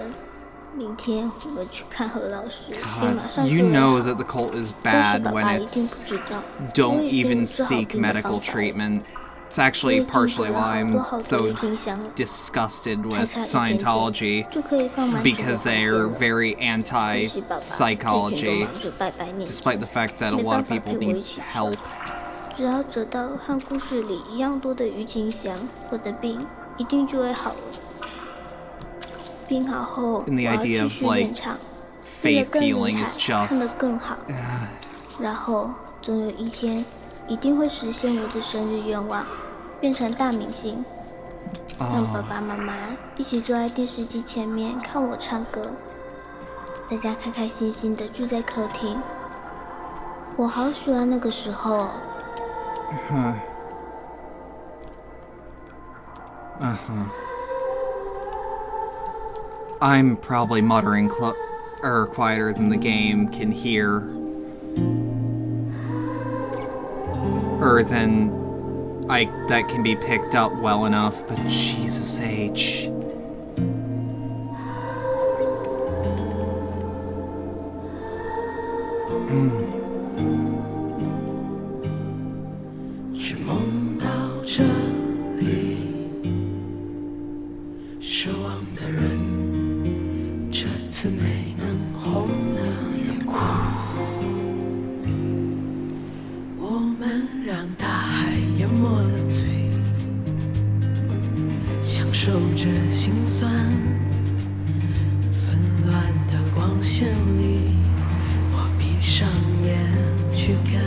明天我们去看何老师，并马
God,
上
you
就
know
会好。
that the cult is
但是
bad
爸
when
爸一定不
it's
知道，我
don't
已经
even
治好
seek
病的
medical
方法了。
treatment. It's
我
actually
已经
partially
得了
why
好多
I'm
好多
so
郁金香了，
disgusted
还
with
差一点点
Scientology
就可以放满整个
because
房
they
间
are
了。
very
可惜爸爸最近都
anti-psychology,
忙着拜拜念经，
despite the fact that a
没
lot
办
of
法
people
陪我
need
一起吃。
help.
只要得到和故事里一样多的郁金香，我的病一定就会好了。病好后，
And the
我要
idea
继
of
续
like
练唱，练得
faith
更厉
healing
害，
is
唱得
just
更好。然后总有一天，一定会实现我的生日愿望，变成大明星，让爸爸妈妈一起坐在电视机前面看我唱歌，大家开开心心的聚在客厅。我好喜欢那个时候哦。
I'm probably muttering quieter than the game can hear, or than that can be picked up well enough. But Jesus H. Mm.
是梦到这里，守望的人，这次没能红了眼眶。我们让大海淹没了嘴，享受着心酸。纷乱的光线里，我闭上眼去看。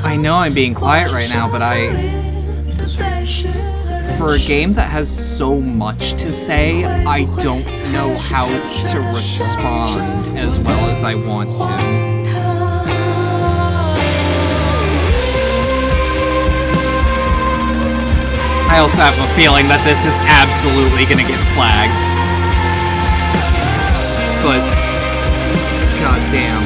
I know I'm being quiet right now, but for a game that has so much to say, I don't know how to respond as well as I want to. I also have a feeling that this is absolutely gonna get flagged. But, goddamn.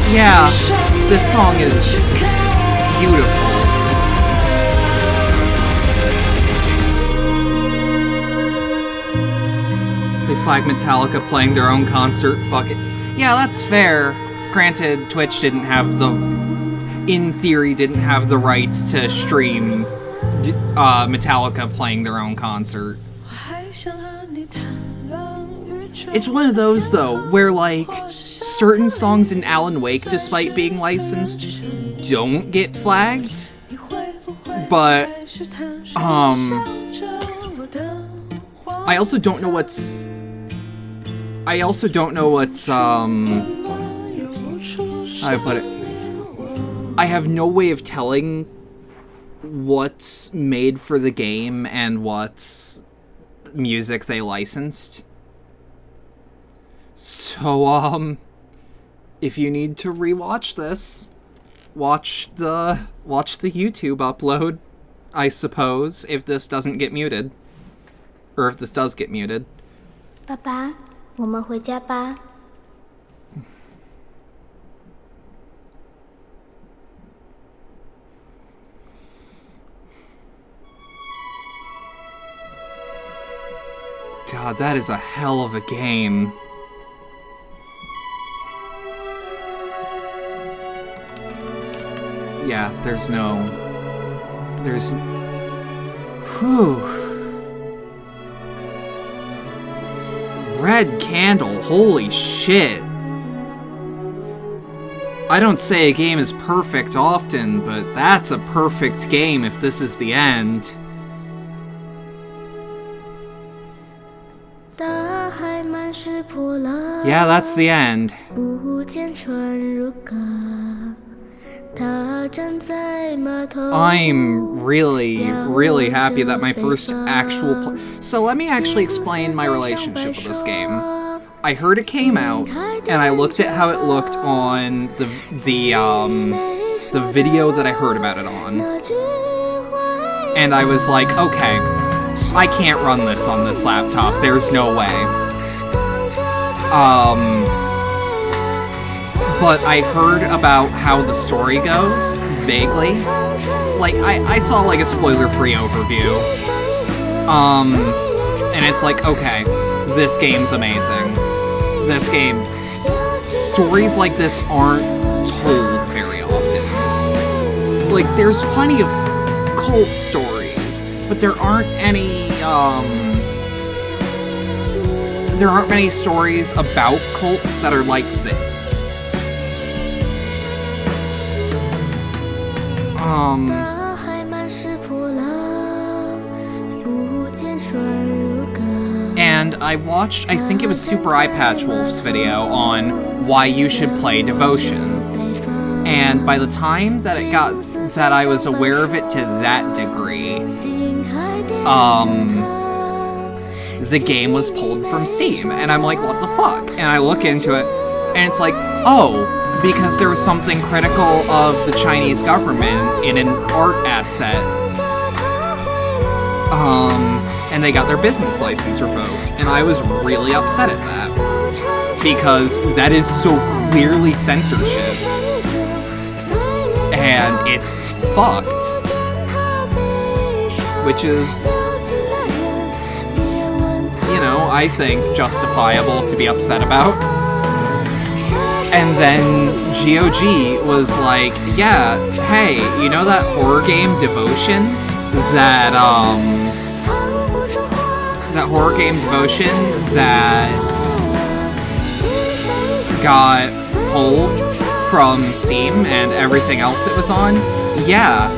Yeah, this song is beautiful. They flag Metallica playing their own concert, fuck it. Yeah, that's fair. Granted, Twitch didn't have in theory, didn't have the rights to stream Metallica playing their own concert. It's one of those, though, where, like, certain songs in Alan Wake, despite being licensed, don't get flagged. But, I also don't know what's, how do I put it? I have no way of telling what's made for the game and what's music they licensed. So, if you need to rewatch this, watch the YouTube upload, I suppose, if this doesn't get muted. Or if this does get muted.
爸爸，我们回家吧。
God, that is a hell of a game. Yeah, whew. Red Candle, holy shit. I don't say a game is perfect often, but that's a perfect game if this is the end. Yeah, that's the end. I'm really happy that my first actual So let me actually explain my relationship with this game. I heard it came out, and I looked at how it looked on the video that I heard about it on. And I was like, okay, I can't run this on this laptop, there's no way. But I heard about how the story goes, vaguely. Like, I saw, like, a spoiler-free overview. And it's like, okay, this game's amazing. This game... Stories like this aren't told very often. Like, there's plenty of cult stories, but there aren't any, there aren't many stories about cults that are like this. And I watched, I think it was Super Eye Patch Wolf's video on why you should play Devotion. And by the time that I was aware of it to that degree, the game was pulled from Steam. And I'm like, what the fuck? And I look into it, and it's like, oh, because there was something critical of the Chinese government in an art asset. And they got their business license revoked. And I was really upset at that. Because that is so clearly censorship. And it's fucked. Which is, you know, I think justifiable to be upset about. And then GOG was like, yeah, hey, you know that horror game Devotion? That horror game Devotion that got pulled from Steam and everything else it was on? Yeah.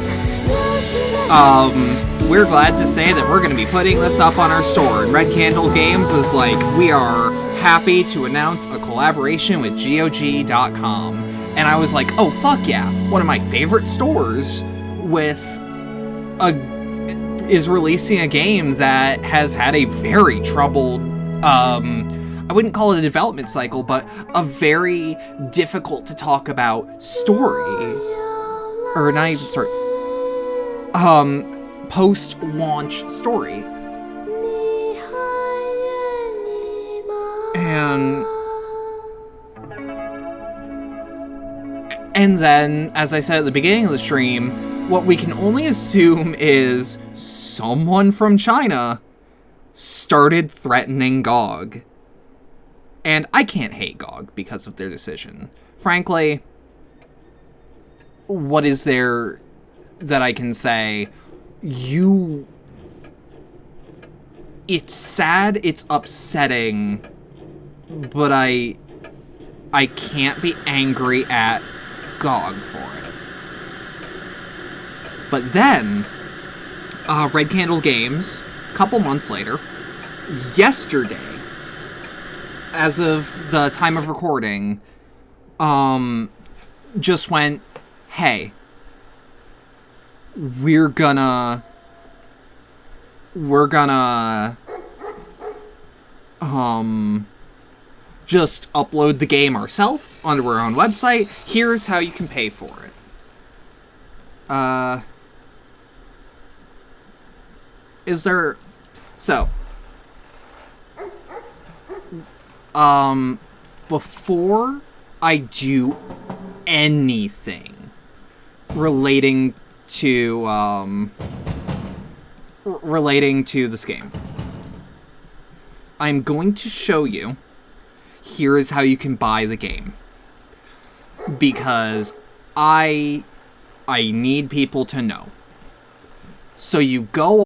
We're glad to say that we're going to be putting this up on our store. And Red Candle Games is like, we are happy to announce a collaboration with GOG.com. And I was like, oh, fuck yeah. One of my favorite stores is releasing a game that has had a very troubled, I wouldn't call it a development cycle, but a very difficult to talk about story. Or not even, sorry. Post-launch story. And then, as I said at the beginning of the stream, what we can only assume is someone from China started threatening GOG. And I can't hate GOG because of their decision. Frankly, what is there that I can say? It's sad, it's upsetting, but I can't be angry at GOG for it. But then, Red Candle Games, a couple months later, yesterday, as of the time of recording, just went, hey, we're gonna just upload the game ourselves onto our own website. Here's how you can pay for it. Is there... So... before I do anything relating to this game, I'm going to show you. Here is how you can buy the game. Because I need people to know. So you go